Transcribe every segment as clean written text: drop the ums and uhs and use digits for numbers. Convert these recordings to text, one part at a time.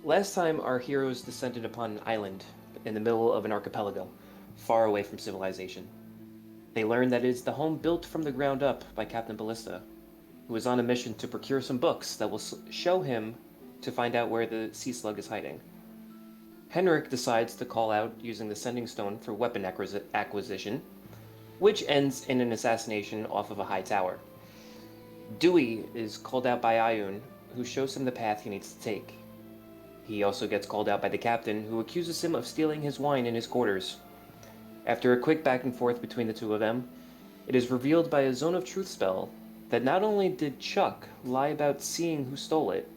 Last time, our heroes descended upon an island in the middle of an archipelago, far away from civilization. They learned that it is the home built from the ground up by Captain Ballista, who is on a mission to procure some books that will show him to find out where the sea slug is hiding. Henrik decides to call out using the sending stone for weapon acquisition, which ends in an assassination off of a high tower. Dewey is called out by Ayun, who shows him the path he needs to take. He also gets called out by the captain, who accuses him of stealing his wine in his quarters. After a quick back and forth between the two of them, it is revealed by a Zone of Truth spell that not only did Chuck lie about seeing who stole it,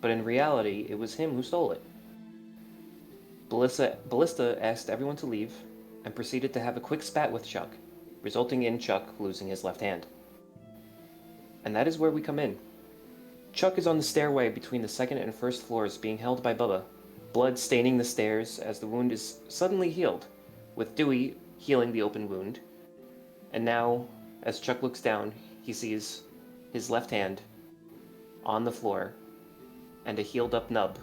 but in reality it was him who stole it. Ballista asked everyone to leave and proceeded to have a quick spat with Chuck, resulting in Chuck losing his left hand. And that is where we come in. Chuck is on the stairway between the second and first floors being held by Bubba, blood staining the stairs as the wound is suddenly healed, with Dewey healing the open wound. And now, as Chuck looks down, he sees his left hand on the floor and a healed up nub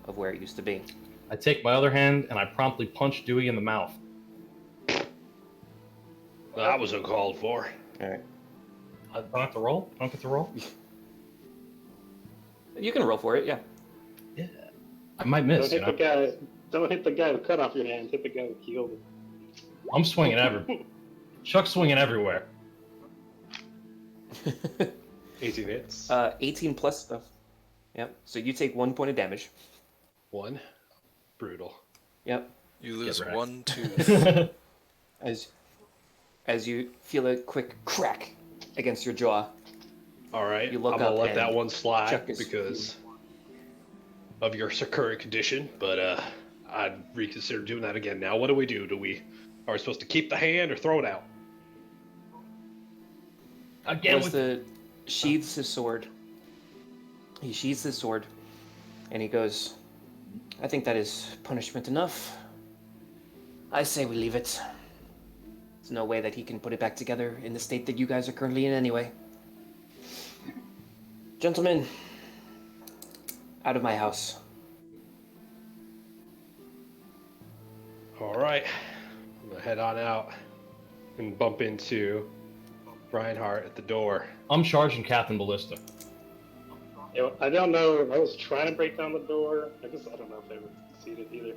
of where it used to be. I take my other hand and I promptly punch Dewey in the mouth. That was uncalled for. Alright. I don't have to roll? I don't get to roll? You can roll for it, yeah. Yeah. I might miss, Don't hit the guy who cut off your hand. Hit the guy who killed him. I'm swinging everywhere. Chuck's swinging everywhere. 18 hits. 18 plus stuff. Yep. So you take 1 point of damage. 1. Brutal. Yep. You lose Get 1 tooth. As you feel a quick crack against your jaw. All right, You look I'm gonna up let and that one slide Chuck is- because of your current condition, but I'd reconsider doing that again. Now, what do? Are we supposed to keep the hand or throw it out? Again with Ballista sheathes his sword. He sheathes his sword, and he goes, I think that is punishment enough. I say we leave it. There's no way that he can put it back together in the state that you guys are currently in anyway. Gentlemen, out of my house. All right, I'm gonna head on out and bump into Reinhardt at the door. I'm charging Captain Ballista. You know, I don't know. I was trying to break down the door. I don't know if I would succeeded either.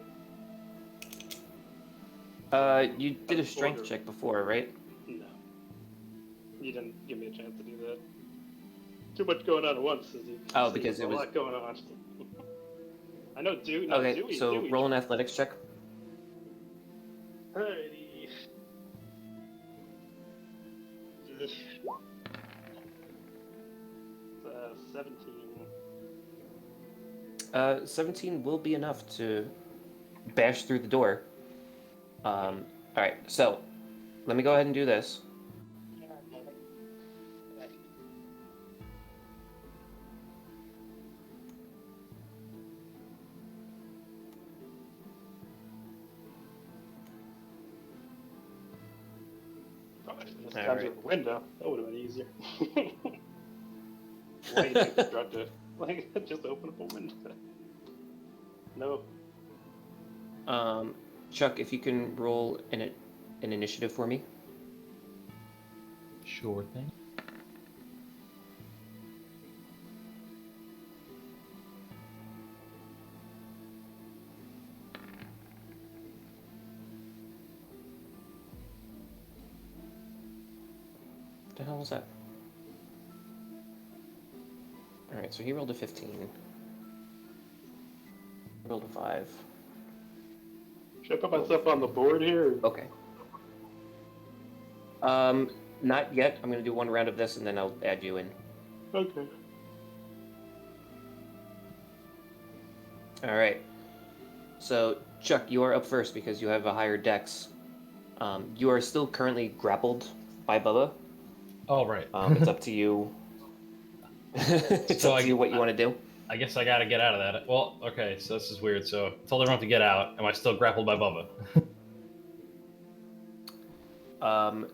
You did a strength check before, right? No. You didn't give me a chance to do that. Too much going on at once. As you Oh, see, because there's it was- a lot going on. I know Dewey. Okay, Dewey, so Dewey. roll an athletics check. Alrighty. 17. 17 will be enough to bash through the door. Alright, so let me go ahead and do this. Just All got right. through the window. That would have been easier. Why you think destructive? Like, just open up a window. No. Chuck, if you can roll an initiative for me. Sure thing. What the hell was that? Alright, so he rolled a 15. Rolled a 5. Should I put myself on the board here? Or... Okay. Not yet. I'm gonna do one round of this and then I'll add you in. Okay. Alright. So, Chuck, you are up first because you have a higher dex. You are still currently grappled by Bubba. Oh, right. It's up to you. It's So up to you what you want to do. I guess I gotta get out of that. Well, okay, so this is weird. So I told everyone to get out. Am I still grappled by Bubba?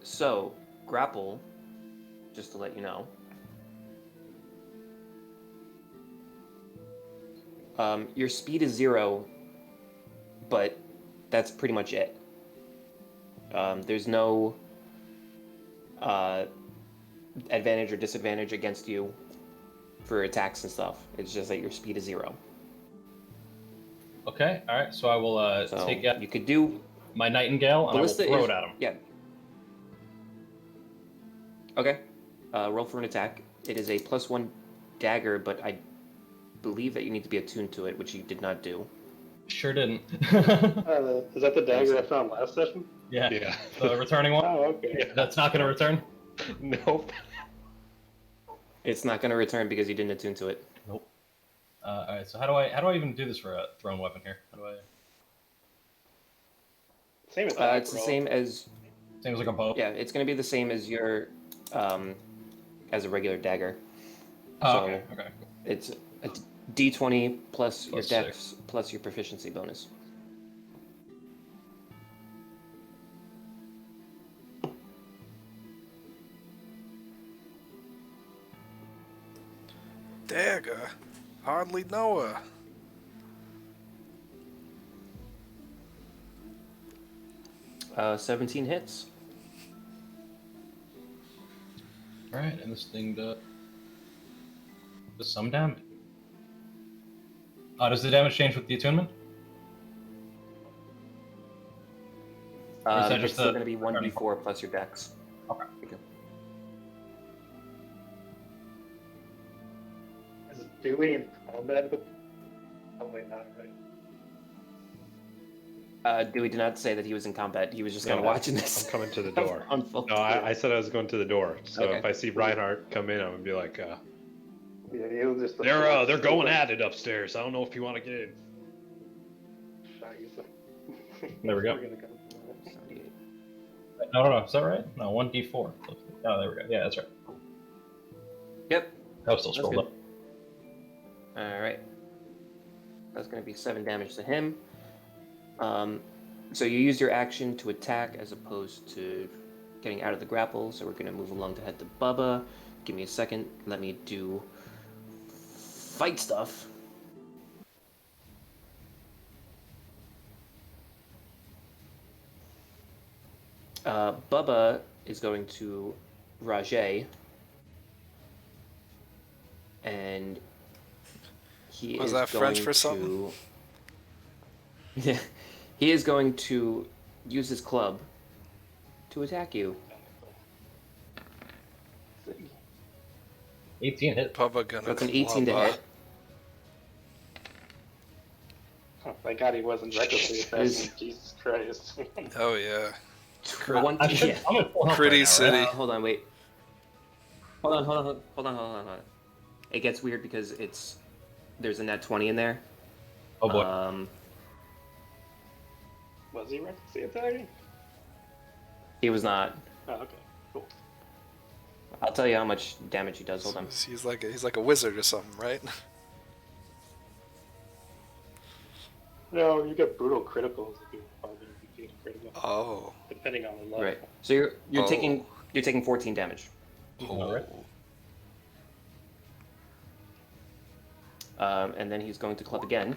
So, grapple, just to let you know. Your speed is 0, but that's pretty much it. There's no advantage or disadvantage against you for attacks and stuff. It's just that your speed is 0. Okay, all right. So I will So take out you could do my Nightingale and I will Ballista throw is- it at him. Yeah. Okay. Roll for an attack. It is a +1 dagger, but I believe that you need to be attuned to it, which you did not do. Sure didn't. Is that the dagger I found last session? Yeah. Yeah. The returning one. Oh, okay. Yeah. That's not going to return. Nope. It's not going to return because you didn't attune to it. Nope. All right. So how do I even do this for a thrown weapon here? How do I? Same attack It's the roll. same as Same as like a bow. yeah. It's going to be the same as your as a regular dagger. Oh, So- okay. Okay. It's a D20 plus your Plus dex plus your proficiency bonus. Dagger. Hardly know her. 17 hits. All right, and this thing does some damage. Does the damage change with the attunement? Or is that It's just still the going to be 1d4 plus your dex. Okay. Is Dewey in combat with? Probably not, right? Dewey did not say that he was in combat. He was just kind of No, watching this. I'm coming to the door. unfold. No, I said I was going to the door. So Okay. if I see Reinhardt come in, I'm gonna be like, Yeah, he'll just. they're going at it upstairs. I don't know if you want to get in. There we go. We're gonna go. No. Is that right? No, 1d4. Oh, there we go. Yeah, that's right. Yep. That was still That's scrolled good. up. All right. That's going to be 7 damage to him. So you use your action to attack as opposed to getting out of the grapple. So we're going to move along to head to Bubba. Give me a second. Let me do fight stuff. Bubba is going to Rajay. And he Was is that French going for something? to- Yeah, he is going to use his club to attack you. 18 hit. Bubba gonna That's an 18 to club hit. Oh, thank God he wasn't recklessly attacking. Jesus Christ. Oh yeah. 20, I should, yeah. I'm at full health Pretty right now, city. right? Hold on, wait. Hold on. It gets weird because there's a net 20 in there. Oh boy. Was he recklessly attacking? He was not. Oh, okay. Cool. I'll tell you how much damage he does. Hold on. He's like a wizard or something, right? No, you get brutal criticals if you beat a critical, Oh. depending on the level. Right. So you're Oh. taking 14 damage. Alright. And then he's going to club again.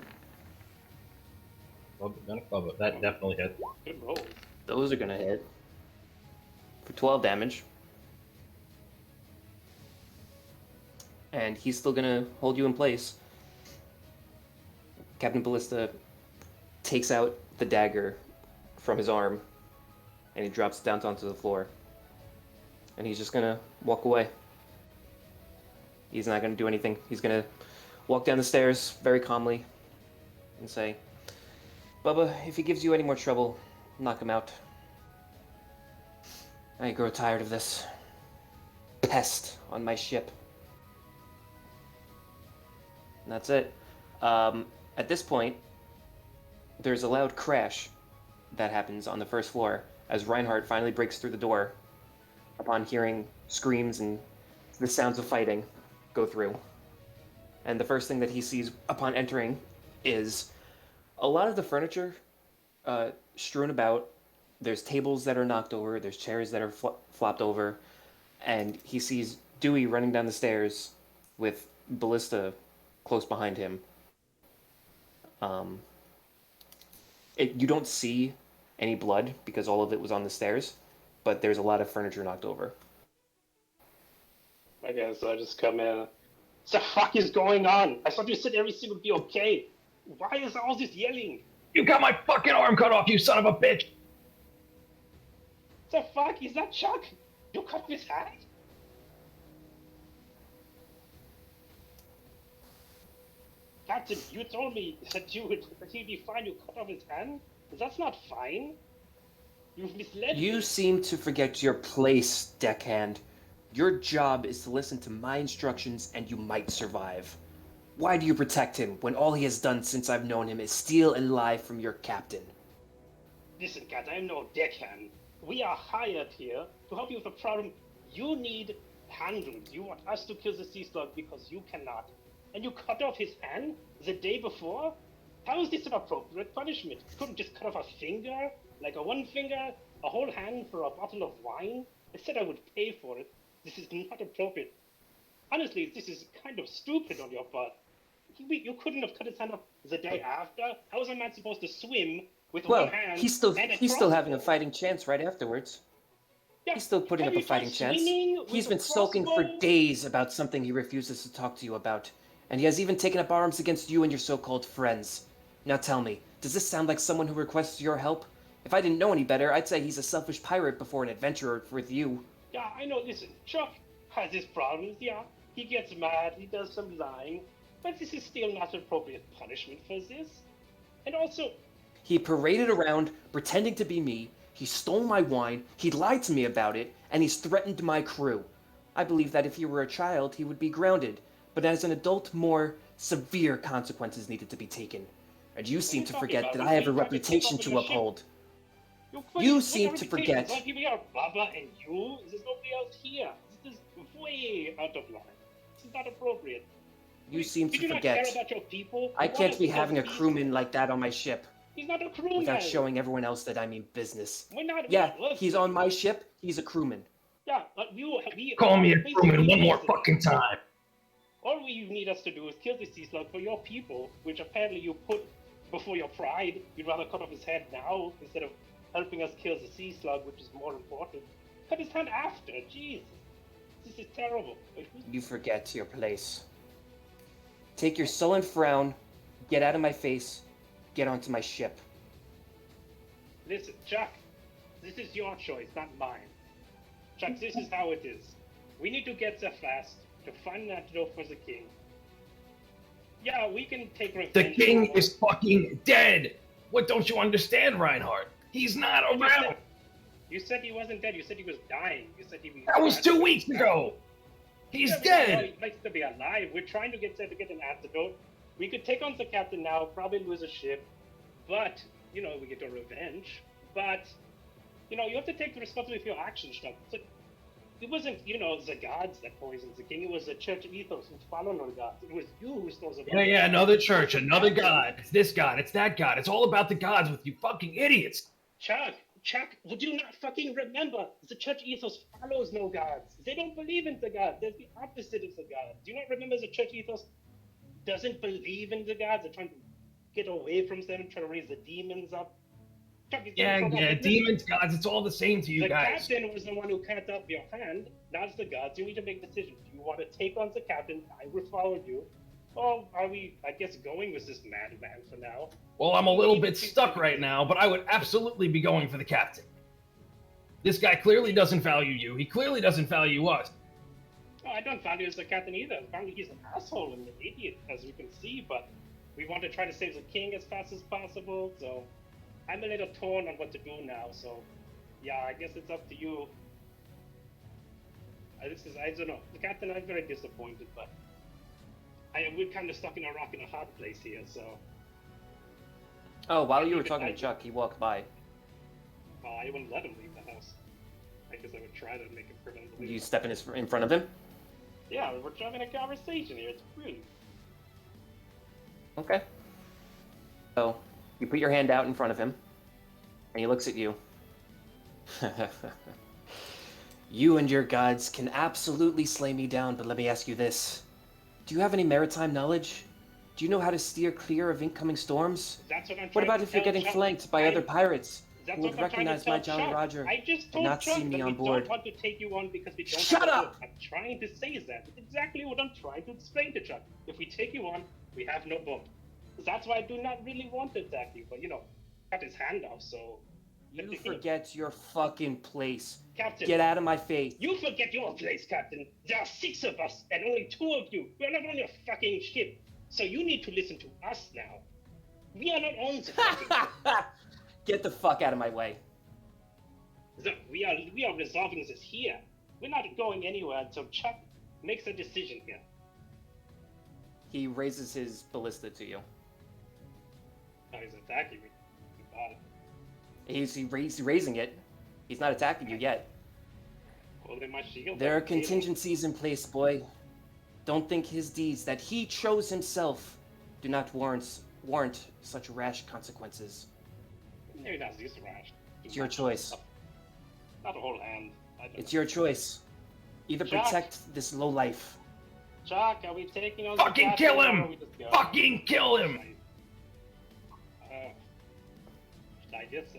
Bubba. That definitely hit. Good rolls. Those are gonna hit for 12 damage. And he's still gonna hold you in place. Captain Ballista takes out the dagger from his arm and he drops it down onto the floor. And he's just gonna walk away. He's not gonna do anything. He's gonna walk down the stairs very calmly and say, Bubba, if he gives you any more trouble, knock him out. I grow tired of this pest on my ship. And that's it. At this point, there's a loud crash that happens on the first floor as Reinhardt finally breaks through the door upon hearing screams and the sounds of fighting go through. And the first thing that he sees upon entering is a lot of the furniture strewn about. There's tables that are knocked over, there's chairs that are flopped over, and he sees Dewey running down the stairs with Ballista close behind him. You don't see any blood because all of it was on the stairs, but there's a lot of furniture knocked over. I guess I just come in. What the fuck is going on? I thought you said everything would be okay. Why is all this yelling? You got my fucking arm cut off, you son of a bitch! What the fuck? Is that Chuck? You cut his hand? Captain, you told me that he'd be fine. You cut off his hand? That's not fine. You've misled me. You seem to forget your place, deckhand. Your job is to listen to my instructions and you might survive. Why do you protect him when all he has done since I've known him is steal and lie from your captain? Listen, guys, I'm no deckhand. We are hired here to help you with a problem you need handled. You want us to kill the sea slug because you cannot. And you cut off his hand the day before? How is this an appropriate punishment? You couldn't just cut off a finger? Like a one finger? A whole hand for a bottle of wine? I said I would pay for it. This is not appropriate. Honestly, this is kind of stupid on your part. You couldn't have cut his hand off the day after? How was a man supposed to swim with Well, one hand? he's still having a crossbow? fighting chance right afterwards. Yeah, He's still putting have up a you tried fighting chance. swimming with He's a been sulking for crossbow? days about something he refuses to talk to you about. And he has even taken up arms against you and your so-called friends. Now tell me, does this sound like someone who requests your help? If I didn't know any better, I'd say he's a selfish pirate before an adventurer with you. Yeah, I know. Listen, Chuck has his problems. Yeah, he gets mad. He does some lying. But this is still not appropriate punishment for this. And also, He paraded around, pretending to be me, he stole my wine, he lied to me about it, and he's threatened my crew. I believe that if he were a child, he would be grounded, but as an adult, more severe consequences needed to be taken. And you seem to forget that I have a reputation to uphold. You seem to forget. Why people are Bubba and you? There's nobody else here. This is way out of line. This is not appropriate. You seem Did to you not care forget. about your people? I You want can't us be to having a be- crewman like that on my ship He's not a crewman. without showing everyone else that I mean business. We're not. Yeah, we're not he's on my ship, he's a crewman. Yeah, but we Call me a basically crewman one more reason. fucking time. All you need us to do is kill the sea slug for your people, which apparently you put before your pride. You'd rather cut off his head now instead of helping us kill the sea slug, which is more important. Cut his hand after. Jesus, this is terrible. You forget your place. Take your sullen frown, get out of my face, get onto my ship. Listen, Chuck, this is your choice, not mine. Chuck, this is how it is. We need to get there fast to find an antidote for the king. Yeah, we can take revenge. The king for- is fucking dead! What don't you understand, Reinhardt? He's not You around! said- You said he wasn't dead. You said he was dying. You said he was. That was 2 weeks ago! He's Yeah, but dead! He likes to be alive. We're trying to get there to get an antidote. We could take on the captain now, probably lose a ship, but we get a revenge. But you have to take the responsibility for your actions, Chuck. It wasn't the gods that poisoned the king. It was the church ethos who followed the gods. It was you who stole the. Yeah, another church, another god. It's this god, it's that god. It's all about the gods with you fucking idiots. Chuck, would you not fucking remember? The church ethos follows no gods. They don't believe in the gods. They're the opposite of the gods. Do you not remember the church ethos doesn't believe in the gods? They're trying to get away from them, trying to raise the demons up. Chuck, Yeah, demons, gods, it's all the same to you the guys. captain was the one who cut off your hand. Now it's the gods. You need to make decisions. Do you want to take on the captain? I will follow you. Or are we, I guess, going with this madman for now? Well, I'm a little bit stuck right now, but I would absolutely be going for the captain. This guy clearly doesn't value you. He clearly doesn't value us. No, I don't value him as the captain either. Apparently he's an asshole and an idiot, as we can see, but we want to try to save the king as fast as possible, so I'm a little torn on what to do now, so yeah, I guess it's up to you. I don't know. The captain, I'm very disappointed, but we're kind of stuck in a rock and a hard place here, so Oh, while you were talking to Chuck, he walked by. well, I wouldn't let him leave the house. I guess I would try to make him prevent him. You step in front of him? Yeah, we're having a conversation here. It's rude. Okay. So, you put your hand out in front of him, and he looks at you. You and your gods can absolutely slay me down, but let me ask you this. Do you have any maritime knowledge? Do you know how to steer clear of incoming storms? That's what I'm trying What about to if you're tell getting Chuck. flanked by other pirates That's who would what I'm trying to recognize tell my Jolly Chuck. Roger I just and told not Chuck see me that on we board? don't want to take you on because we don't Shut have a up! boat. I'm trying to say that. It's exactly what I'm trying to explain to Chuck. If we take you on, we have no boat. That's why I do not really want to attack you, but cut his hand off, so... You forget your fucking place. Captain, Get out of my face. you forget your place, Captain. There are 6 of us and only 2 of you. We're not on your fucking ship. So you need to listen to us now. We are not on the fucking ship. Get the fuck out of my way. So we are resolving this here. We're not going anywhere until Chuck makes a decision here. He raises his ballista to you. Now he's attacking me. God. He's raising it. He's not attacking you yet. Holding my shield. There are contingencies in place, boy. Don't think his deeds that he chose himself do not warrant such rash consequences. Maybe not this rash. It's your choice. Not a whole hand. It's your choice. Either Chuck. protect this lowlife. Chuck, are we taking on Fucking the kill captain, him! or are we just going? Fucking kill him!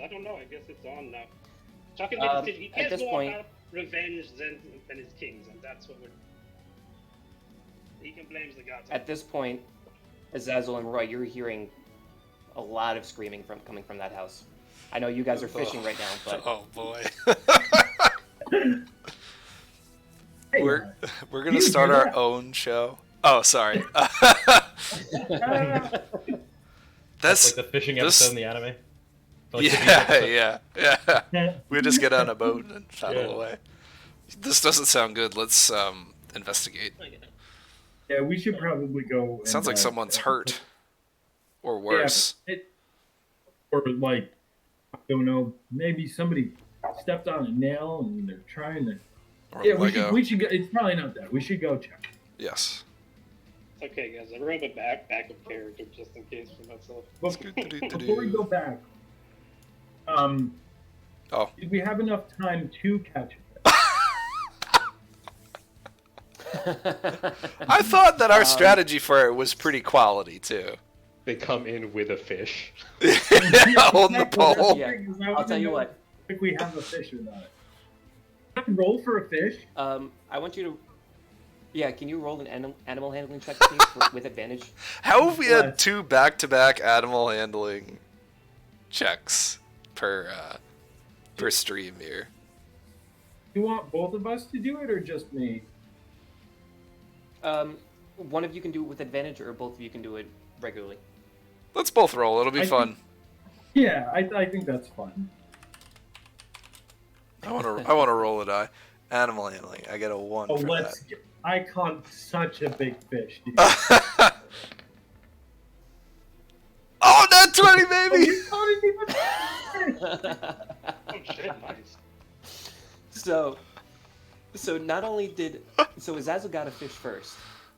I don't know. I guess it's on now. Chuck can make a decision. He at cares this more point- about revenge than his kings, and that's what we're... He can blame the gods. At this point, Azazel and Roy, you're hearing a lot of screaming coming from that house. I know you guys are fishing right now, but Oh boy. Hey, we're gonna you start do our that. own show. Oh, sorry. That's That's like the fishing this- episode in the anime. Like the yeah, beach episode. yeah. We just get on a boat and paddle Yeah. away. This doesn't sound good. Let's investigate. yeah, we should probably go. And, Sounds like someone's hurt, or worse. Or like, I don't know, maybe somebody stepped on a nail and they're trying to. Or Yeah, Lego. we should go. It's probably not that. We should go check. Yes. It's okay, guys. I wrote a backup character just in case for myself. Before we go back, Oh. did we have enough time to catch it? I thought that our strategy for it was pretty quality too. They come in with a fish. Holding the pole. Yeah, I'll tell you what. If we have a fish or not. Can I roll for a fish? I want you to. Yeah, can you roll an animal handling check please, with advantage? How have we had What? 2 back-to-back animal handling checks per stream here? Do you want both of us to do it or just me? One of you can do it with advantage, or both of you can do it regularly. Let's both roll. It'll be I fun. Yeah, I think that's fun. I want to roll a die. Animal handling. I get a 1 Oh, for let's. I caught such a big fish, dude. that. Oh, not 20, Oh, baby! you caught it even Oh shit, nice. So not only did Azazel got a fish first,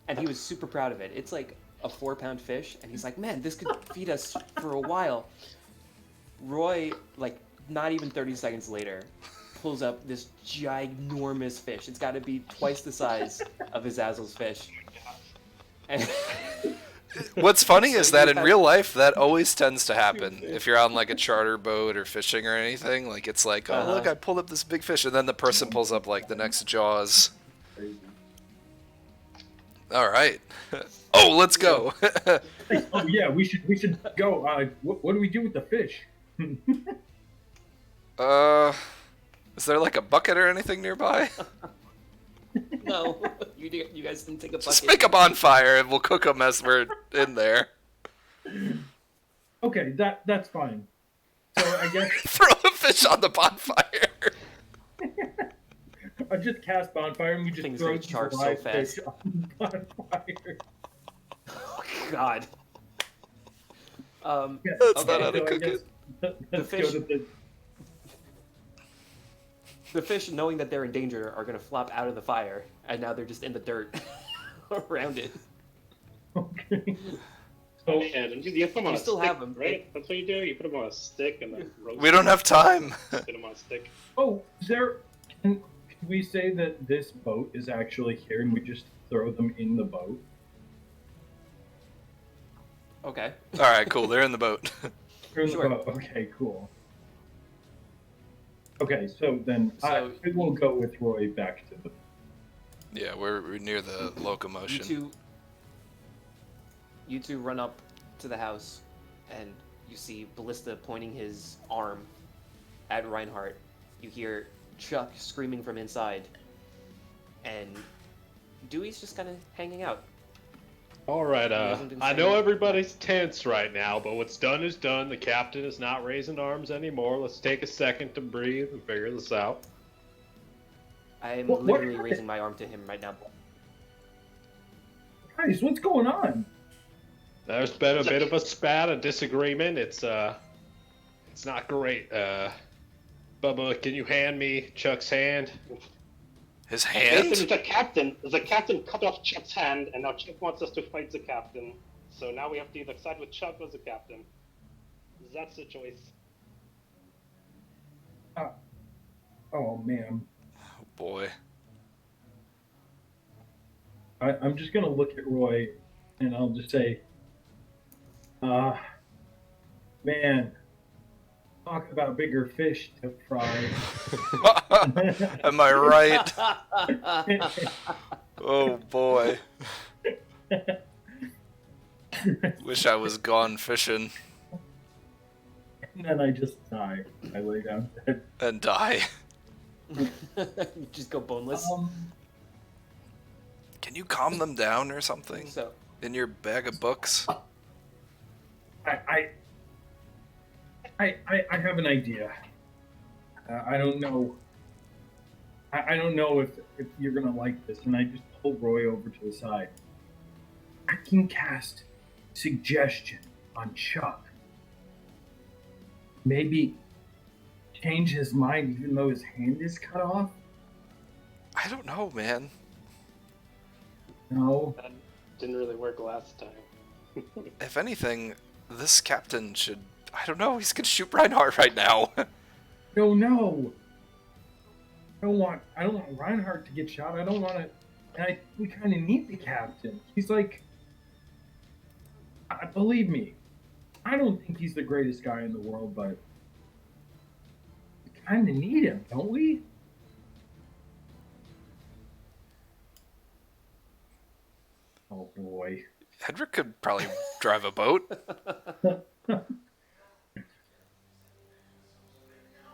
and he was super proud of it. It's like a 4-pound fish, and he's like, "Man, this could feed us for a while." Roy, like, not even 30 seconds later, pulls up this ginormous fish. It's got to be twice the size of Azazel's fish. And What's funny is So that you in have- real life, that always tends to happen. If you're on like a charter boat or fishing or anything, like it's like, oh look, Uh-huh. I pulled up this big fish, and then the person pulls up like the next Jaws. All right. Oh, let's go. Oh yeah, we should go. What do we do with the fish? Is there like a bucket or anything nearby? no, you guys didn't take a bucket. Just make a bonfire and we'll cook them as we're in there. Okay, that's fine. So I guess Throw the fish on the bonfire. I just cast bonfire and we just Things throw gonna charge so live fast. fish on the bonfire. Oh, God. Yeah, That's not how to so I cook guess it. Let's fish- go to The fish, knowing that they're in danger, are going to flop out of the fire, and now they're just in the dirt around it. Okay. Oh So yeah, don't you put them on You a still stick, have 'em. right? That's what you do. You put them on a stick and then roast We don't have time. Put them on a stick. Oh, can we say that this boat is actually here and we just throw them in the boat? Okay. All right, cool. They're in the boat. They're in the Sure. boat. Okay, cool. Okay, so then So I will go with Roy back to the. Yeah, we're near the locomotion. You two run up to the house, and you see Ballista pointing his arm at Reinhardt. You hear Chuck screaming from inside, and Dewey's just kind of hanging out. All right, hasn't been I saying know anything. everybody's tense right now, but what's done is done. The captain is not raising arms anymore. Let's take a second to breathe and figure this out. I'm What literally happened? raising my arm to him right now. Guys, what's going on? There's been a bit of a spat, a disagreement. It's not great. Bubba, can you hand me Chuck's hand? His Listen, hand? the captain cut off Chuck's hand, and now Chuck wants us to fight the captain. So now we have to either side with Chuck or the captain. That's the choice. Oh man, Oh, boy. I'm just gonna look at Roy, and I'll just say, man, talk about bigger fish to fry. Am I right? Oh boy. Wish I was gone fishing And then I just die. I lay down dead. and die. You just go boneless. Can you calm them down or something? So In your bag of books? I have an idea. I don't know. I don't know if you're gonna like this, and I just pull Roy over to the side. I can cast suggestion on Chuck. Maybe change his mind even though his hand is cut off? I don't know, man. No. That didn't really work last time. If anything, this captain should... I don't know, he's gonna shoot Reinhardt right now. No. I don't want Reinhardt to get shot. I don't want to. And we kind of need the captain. He's like, believe me, I don't think he's the greatest guy in the world, but we kind of need him, don't we? Oh boy. Hedrick could probably drive a boat.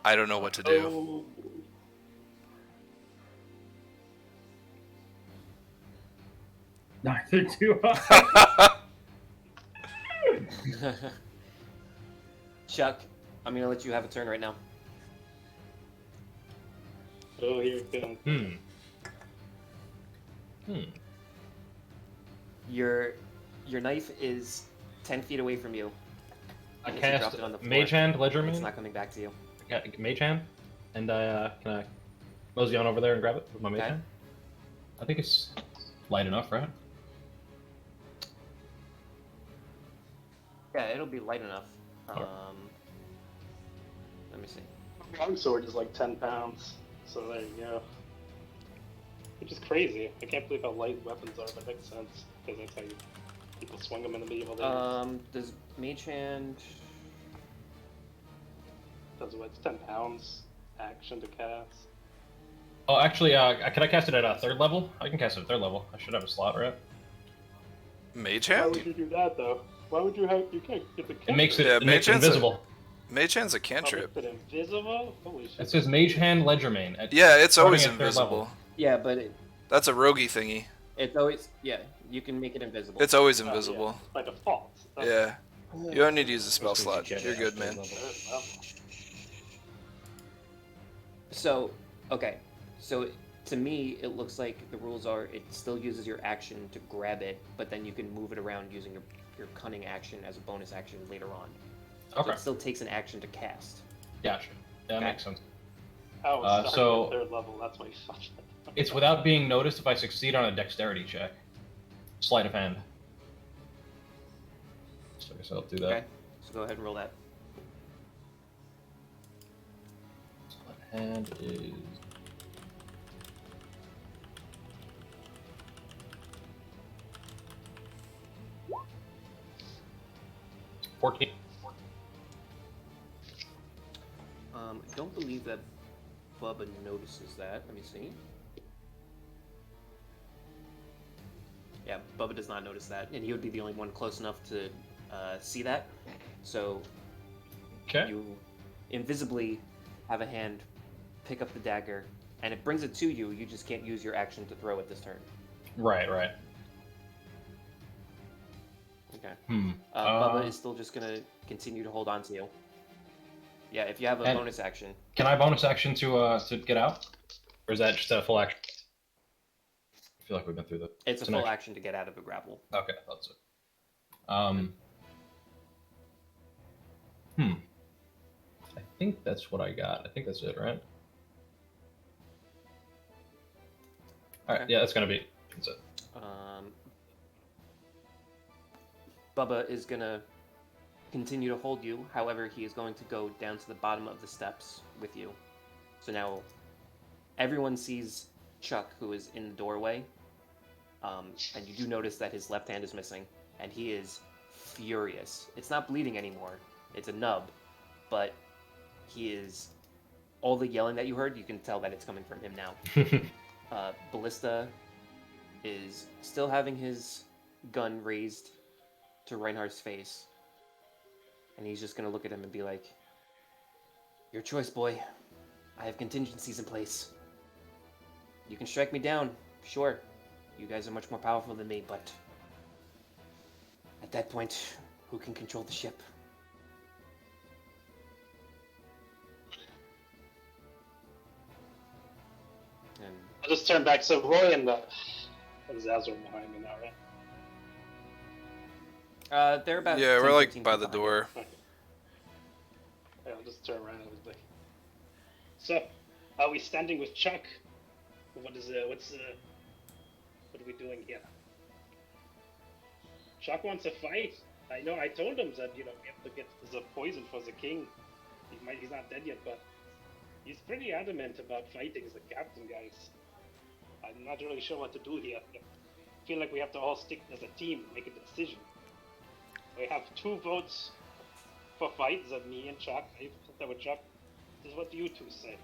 I don't know what to do. Oh, Neither do I. Chuck, I'm gonna let you have a turn right now. oh, here it comes. Your knife is 10 feet away from you. I As you cast dropped it on the floor. Mage Hand, Ledger It's Mane. not coming back to you. Mage Hand, and can I mosey on over there and grab it with my Mage Okay. Hand? I think it's light enough, right? Yeah, it'll be light enough. Alright. Let me see. Longsword is like 10 pounds, so there you go. Which is crazy. I can't believe how light weapons are, but it makes sense, because that's how people swing them in the medieval days. Does Mage Hand... Does what? It's 10 pounds action to cast. Oh, actually, can I cast it at a third level? I can cast it at third level. I should have a slot, right? Mage Why Hand? would you do that though? Why would you have? You can't get the. It makes it, Yeah, it makes Mage it Hand's a- invisible. Mage Hand's a Oh, cantrip. makes it invisible? Holy shit! It says Mage Hand, Ledger Mane. Yeah, it's starting always at third invisible. level. Yeah, but That's a roguey thingy. it's always... Yeah, you can make it invisible. It's always Oh, yeah, invisible. by default. That's Yeah. You don't need to use a spell That's what slot. you get You're at good, third man. level. third level. So, okay. So, to me, it looks like the rules are it still uses your action to grab it, but then you can move it around using your cunning action as a bonus action later on. So Okay, it still takes an action to cast. gotcha. Yeah, that Okay. makes sense. Oh, sorry, so- third level. That's why you fucked it. It's without being noticed if I succeed on a dexterity check. Sleight of hand. So I guess I'll do that. Okay? So go ahead and roll that. Sleight of hand is... 14. I don't believe that Bubba notices that. Let me see. Yeah, Bubba does not notice that, and he would be the only one close enough to see that. So Okay. you invisibly have a hand pick up the dagger, and it brings it to you. You just can't use your action to throw it this turn. Right. Okay. Hmm. Bubba is still just gonna continue to hold on to you. Yeah, if you have a And- bonus action. Can I bonus action to get out, or is that just a full action? I feel like we've been through the. It's a an full action. action to get out of a grapple. Okay, that's it. I think that's what I got. I think that's it, right? All right. Okay. Yeah, that's gonna be. That's it. Bubba is gonna continue to hold you. However, he is going to go down to the bottom of the steps with you. So now everyone sees Chuck, who is in the doorway, and you do notice that his left hand is missing, and he is furious. It's not bleeding anymore. It's a nub, but he is... All the yelling that you heard, you can tell that it's coming from him now. Ballista is still having his gun raised to Reinhardt's face, and he's just gonna look at him and be like, "Your choice, boy. I have contingencies in place. You can strike me down, sure. You guys are much more powerful than me, but at that point, who can control the ship?" And I'll just turn back. So Roy and Zazzle are behind me now, right? they're about Yeah, 10, we're like 15 by feet the behind you. door. Okay. Yeah, I'll just turn around and be like, "So, are we standing with Chuck? What are we doing here?" Chuck wants a fight. I know. I told him that we have to get the poison for the king. He's not dead yet, but he's pretty adamant about fighting the captain, guys. I'm not really sure what to do here. I feel like we have to all stick as a team, make a decision. We have 2 votes for fight, that me and Chuck. I put that with Chuck. This is what you two say.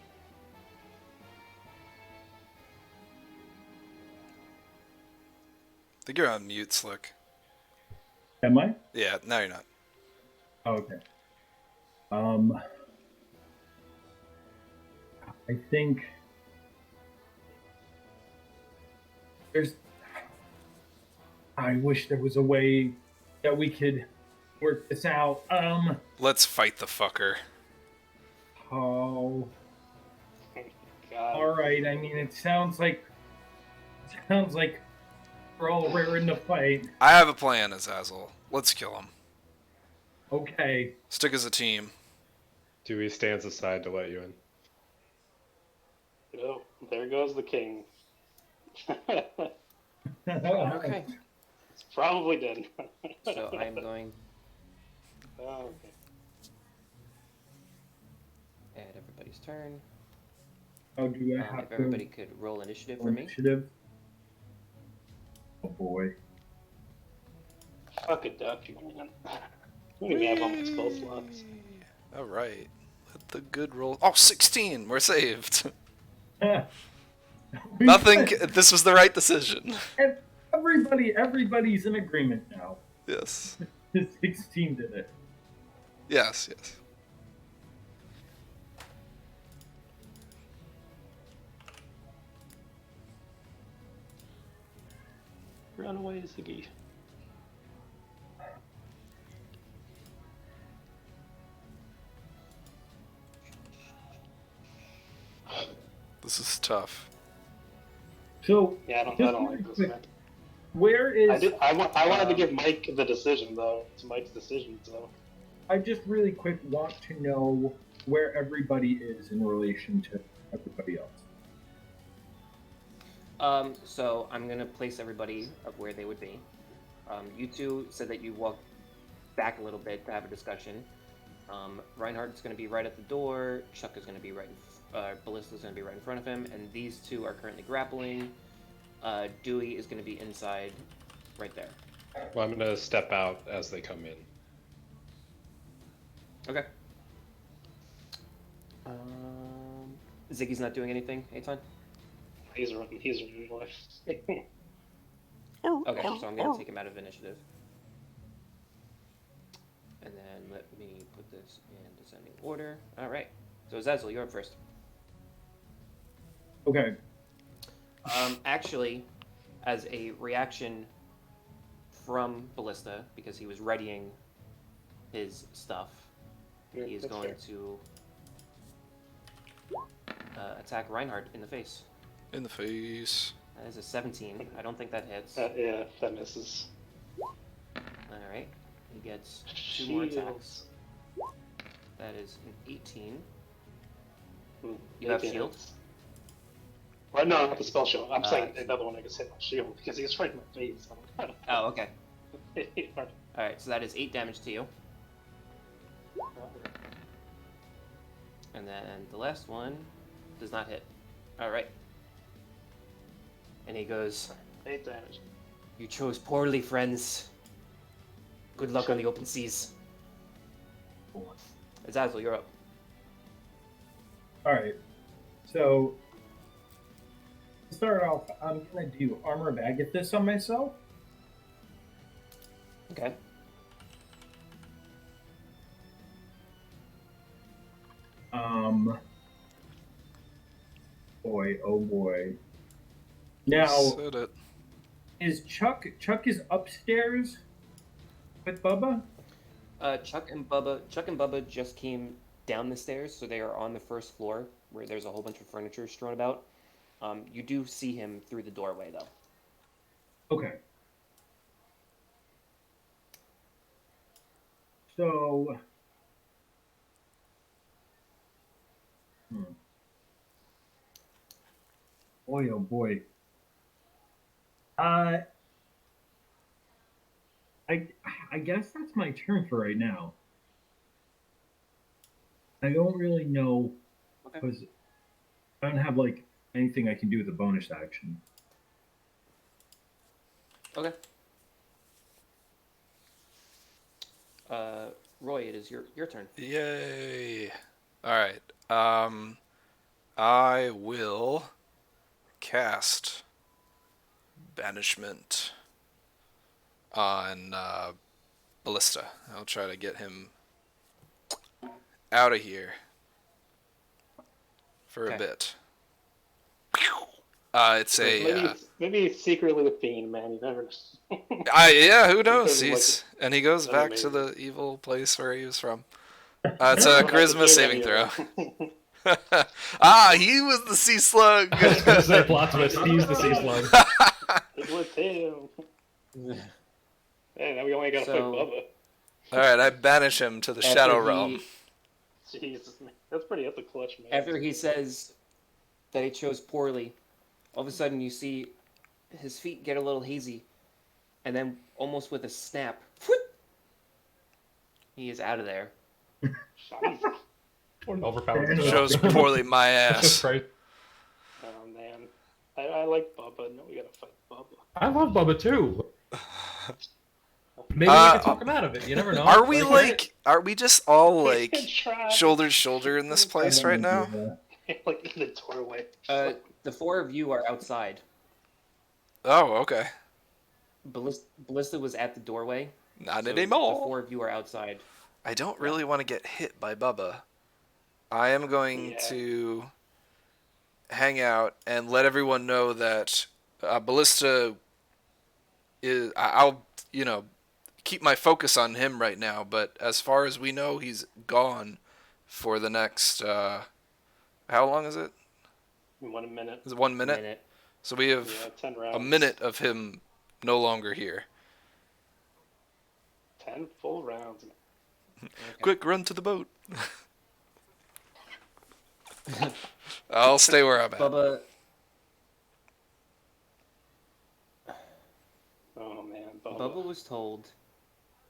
I think you're on mute, Slick. Am I? Yeah, no, you're not. Oh, okay. I think I wish there was a way that we could work this out. Let's fight the fucker. Oh, God. all right. I mean, it sounds like we're all raring to fight. I have a plan, Azazel. Let's kill him. Okay. Stick as a team. Dewey stands aside to let you in. Oh, there goes the king. Okay, It's probably dead. so I am going Oh, okay. at everybody's turn. Oh, do I have If everybody could roll initiative for me. initiative? Oh boy. Fuck a duck, man. We don't even have almost spell slots. All right. Let the good roll. Oh, 16. We're saved. Nothing. This was the right decision. Everybody's in agreement now. Yes. 16 did it. Yes. Yes. Run away, Ziggy. This is tough. So Yeah, I don't just like really this, quick, man. where is I wanted to give Mike the decision, though. It's Mike's decision, so. I just really quick want to know where everybody is in relation to everybody else. So I'm gonna place everybody of where they would be. You two said that you walked back a little bit to have a discussion. Reinhardt's gonna be right at the door. Chuck is gonna be right. Ballista's gonna be right in front of him, and these two are currently grappling. Dewey is gonna be inside, right there. Well, I'm gonna step out as they come in. Okay. Ziggy's not doing anything, Aton? He's running left. Okay, so I'm going to take him out of initiative. And then let me put this in descending order. Alright. So Zazzle, you're up first. Okay. Actually, as a reaction from Ballista, because he was readying his stuff, he is That's going fair. to attack Reinhardt in the face. In the face. That is a 17. I don't think that hits. Yeah, that misses. Alright. He gets 2 more attacks. Shields. That is an 18. Hmm, You have 18 shield? hits. Well, no, not the spell shield. I'm saying okay. another one I can hit my shield because he's right in my face. Oh, okay. Hard. Alright, so that is 8 damage to you. And then the last one does not hit. Alright. And he goes, 8 damage. "You chose poorly, friends. Good luck on the open seas." Azazel, you're up. Alright. So, to start off, I'm going to do Armor of Agathis on myself. Okay. Boy, oh boy. Now, Said it. is Chuck is upstairs with Bubba? Chuck and Bubba just came down the stairs, so they are on the first floor where there's a whole bunch of furniture strewn about. You do see him through the doorway, though. Okay. So, boy, oh boy. I guess that's my turn for right now. I don't really know Okay. because I don't have like anything I can do with a bonus action. Okay. Roy, it is your turn. Yay. Alright. I will cast Banishment on Ballista. I'll try to get him out of here for a Okay. bit. It's a Maybe it's secretly the Fiend, man. You never know. yeah, who knows? Because, like, And he goes that'd back be to amazing. the evil place where he was from. It's a charisma saving throw. He was the sea slug. I was gonna say plot twist. He's the sea slug. It was him. Hey, now we only gotta fight So- Bubba. Alright, I banish him to the After Shadow he- Realm. Jesus, man. That's a clutch, man. After he says that he chose poorly, all of a sudden you see his feet get a little hazy, and then almost with a snap, whoop, he is out of there. Jesus. What an overpowered Shows poorly my That's just ass. great. Oh, man. I like Bubba. No, we gotta fight Bubba. I love Bubba too. Maybe we can talk him out of it. You never know. Are we just all We like can try. shoulder to shoulder in this place right now? Like in the doorway. The 4 of you are outside. Oh, okay. Ballista was at the doorway. Not so anymore. The 4 of you are outside. I don't really want to get hit by Bubba. I am going Yeah. to hang out and let everyone know that Ballista is. I'll, keep my focus on him right now, but as far as we know, he's gone for the next. How long is it? 1 minute. Is it 1 minute? So we have Yeah, 10 rounds. a minute of him no longer here. 10 full rounds. Okay. Quick, run to the boat. I'll stay where I'm at. Bubba, Oh, man. Bubba was told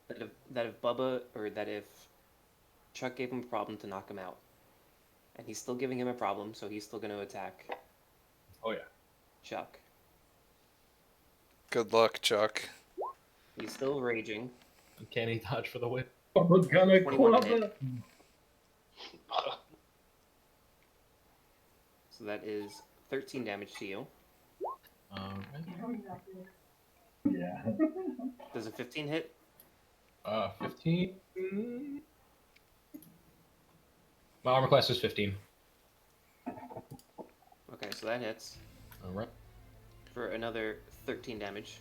that if Chuck gave him a problem to knock him out, and he's still giving him a problem, so he's still going to attack Oh yeah. Chuck. Good luck, Chuck. He's still raging. Uncanny dodge for the win. Bubba's gonna 21 to club hit. it. So that is 13 damage to you. Yeah. Does a 15 hit? 15. My armor class is 15. Okay, so that hits All right. for another 13 damage.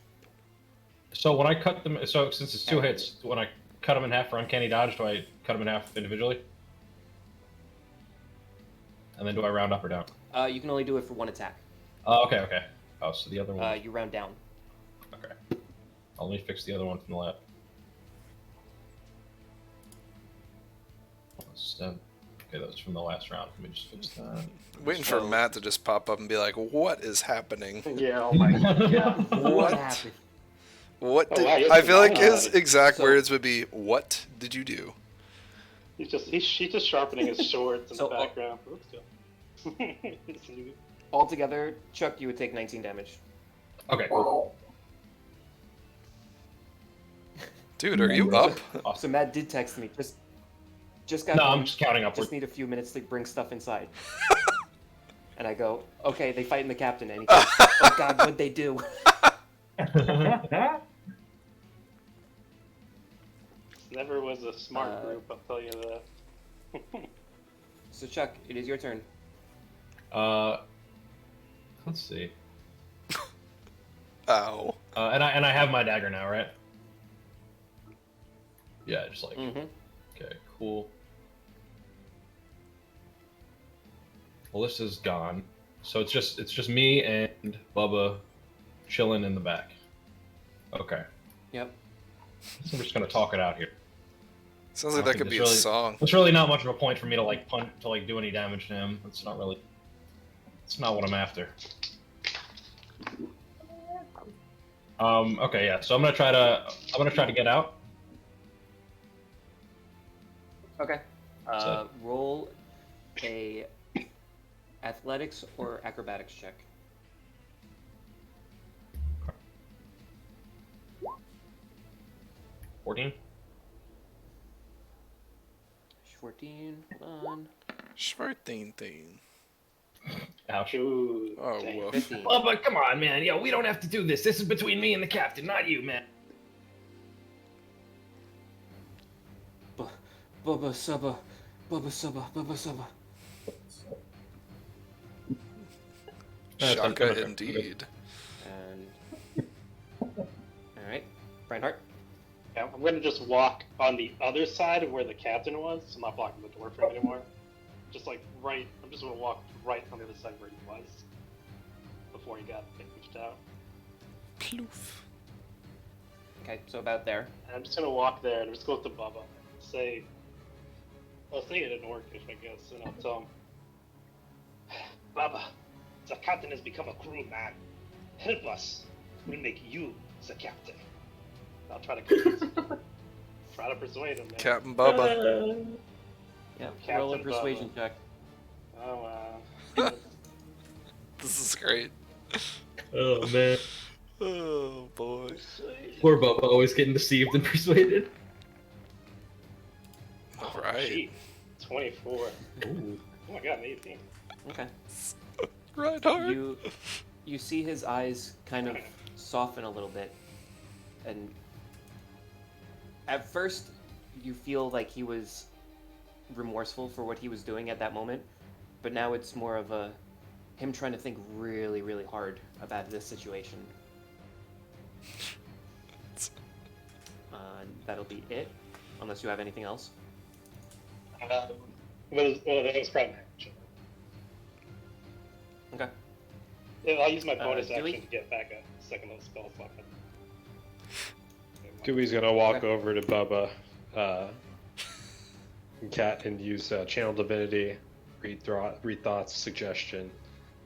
So when I cut them, so since it's 2 hits, when I cut them in half for uncanny dodge, do I cut them in half individually? And then do I round up or down? You can only do it for 1 attack. Okay, okay. Oh, so the other one. You round down. Okay. Let me fix the other one from the left. Okay, that was from the last round. Let me just fix that. Waiting for Matt to just pop up and be like, "What is happening? Yeah, oh my god. What? happened? What Oh, did?" wow, you're I feel like his surprised. exact So- words would be, "What did you do?" He's just sharpening his swords in So, the background. Let's go. Altogether, Chuck, you would take 19 damage. Okay, cool. Dude, are you up? So Matt did text me. Just got No, home. I'm just counting upward. Just need a few minutes to bring stuff inside. And I go, okay, they fighting the captain. And he goes, oh god, what'd they do? Never was a smart Uh, group, I'll tell you that. So Chuck, it is your turn. Let's see. Ow. And I have my dagger now, right? Yeah, just like Mm-hmm. okay, cool. Melissa's gone, so it's just me and Bubba chilling in the back. Okay, Yep. so we're just gonna talk it out here. Sounds like I that think could be a it's really- song. There's really not much of a point for me to like punt to like do any damage to him. It's not really. It's not what I'm after. Okay, yeah. So I'm gonna try to get out. Okay. So- Roll a athletics or acrobatics check. 14. 14. Hold on. Schwarting thing. Ouch. Ooh, Oh, dang. woof. 15. Oh, but come on, man. Yo, we don't have to do this. This is between me and the captain, not you, man. Bubba Subba. Bubba Subba. Bubba Subba. Shaka Okay. indeed. And. Alright. Reinhardt. Yeah, I'm gonna just walk on the other side of where the captain was. So I'm not blocking the door for him anymore. Just like right, I'm just gonna walk right on the other side where he was before he got reached out. Ploof. Okay, so about there. And I'm just gonna walk there and just go up to Bubba and say, I'll say it in Orcish, I guess, and I'll tell him, Bubba, the captain has become a cruel man. Help us. We'll make you the captain. I'll try to persuade him, man. Captain Bubba. Yeah, Captain roll a persuasion Bubba. check. Oh wow. This is great. Oh, man. Oh boy. Poor Bubba, always getting deceived and persuaded. All right. Gee, 24. Ooh. Oh my god, 18. Okay. Right hard. You see his eyes kind of soften a little bit, and at first you feel like he was remorseful for what he was doing at that moment, but now it's more of him trying to think really, really hard about this situation. That'll be it, unless you have anything else. That was probably my action. Okay. Yeah, I'll use my bonus Dewey? action to get back a second level spell slot. Dewey's gonna walk Okay. over to Bubba, and use Channel Divinity, read thoughts, suggestion,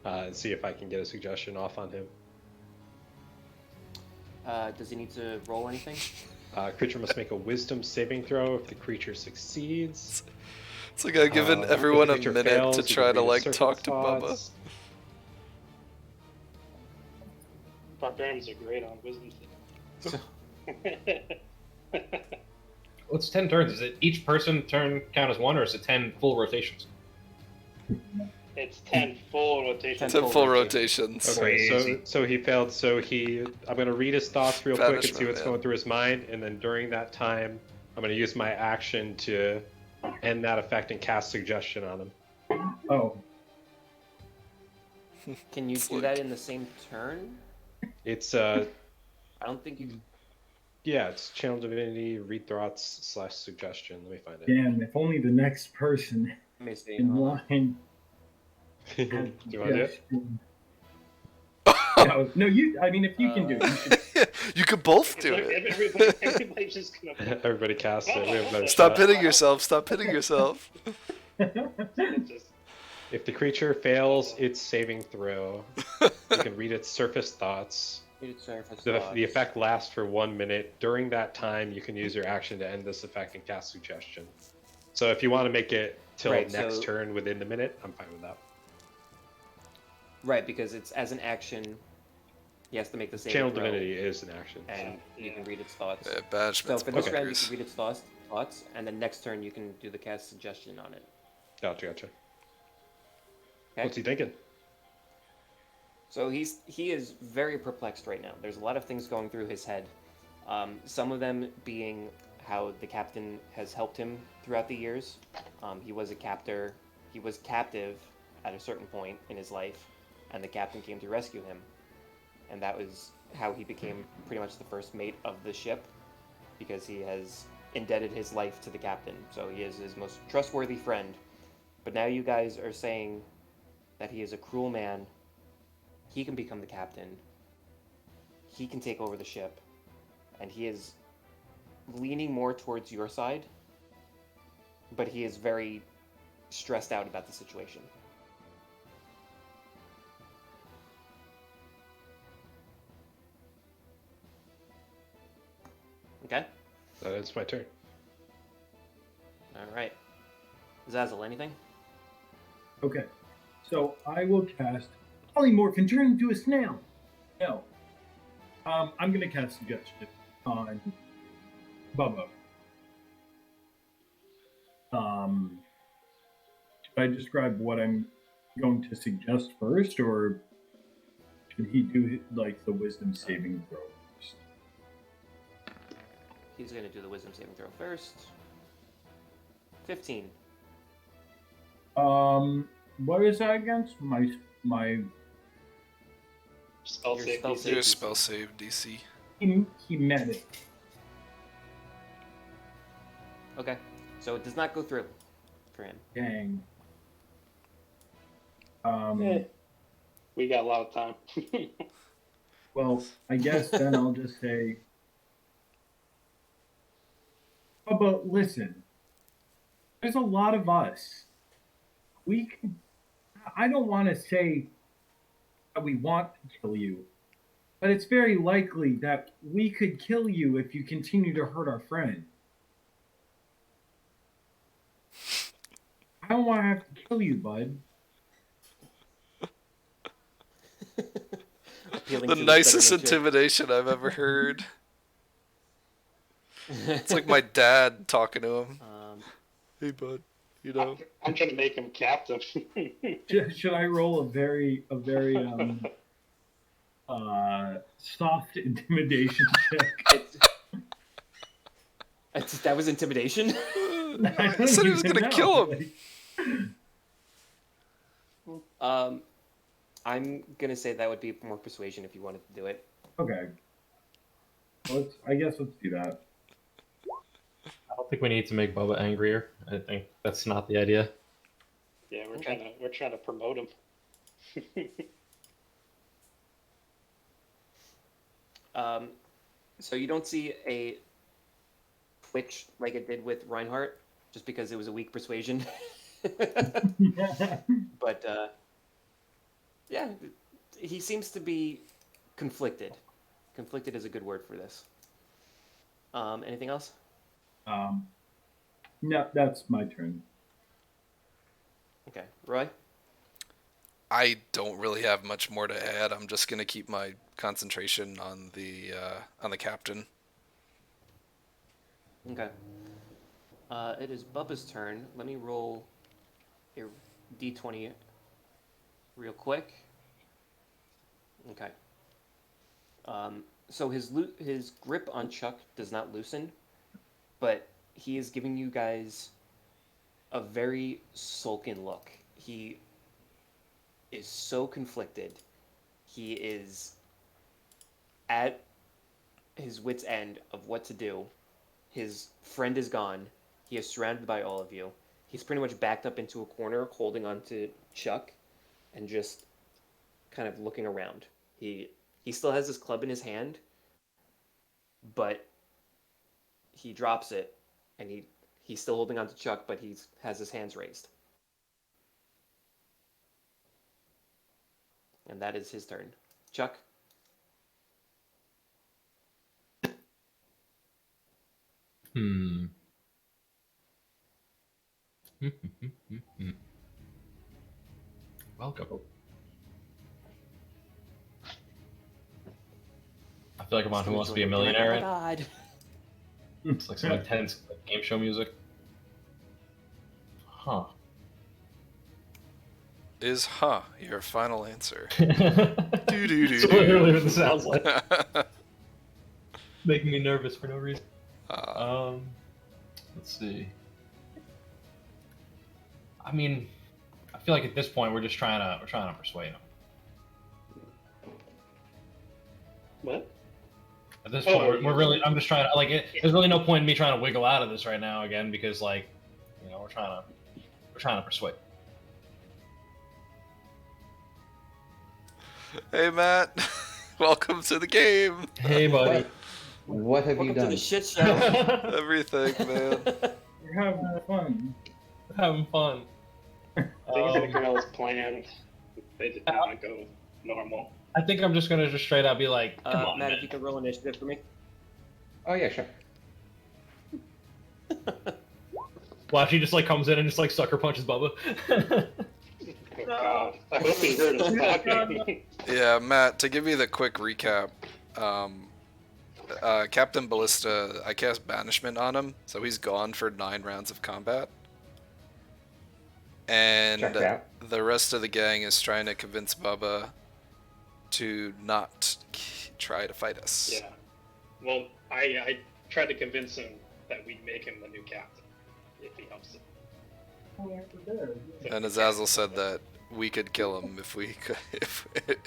and see if I can get a suggestion off on him. Does he need to roll anything? Creature must make a Wisdom saving throw. If the creature succeeds, It's like I've given everyone a if the creature minute fails, to you can try to read a like circle talk of to Bubba. thoughts. Barbarians are great on wisdom. So, What's 10 turns? Is it each person turn count as one, or is it 10 full rotations? It's 10 full rotations. 10 10 full rotations. Okay, Crazy. so he failed. I'm gonna read his thoughts real quick and see Banishment, what's man. going through his mind, and then during that time, I'm gonna use my action to end that effect and cast suggestion on him. Oh, Can you do that in the same turn? It's I don't think you can. yeah, it's channel divinity, read thoughts / suggestion. Let me find it. damn! If only the next person Let me see. in hold on. line. Do you want to do it? No, you. I mean, if you can do it, you should. You could both do Like, it. everybody's just gonna. Everybody cast it. We have another Stop shot. hitting yourself. Stop hitting yourself. Just, If the creature fails its saving throw, you can read its surface thoughts. Read its surface The thoughts. effect lasts for 1 minute. During that time, you can use your action to end this effect and cast suggestion. So if you want to make it till Right, next so- turn within the minute, I'm fine with that. Right, because it's as an action. He has to make the saving Channel throw, divinity is an action. and you can read its thoughts. So Banishment's for this round, you bonkers. can read its thoughts, and then next turn you can do the cast suggestion on it. Gotcha. Okay? What's he thinking? So he is very perplexed right now. There's a lot of things going through his head. Some of them being how the captain has helped him throughout the years. He was captive at a certain point in his life, and the captain came to rescue him. And that was how he became pretty much the first mate of the ship, because he has indebted his life to the captain. So he is his most trustworthy friend. But now you guys are saying that he is a cruel man. He can become the captain. He can take over the ship. And he is leaning more towards your side, but he is very stressed out about the situation. Okay? It's my turn. Alright. Zazzle, anything? Okay, so I will cast polymorph and turn into a snail. No, I'm gonna cast suggestion on Bubba. Should I describe what I'm going to suggest first, or should he do like the wisdom saving throw first? He's going to do the wisdom saving throw first. 15. What is that against? My spell Your save spell DC. save. Your spell save DC. he met it. Okay. So it does not go through for him. Dang. We got a lot of time. Well, I guess then I'll just say, Bubba, listen. There's a lot of us. I don't want to say that we want to kill you, but it's very likely that we could kill you if you continue to hurt our friend. I don't want to have to kill you, bud. Appealing The to his nicest better nature. intimidation I've ever heard. It's like my dad talking to him. Hey, bud. You know. I'm trying to make him captain. Should I roll a very soft intimidation check? That was intimidation? I He said he was gonna kill him. I'm gonna say that would be more persuasion if you wanted to do it. Okay. I guess let's do that. I don't think we need to make Bubba angrier. I think that's not the idea. Yeah, we're trying to promote him. So you don't see a twitch like it did with Reinhardt, just because it was a weak persuasion. But yeah, he seems to be conflicted. Conflicted is a good word for this. Anything else? No, that's my turn. Okay, Roy. I don't really have much more to add. I'm just gonna keep my concentration on the captain. Okay. It is Bubba's turn. Let me roll a d20 real quick. Okay. So his grip on Chuck does not loosen, but he is giving you guys a very sullen look. He is so conflicted. He is at his wit's end of what to do. His friend is gone. He is surrounded by all of you. He's pretty much backed up into a corner, holding onto Chuck, and just kind of looking around. He still has his club in his hand, but he drops it, and he's still holding onto Chuck, but he has his hands raised. And that is his turn. Chuck? Welcome. I feel like I'm on Who Wants to Be a Millionaire. Oh my god. It's like some intense game show music. Huh. Is your final answer? That's literally what this sounds like. Making me nervous for no reason. Let's see. I mean, I feel like at this point we're trying to persuade him. What? At this point, I'm just trying to, like, there's really no point in me trying to wiggle out of this right now again, because, like, you know, we're trying to persuade. Hey, Matt. Welcome to the game. Hey, buddy. What have you Welcome to done? the shit show. Everything, man. We're having fun. Having fun. Things that girls planned, they did not go normal. I think I'm just gonna straight out be like, come on, Matt, man. if you can roll initiative for me. Oh yeah, sure. Wow, she just, like, comes in and just, like, sucker punches Bubba. Oh, God. I hope he heard us talking. Yeah, Matt, to give you the quick recap, Captain Ballista, I cast Banishment on him, so he's gone for 9 rounds of combat. And Check that. the rest of the gang is trying to convince Bubba to not try to fight us. Yeah. Well, I tried to convince him that we'd make him the new captain, if he helps him. And Azazel said that we could kill him if we could, if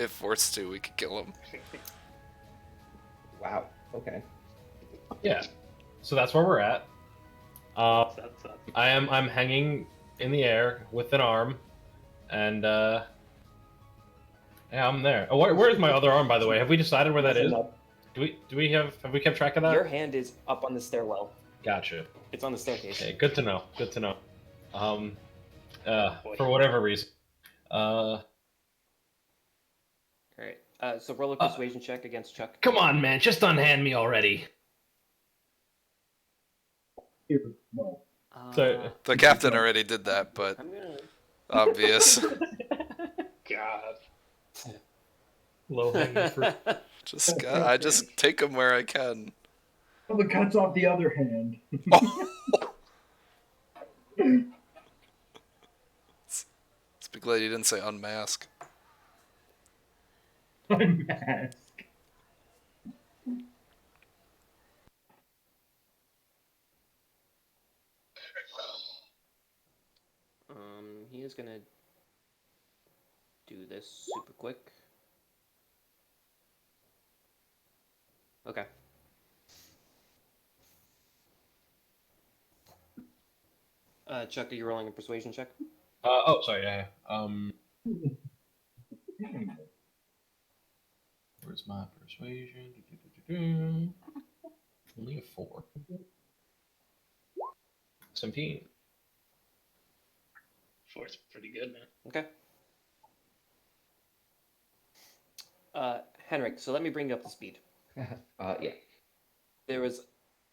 forced to, we could kill him. Wow. Okay. Yeah. So that's where we're at. I'm hanging in the air with an arm, and yeah, I'm there. Oh, where's my other arm, by the way? Have we decided where that is? Have we kept track of that? Your hand is up on the stairwell. Gotcha. It's on the staircase. Okay, good to know. Good to know. For whatever reason. Alright. So roll a persuasion check against Chuck. Come on, man, just unhand me already. No. So- The captain already did that, but I'm gonna... obvious. God. Low hanging fruit. I just take him where I can. Well, the cuts off the other hand. It's be glad you didn't say unmask. Unmask. He is gonna do this super quick. Okay. Chuck, are you rolling a persuasion check? Oh, sorry, yeah. Where's my persuasion? Only a 4. 17. 4's pretty good, man. Okay. Henrik, so let me bring you up to speed. Yeah. There was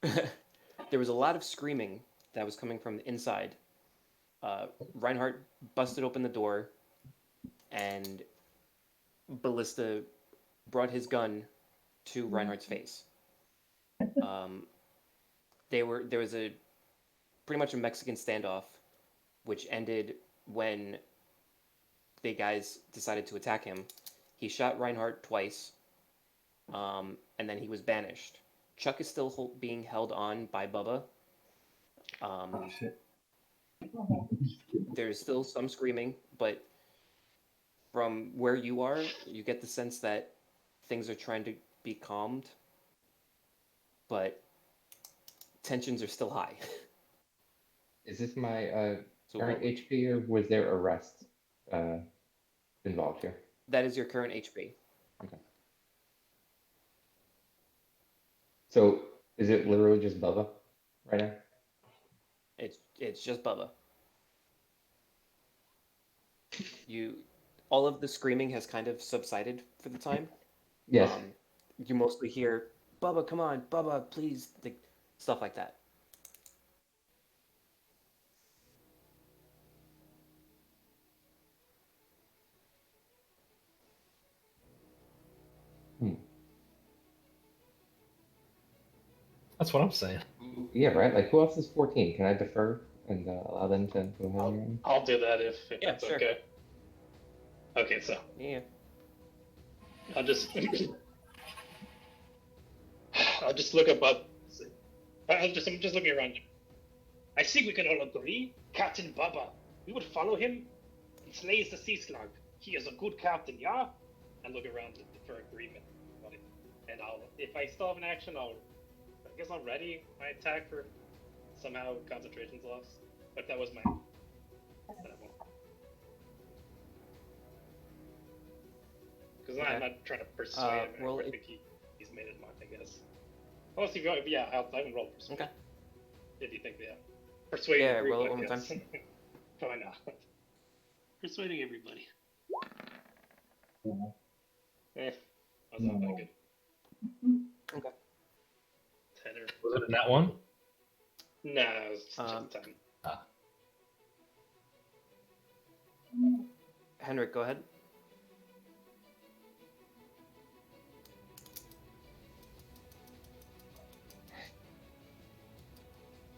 there was a lot of screaming that was coming from the inside. Reinhardt busted open the door, and Ballista brought his gun to Reinhardt's face. there was a pretty much a Mexican standoff, which ended when the guys decided to attack him. He shot Reinhardt twice, and then he was banished. Chuck is still being held on by Bubba. Oh shit. There's still some screaming, but from where you are, you get the sense that things are trying to be calmed, but tensions are still high. Is this my So current HP, or was there arrest involved here? that is your current HP. Okay. So is it literally just Bubba right now? It's just Bubba. All of the screaming has kind of subsided for the time. Yes. You mostly hear, Bubba, come on, Bubba, please, stuff like that. That's what I'm saying. Yeah, right. Like, who else is 14? Can I defer and allow them to go ahead? I'll do that if Yeah, that's sure. okay. Okay, so Yeah. I'll just look above. I'm just looking around. I think we can all agree, Captain Bubba. We would follow him and slays the sea slug. He is a good captain, yeah? And look around for agreement. And if I still have an action, I guess I'm ready my attack for somehow concentration's lost. But that was my. Because I'm not trying to persuade him. roll I think he's made his mind, I guess. Oh, see, yeah, I can roll persuade. Okay. If you think, yeah. Persuading Yeah, everybody. roll it one more time. Why not? Persuading everybody. That's not that good. Okay. 10 or... Was it in that one? Nah, it was just 10. Henrik, go ahead.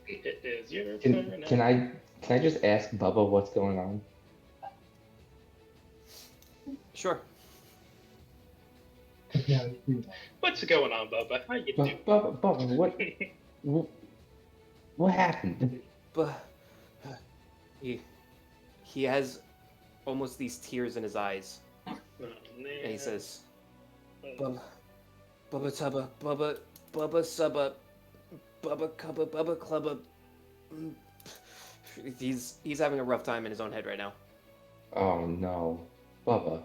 It is your Can, turn. can I can I just ask Bubba what's going on? Sure. What's going on, Bubba? How you doing? Bubba, what happened? But he has almost these tears in his eyes, Oh, man. and he says, Bubba Tubba, Bubba Subba, Bubba Cubba, Bubba Clubba. He's having a rough time in his own head right now. Oh no, Bubba.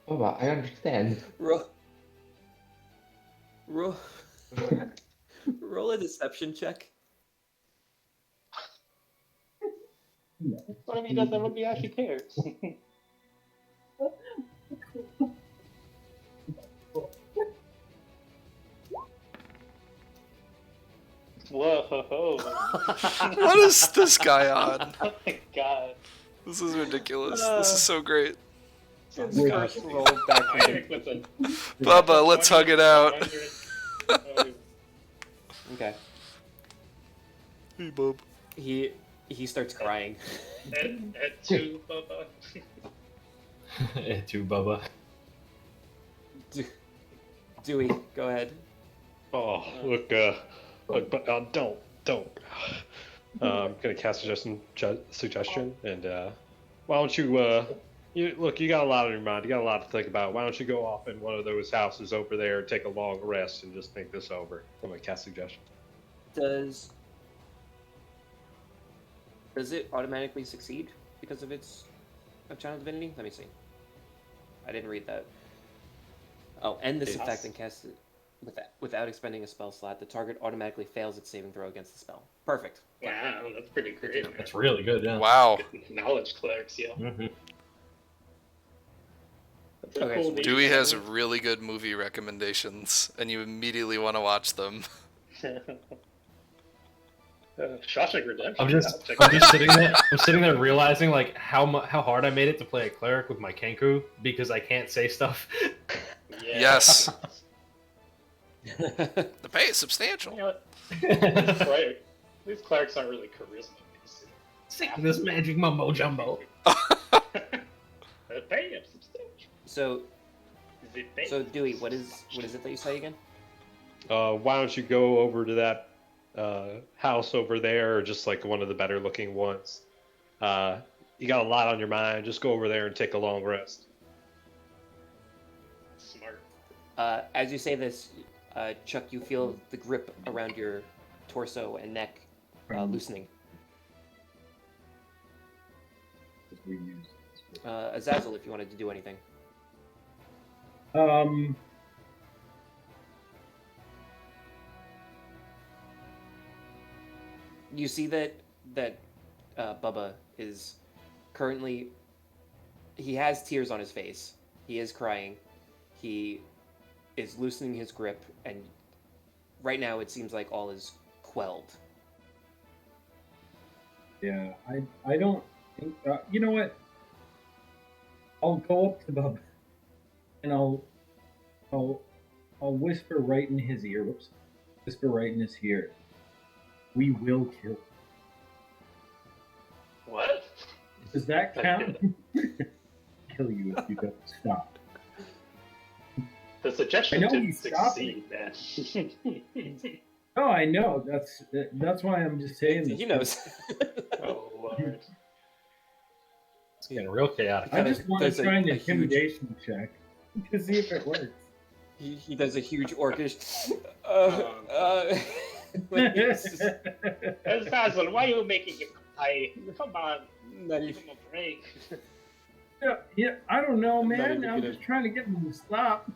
Bubba, I understand. Roll a deception check. What if he doesn't look, he actually cares? Whoa. What is this guy on? Oh my god. This is ridiculous. This is so great. First roll back from Bubba, let's hug it out. Okay. Hey, Bub. He starts crying. Head 2, Bubba. To Bubba. Dewey, go ahead. Oh, look, but don't. I'm gonna cast a suggestion, and why don't you, you got a lot on your mind, you got a lot to think about. Why don't you go off in one of those houses over there, take a long rest, and just think this over? I'm gonna cast suggestion. Does it automatically succeed because of its channel divinity? Let me see. I didn't read that. Oh, end this effect and cast it without expending a spell slot. The target automatically fails its saving throw against the spell. Perfect. Wow, that's pretty great. That's really good, yeah. Wow. Knowledge clerics, yeah. Mm-hmm. That's a Okay, cool so deal. Dewey has really good movie recommendations, and you immediately want to watch them. Shawshank Redemption. I'm just sitting there. I'm sitting there realizing like how hard I made it to play a cleric with my Kenku because I can't say stuff. Yeah. Yes. The pay is substantial. You know what? These clerics aren't really charisma based. Sing this magic mumbo jumbo. The pay is substantial. So, The pay so is Dewey, what is it that you say again? Why don't you go over to that house over there, or just like one of the better looking ones? You got a lot on your mind. Just go over there and take a long rest. smart. As you say this, Chuck, you feel the grip around your torso and neck loosening. We use Azazel, if you wanted to do anything. You see that Bubba is currently, he has tears on his face. He is crying. He is loosening his grip, and right now it seems like all is quelled. Yeah, I don't think. You know what? I'll go up to Bubba, and I'll whisper right in his ear. Whoops, whisper right in his ear. We will kill him. What? Does that count? Kill you if you don't stop. The suggestion I know didn't he's stopping. succeed, man. Oh, I know. That's why I'm just saying this. He knows. Oh, Lord. It's getting real chaotic. I just want There's to try an a huge- intimidation check to see if it works. he does a huge orcish. Basil, why are you making him cry? Come on, Not give even- him a break. Yeah, I don't know, I'm not man. even I'm gonna- just trying to get him to stop.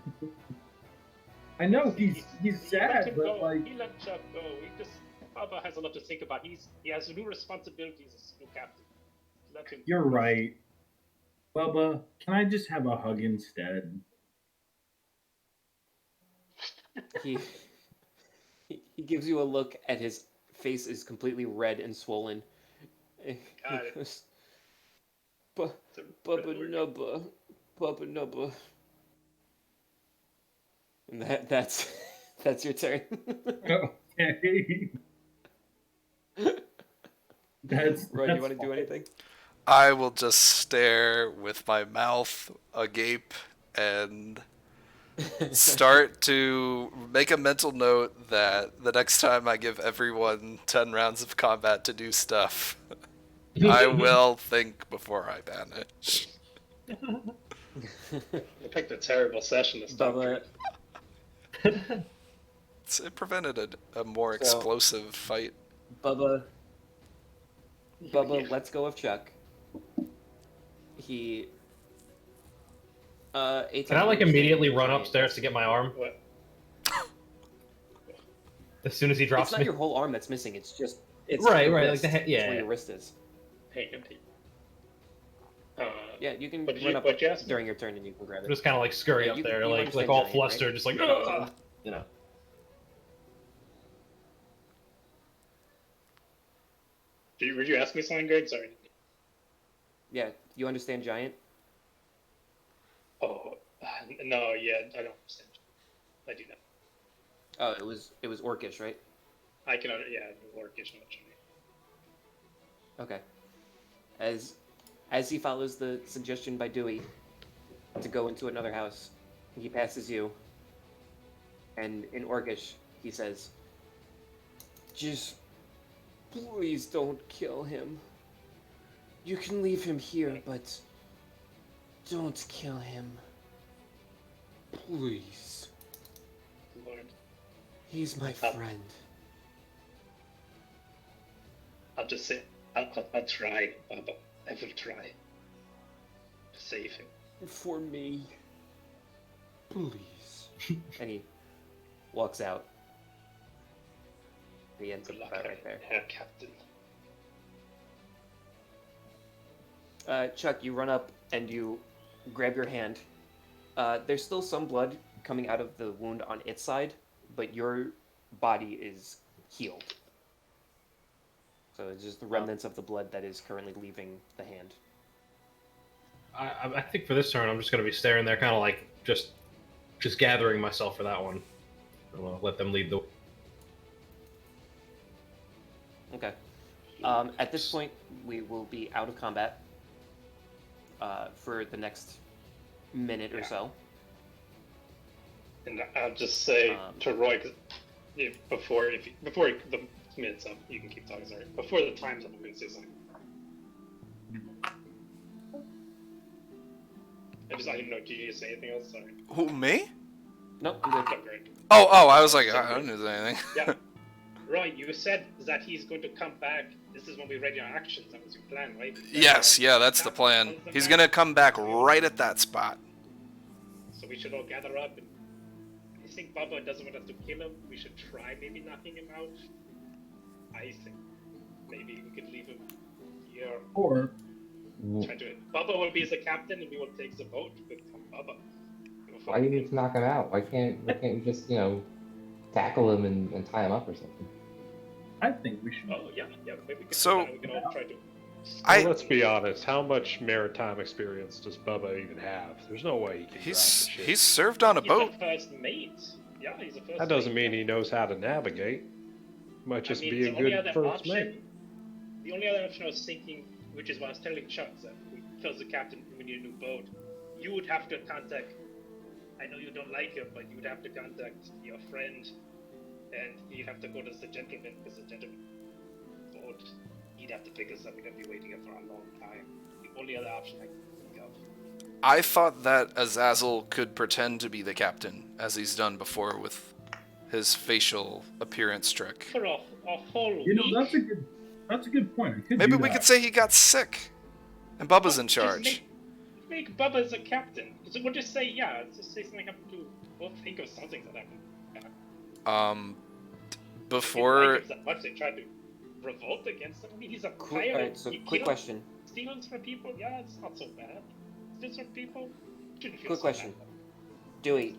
I know he's He let sad, him but go. like, He let Chuck go. Bubba has a lot to think about. He has new responsibilities as new captain. Let him. you're right. Bubba, can I just have a hug instead? he gives you a look, and his face is completely red and swollen. He Got it. goes, Bubba Nubba, Bubba Nubba. And that's your turn. Okay. That's. Roy, do you want to do anything? I will just stare with my mouth agape and start to make a mental note that the next time I give everyone 10 rounds of combat to do stuff, I will think before I banish. You picked a terrible session to stop. Bubba, It prevented a more explosive fight. Bubba, Yeah. let's go of Chuck. He. 18 Can I like immediately run giant. upstairs to get my arm What? as soon as he drops It's not me? your whole arm that's missing. It's just it's Right, your right, like wrist. the It's yeah, where yeah. your wrist is. Hey, empty. Yeah, you can What did run you- up what you asked me? during your turn and you can grab it. Just kind of like scurry Yeah, up you- there, you like understand all giant, flustered, right? just like you know. Would you ask me something, Greg? Sorry. Yeah, you understand giant? Oh, no, yeah, I don't understand. I do not. Oh, it was orcish, right? I can, yeah, Orcish much. Okay. As he follows the suggestion by Dewey to go into another house, he passes you, and in Orcish he says, "Just please don't kill him. You can leave him here, but don't kill him. Please. Lord, He's my friend." I'll just say, I'll try, Bubba. I will try to save him. For me. Please. And he walks out. He ends up Good luck, right there. Herr Captain. Chuck, you run up and you grab your hand. There's still some blood coming out of the wound on its side, but your body is healed. So it's just the remnants of the blood that is currently leaving the hand. I think for this turn, I'm just gonna be staring there, kind of like just gathering myself for that one. I'll let them lead the way. Okay. At this point, we will be out of combat for the next minute or so. And I'll just say to Roy, 'cause before the minute's up, you can keep talking. Sorry. Before the time's up, I'm going to say something. I didn't know. Did you say anything else? Sorry. Who, me? Nope, I'm good. Oh, great. Oh, I was like, I don't know anything. Yeah. Roy, you said that he's going to come back. This is when we ready our actions. That was your plan, right? Yes, yeah, that's the plan. He's gonna come back right at that spot. So we should all gather up. And I think Bubba doesn't want us to kill him. We should try maybe knocking him out. I think maybe we could leave him here. Or Try to it. Bubba will be the captain, and we will take the boat with Bubba. why do you need to knock him out? Why can't we just, tackle him and tie him up or something? I think we should. Oh yeah, maybe we can. So- we can all try to. I- Let's be honest. How much maritime experience does Bubba even have? There's no way he can drive the ship. He's served on a boat. He's the first mate. Yeah, he's the first. That doesn't mate. mean he knows how to navigate. Might just be a the only good other first option, mate. The only other option I was thinking, which is what I was telling Chuck, that we tell the captain we need a new boat. You would have to contact. I know you don't like him, but you would have to contact your friend, and you'd have to go to the gentleman because the gentleman boat. He'd have to pick us up. We'd have to be waiting for a long time. The only other option I can think of. I thought that Azazel could pretend to be the captain, as he's done before with his facial appearance trick. For a whole week. That's a good point. I could Maybe do we that. could say he got sick, and Bubba's in Just charge. Make Bubba as a captain. So we'll just say, yeah, just say something happened to. We'll think of something that happened. Before Like him that much they tried to revolt against him. I mean, he's a pirate. Alright, so He quick kills- question. Steals from people? Yeah, it's not so bad. Steals from people? Shouldn't feel Quick so question. bad. Dewey,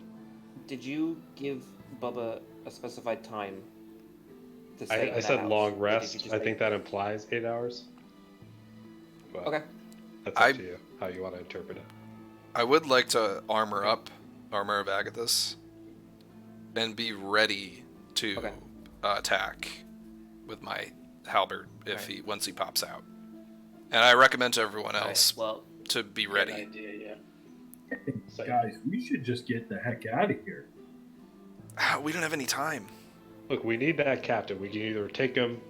did you give Bubba a specified time to stay in I that said house? long Or did rest. you just I say- think that implies 8 hours. But Okay. That's up to you, how you want to interpret it. I would like to armor up Armor of Agathis and be ready to Okay. attack with my halberd if Alright. once he pops out. And I recommend to everyone Alright, else well, to be Good ready. idea, yeah. So, Guys, we should just get the heck out of here. We don't have any time. Look, we need that captain. We can either take him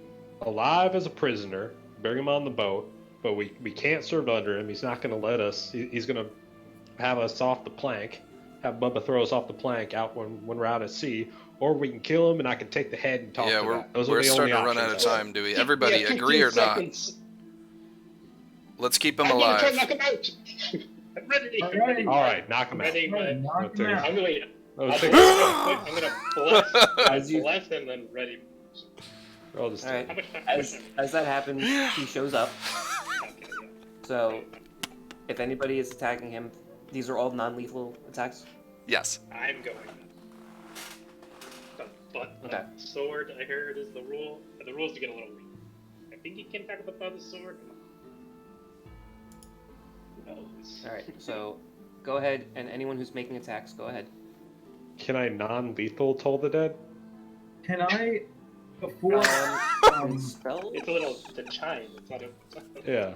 alive as a prisoner, bring him on the boat, but we can't serve under him. He's not going to let us. He's going to have us off the plank, have Bubba throw us off the plank out when we're out at sea, or we can kill him and I can take the head and talk Yeah, to we're that. Those we're are the starting to only run out of options. time, do we? Everybody yeah, agree 15 or not? seconds. Let's keep him I'm gonna try to alive. knock him out. I'm ready. I'm ready. All right, knock him out. Ready, Right, but knock him out. I'm gonna wait. Oh, I'm take- gonna bless. As you- Bless and then ready. I'll just Alright. How much time? as that happens, he shows up. Okay, yeah. So, if anybody is attacking him, these are all non-lethal attacks. Yes. I'm going. But Okay. sword, I heard, is the rule. And the rules to get a little weak. I think you can attack with the sword. Who knows? All right. So, go ahead, and anyone who's making attacks, go ahead. Can I non-lethal Toll the Dead? Can I, before Spell. It's a little the chime. It's not a. Yeah.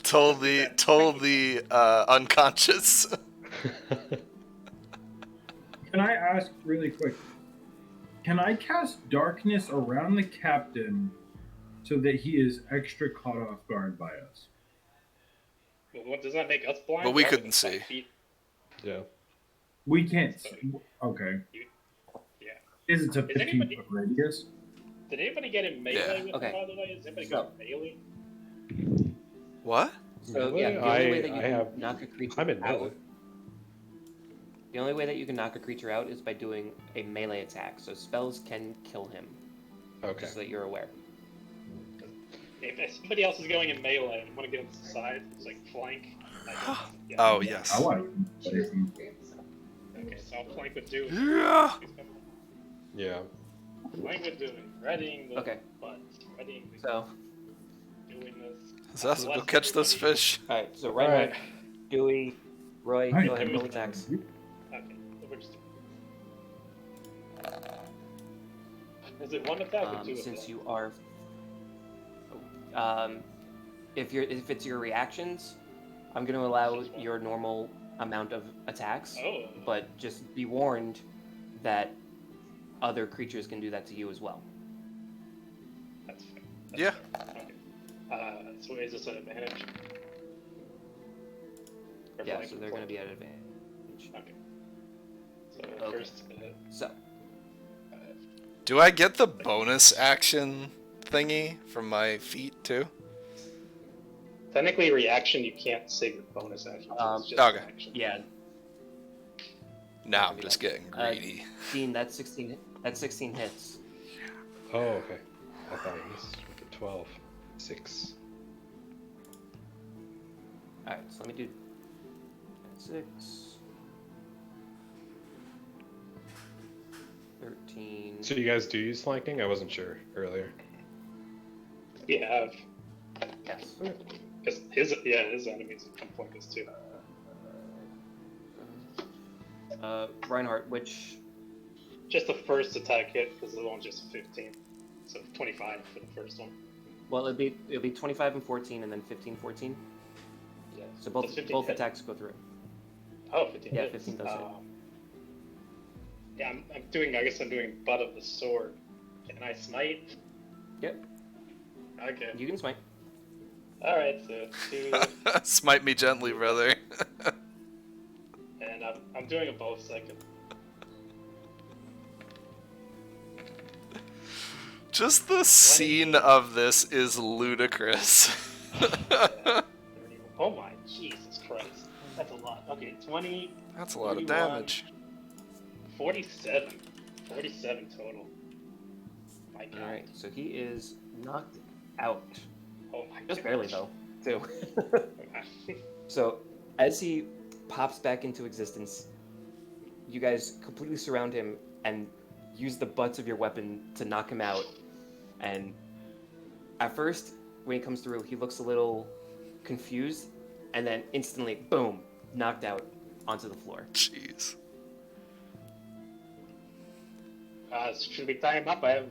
told the unconscious. can I ask really quick? Can I cast darkness around the captain so that he is extra caught off guard by us? Well, what does that make us blind? But we We're couldn't within 5 see. feet. Yeah. We can't. Okay. Yeah. Is it a Is anybody- 15-foot radius? Did anybody get in melee Yeah. with Okay. him, by the way? Is anybody So- got melee? What? So Melee? yeah, the only way that you I can have- knock a creature I'm in out. melee. The only way that you can knock a creature out is by doing a melee attack. So spells can kill him. Okay. Just so that you're aware. If somebody else is going in melee and want to get on the side, it's like flank. Yeah. Oh yes. I want to. Okay, so I'll flank with Dewey. Yeah. Yeah. Flank with Dewey. Readying the Okay. butt. Readying the So, doing this. Zaza, go catch those fish. all right. So All right, right. Dewey, Roy, Alright. go ahead and roll attacks. Okay, so we're just. Is it one attack or two Since attacks? you are, if it's your reactions, I'm going to allow Just one. your normal amount of attacks, Oh. but just be warned that other creatures can do that to you as well. That's fair. Yeah. Fair. Okay. So is this an advantage? Or Yeah, flank? so they're going to be at advantage. Okay. So Okay. first, So, Do I get the bonus action thingy from my feet too? technically reaction, you can't say with bonus action. It's just Okay. an action. yeah, Now I'm just getting Uh, greedy. Dean, that's 16. That's 16 hits. Oh, okay. I thought I missed with the 12. 6. All right, so let me do 6, 13. So you guys do use flanking? I wasn't sure earlier. Yeah, Yes. because his enemies can flank us too. Reinhardt, which Just the first attack hit because the one's just 15, so 25 for the first one. well, it'll be 25 and 14, and then 15, 14. Yeah. So both Does 15 both hit? attacks go through. Oh, 15 Yeah, hits. 15 does hit. Yeah, I'm doing. I guess I'm doing butt of the sword. Can I smite? Yep, Okay. you can smite. All right. So 2, Smite me gently, brother. and I'm doing a both second. Just the scene of this is ludicrous. 30, oh my Jesus Christ, that's a lot. Okay, 20, That's a lot of 31, damage. 47. 47 total. My God. All right, so he is knocked out, Oh my just goodness. barely though, too. Okay. So as he pops back into existence, you guys completely surround him and use the butts of your weapon to knock him out. And at first, when he comes through, he looks a little confused, and then instantly, boom, knocked out onto the floor. Jeez. Should we tie him up? I have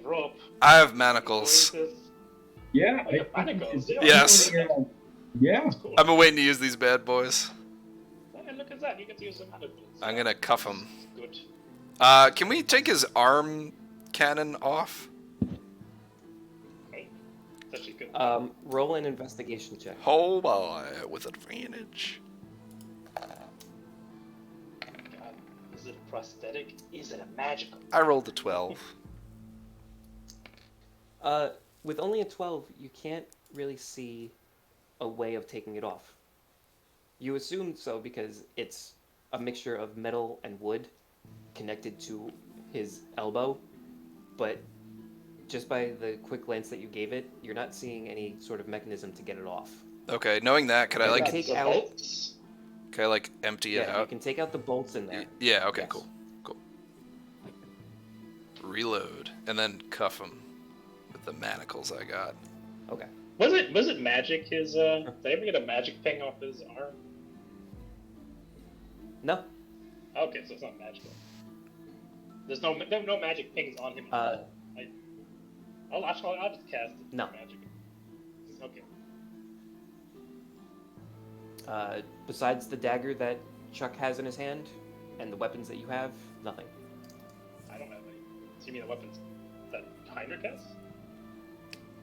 rope. I have manacles. What is this? Yeah. Oh, you have manacles, yeah. Yes. Yeah. That's cool. I've been waiting to use these bad boys. Hey, look at that. You get to use some manacles. I'm gonna cuff him. Good. Can we take his arm cannon off? Hey, that's actually good. Roll an investigation check. Oh boy, with advantage. God, is it a prosthetic? Is it a magical? I rolled a 12. With only a 12, you can't really see a way of taking it off. You assume so because it's a mixture of metal and wood connected to his elbow, but just by the quick glance that you gave it, you're not seeing any sort of mechanism to get it off. Okay, knowing that, could I You like can take The out. bolts? can I like empty it Yeah, you out? can take out the bolts in there. Yeah, okay, Yes. cool. Reload and then cuff him with the manacles I got. Okay. Was it magic? His did I ever get a magic ping off his arm? No. Okay, so it's not magical. There's no magic pings on him. I'll just cast it. No. Magic. Okay. Besides the dagger that Chuck has in his hand and the weapons that you have, nothing. I don't have any. So you mean the weapons that Heinrich has?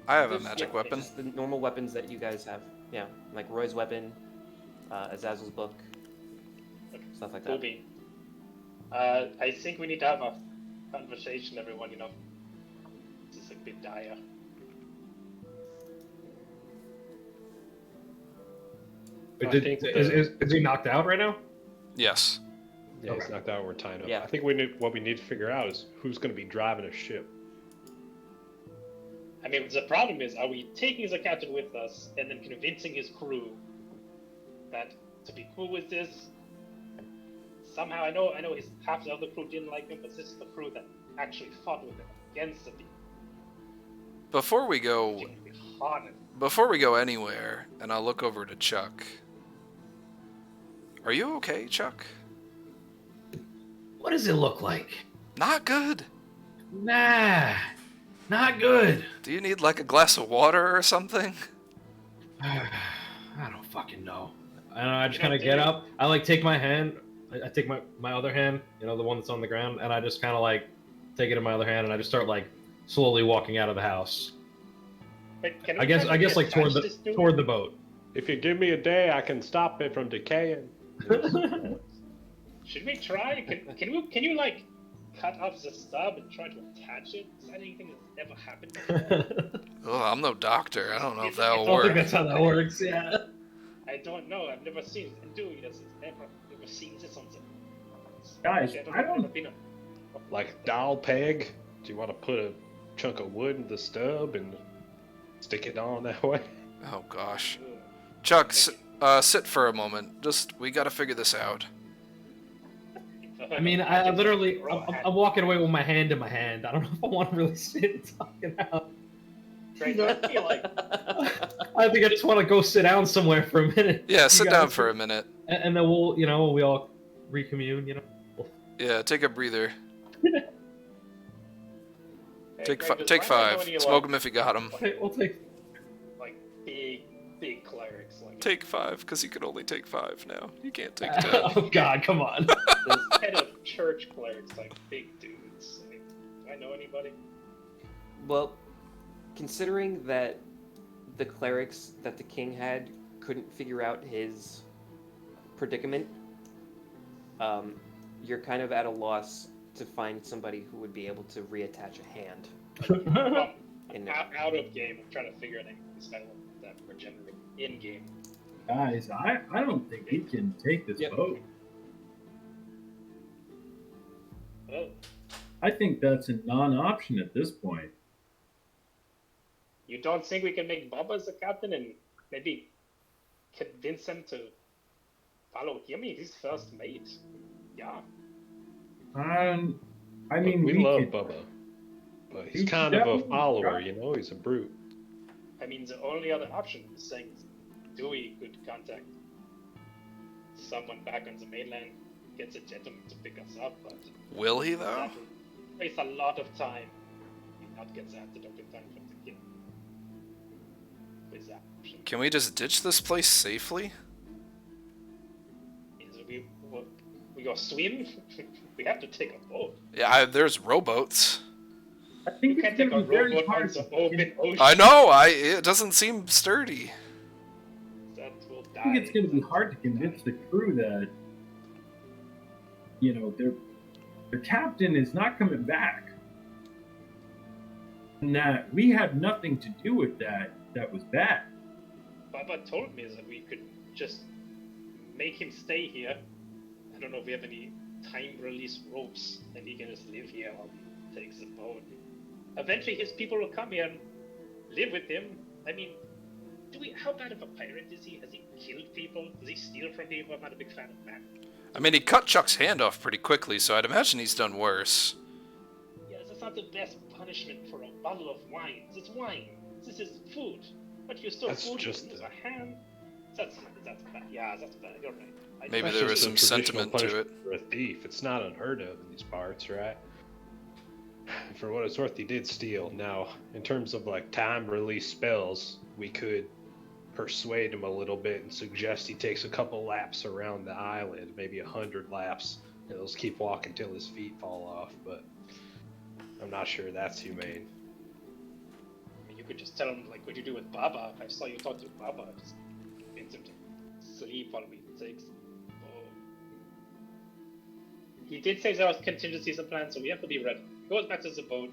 I have a Just- magic yeah, weapon. Just the normal weapons that you guys have. Yeah, like Roy's weapon, Azazel's book, stuff like Cool that. bean. I think we need to have a conversation, everyone. You know, this is a bit dire. I think Is he knocked out right now? Yes. Yeah, he's knocked out. We're tying up. Yeah. I think what we need to figure out is who's going to be driving a ship. I mean, the problem is, are we taking the captain with us and then convincing his crew that to be cool with this? Somehow, I know his half the other crew didn't like him, but this is the crew that actually fought with him against the people. Before we go It's gonna be hard. Before we go anywhere, and I'll look over to Chuck. Are you okay, Chuck? What does it look like? Not good. Nah, not good. Do you need like a glass of water or something? I don't fucking know. I just kind of get up. I like take my hand. I take my other hand, you know, the one that's on the ground, and I just kind of like take it in my other hand, and I just start like slowly walking out of the house. Wait, can I we guess like toward attach this to the it? boat. If you give me a day, I can stop it from decaying. Should we try? Can you like cut off the stub and try to attach it? Is that anything that's ever happened before? Oh, I'm no doctor. I don't know if I that'll don't think work. that's how that works. Yeah. I don't know. I've never seen it. And doing this, never seen this on the. Guys, I don't- never been a- Like a dowel peg? Do you want to put a chunk of wood in the stub and stick it on that way? Oh gosh. Ugh. Chuck, sit for a moment. We gotta figure this out. I mean, I literally, I'm walking away with my hand in my hand. I don't know if I want to really sit and talk it out. Right, I feel like I think I just want to go sit down somewhere for a minute. Yeah, You sit guys- down for a minute. and then we all recommune, you know. Yeah, take a breather. Hey, Take Greg, does take Ryan know 5. any, Smoke him if you got him. We'll take. like big clerics like Take 5, because you can only take 5 now. You can't take 10. Oh God, come on. those head of church clerics, like big dudes. Like, do I know anybody? Well, considering that the clerics that the king had couldn't figure out his predicament, you're kind of at a loss to find somebody who would be able to reattach a hand. Well, In out of game, I'm trying to figure out any spell that regenerate in game. Guys, I don't think he can take this Yep. boat. Oh, I think that's a non-option at this point. you don't think we can make Bubba as the captain and maybe convince him to follow him? He's first mate. Yeah. I Look, mean, we love could- Bubba. But we he's could kind of a definitely follower, try. you know? He's a brute. I mean, the only other option is saying Dewey could contact someone back on the mainland, gets a gentleman to pick us up, but Will he, though? that will waste a lot of time. He not gets out the doctor time from the king. With that option. Can we just ditch this place safely? Is we go swim? We have to take a boat. Yeah, there's rowboats. I think You it's can't take going a to be very rowboat on hard the to open ocean. I know, it doesn't seem sturdy. That will die. I think it's going to be hard to convince the crew that, you know, their captain is not coming back. And that we had nothing to do with that. That was bad. Baba told me that we could just make him stay here. I don't know if we have any time release ropes, and he can just live here while he takes the boat. Eventually, his people will come here and live with him. I mean, how bad of a pirate is he? Has he killed people? Does he steal from people? I'm not a big fan of that. I mean, he cut Chuck's hand off pretty quickly, so I'd imagine he's done worse. Yeah, that's not the best punishment for a bottle of wine. It's wine. This is food. But you still That's food just use a hand. That's bad. Yeah, that's bad. You're right. Maybe That's there was just some a traditional sentiment to it. punishment for a thief. It's not unheard of in these parts, right? For what it's worth, he did steal. Now, in terms of like time release spells, we could persuade him a little bit and suggest he takes a couple laps around the island, maybe 100 laps. And he'll just keep walking till his feet fall off. But I'm not sure that's humane. You could just tell him, like, what you do with Baba. I saw you talk to Baba. Just convince him to sleep while we take the boat. He did say there was contingencies and plans, so we have to be ready. Goes back to the boat.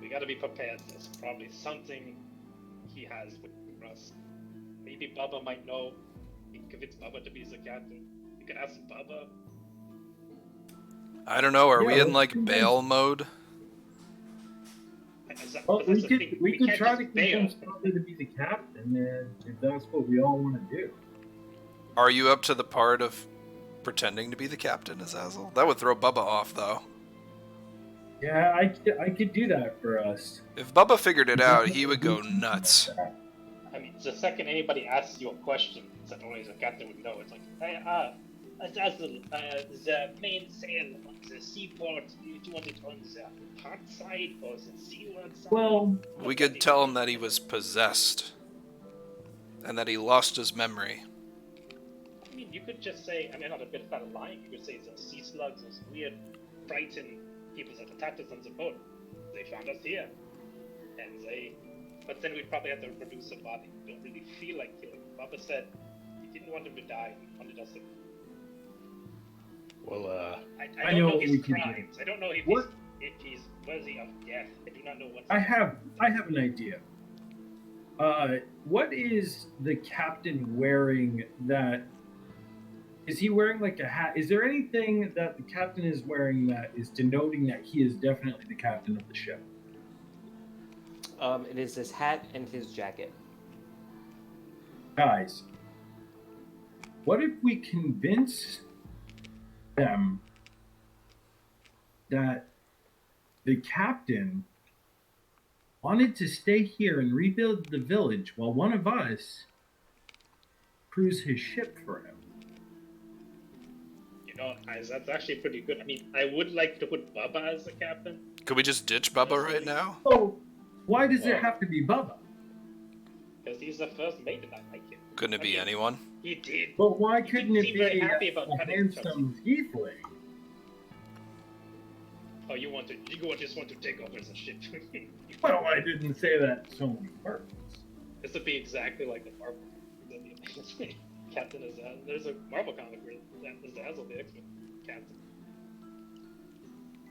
We gotta be prepared. There's probably something he has with us. Maybe Baba might know. He can convince Baba to be the captain. You can ask Baba. I don't know, are we Yeah, in like let's bail mode? Well, But we that's the could thing, we could can't try to just bail. convince Bobby to be the captain, and if that's what we all want to do. Are you up to the part of pretending to be the captain, Azazel? That would throw Bubba off, though. Yeah, I could do that for us. If Bubba figured it out, he would go nuts. I mean, the second anybody asks you a question that only the captain would know, it's like, hey, Azazel, the main sail on the seaport, do you want it on the port side or the seaward side? Well, We could tell him that he was possessed. And that he lost his memory. I mean, you could just say, I mean, not a bit about a line, you could say the sea slugs, those weird, frightened people that attacked us on the boat. They found us here. And they... But then we'd probably have to produce a body. We don't really feel like killing him. Bubba said he didn't want him to die, he wanted us to... Well, I don't know know what we his can do. crimes. I don't know if What? he's worthy of death. I do not know what... I have an idea. What is the captain wearing that... Is he wearing like a hat? Is there anything that the captain is wearing that is denoting that he is definitely the captain of the ship? It is his hat and his jacket. Guys, what if we convince them that the captain wanted to stay here and rebuild the village while one of us crews his ship for him? You know, that's actually pretty good. I mean, I would like to put Bubba as the captain. Could we just ditch Bubba right now? So, why does it have to be Bubba? Because he's the first mate and I like him. Couldn't it be anyone? He did. But why You couldn't didn't it seem be very happy a about cutting handsome tiefling? Oh, you just want to take over the ship. Well, I didn't say that so many words. This would be exactly like the Marvel. That'd be amazing. Captain Azazel. There's a Marvel comic where Azazel, the X-Men captain.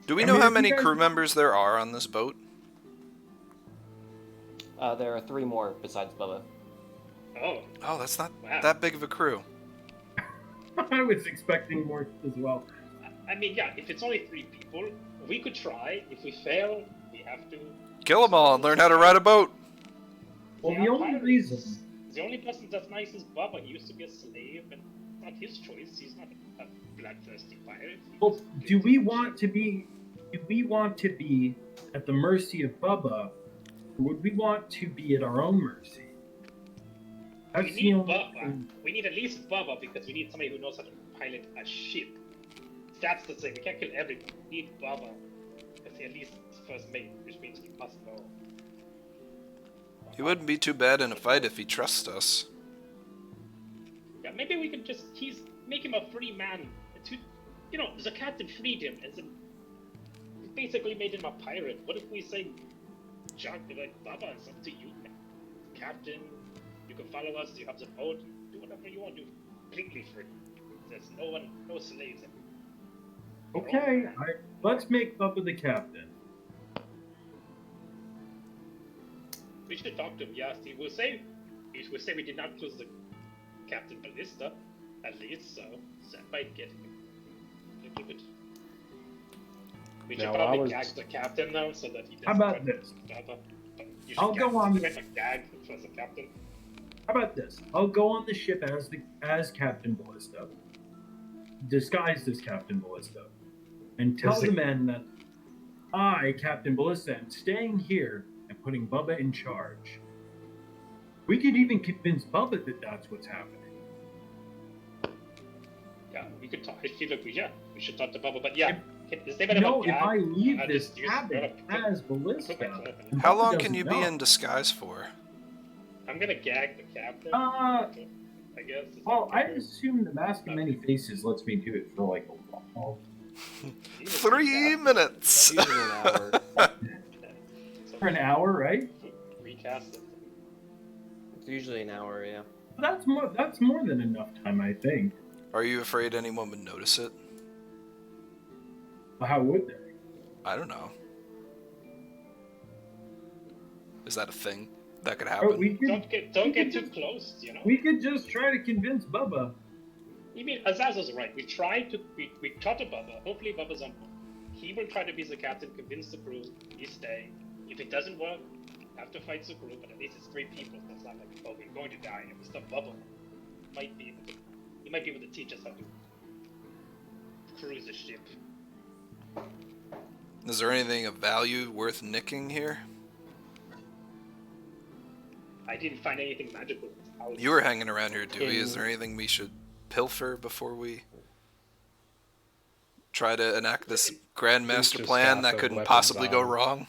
Do we I know mean, how if you many guys- crew members there are on this boat? There are 3 more besides Bubba. Oh, Oh, that's not wow. that big of a crew. I was expecting more as well. I mean, yeah, if it's only 3 people, we could try. If we fail, we have to... Kill them all and learn how to ride a boat. Well, They the are only pirates. reason... The only person that's nice is Bubba. He used to be a slave, and it's not his choice. He's not a bloodthirsty pirate. He Well, just do lives we in the want to be... Do we want to be at the mercy of Bubba, or would we want to be at our own mercy? We That's the need only Bubba. thing. We need at least Bubba because we need somebody who knows how to pilot a ship. That's the thing. We can't kill everyone. We need Bubba because he at least is first mate, which means we must know. He wouldn't be too bad in a fight if he trusts us. Yeah, maybe we can just make him a free man. You know, the captain freed him, and then basically made him a pirate. What if we say, Chuck, like Bubba, it's up to you, Captain. You can follow us. You have the boat. Do whatever you want. Do completely free. There's no slaves. Okay, let's make Bubba the captain. We should talk to him. Yes, he will say we did not close the Captain Ballista. At least so that might get him a little bit. We should Now, I probably was- gag the captain now so that he doesn't. How about try to this? Bubba. You should I'll go on- a gag for the captain. How about this? I'll go on the ship as Captain Ballista, disguised as Captain Ballista, and tell the men that I, Captain Ballista, am staying here and putting Bubba in charge. We could even convince Bubba that that's what's happening. Yeah, we could talk. I feel like we should talk to Bubba. But yeah, is there No, a if gag? I leave I this just use- cabin as Ballista, and How Bubba long can doesn't you be know. in disguise for? I'm gonna gag the captain. Uh, I guess. Well, I assume the Mask of Many Faces lets me do it for like a while. 3 minutes. Usually an hour. For an hour, right? Recast it. It's usually an hour, yeah. That's more than enough time, I think. Are you afraid anyone would notice it? How would they? I don't know. Is that a thing that could Oh, happen? we could, Don't get could too just- close. You know. we could just try to convince Bubba. You mean Azazel's right? We talk to Bubba. Hopefully Bubba's on board. He will try to be the captain, convince the crew. He's staying. If it doesn't work, have to fight the crew. But at least it's 3 people. That's not like, oh, we're going to die. If we stop Bubba, he might be able to teach us how to cruise the ship. Is there anything of value worth nicking here? I didn't find anything magical in this house. You were hanging around here, Dewey. Is there anything we should pilfer before we try to enact this grand master just plan got that the couldn't weapons possibly go on. wrong?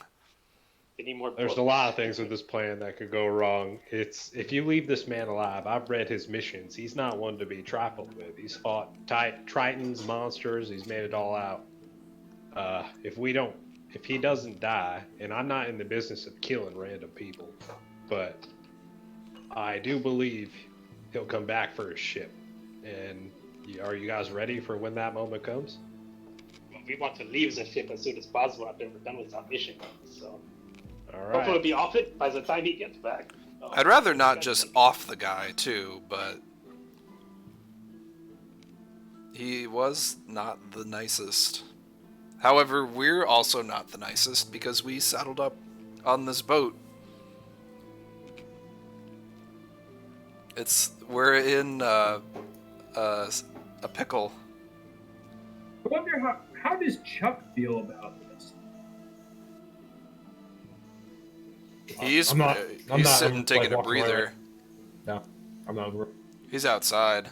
They need more. There's a lot of things with this plan that could go wrong. It's if you leave this man alive. I've read his missions. He's not one to be trifled with. He's fought tritons, monsters. He's made it all out. If he doesn't die, and I'm not in the business of killing random people, but I do believe he'll come back for his ship. And are you guys ready for when that moment comes? We want to leave the ship as soon as possible after we're done with our mission. So All hopefully right. we'll be off it by the time he gets back. I'd rather not just off the guy, too, but he was not the nicest. However, we're also not the nicest because we saddled up on this boat. We're in a pickle. I wonder how does Chuck feel about this? He's I'm not sitting like, taking a walking away. breather. No, I'm not. He's outside.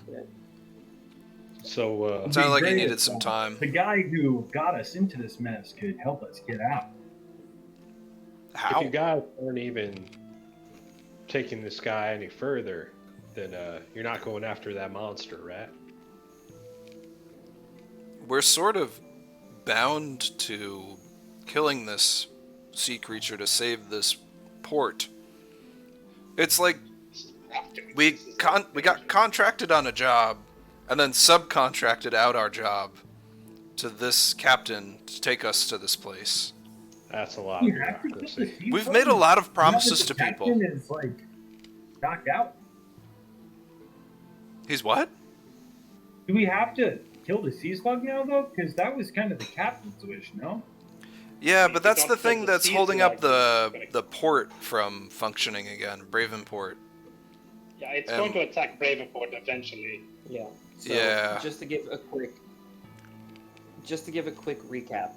So, It sounded like he Great needed if, some time. The guy who got us into this mess could help us get out. How? if you guys aren't even taking this guy any further, then you're not going after that monster, right? We're sort of bound to killing this sea creature to save this port. It's like we got contracted on a job and then subcontracted out our job to this captain to take us to this place. That's a lot We of have to get bureaucracy. the sea We've slug? made a lot of Now that promises the to people. captain is like knocked out. He's what? Do we have to kill the sea slug now though? Because that was kind of the captain's wish, no? Yeah, If but you that's don't the kill thing the that's sea holding slug, up the it's gonna- the port from functioning again, Bravenport. Yeah, it's Um, going to attack Bravenport eventually. Yeah. So Yeah. Just to give a quick recap.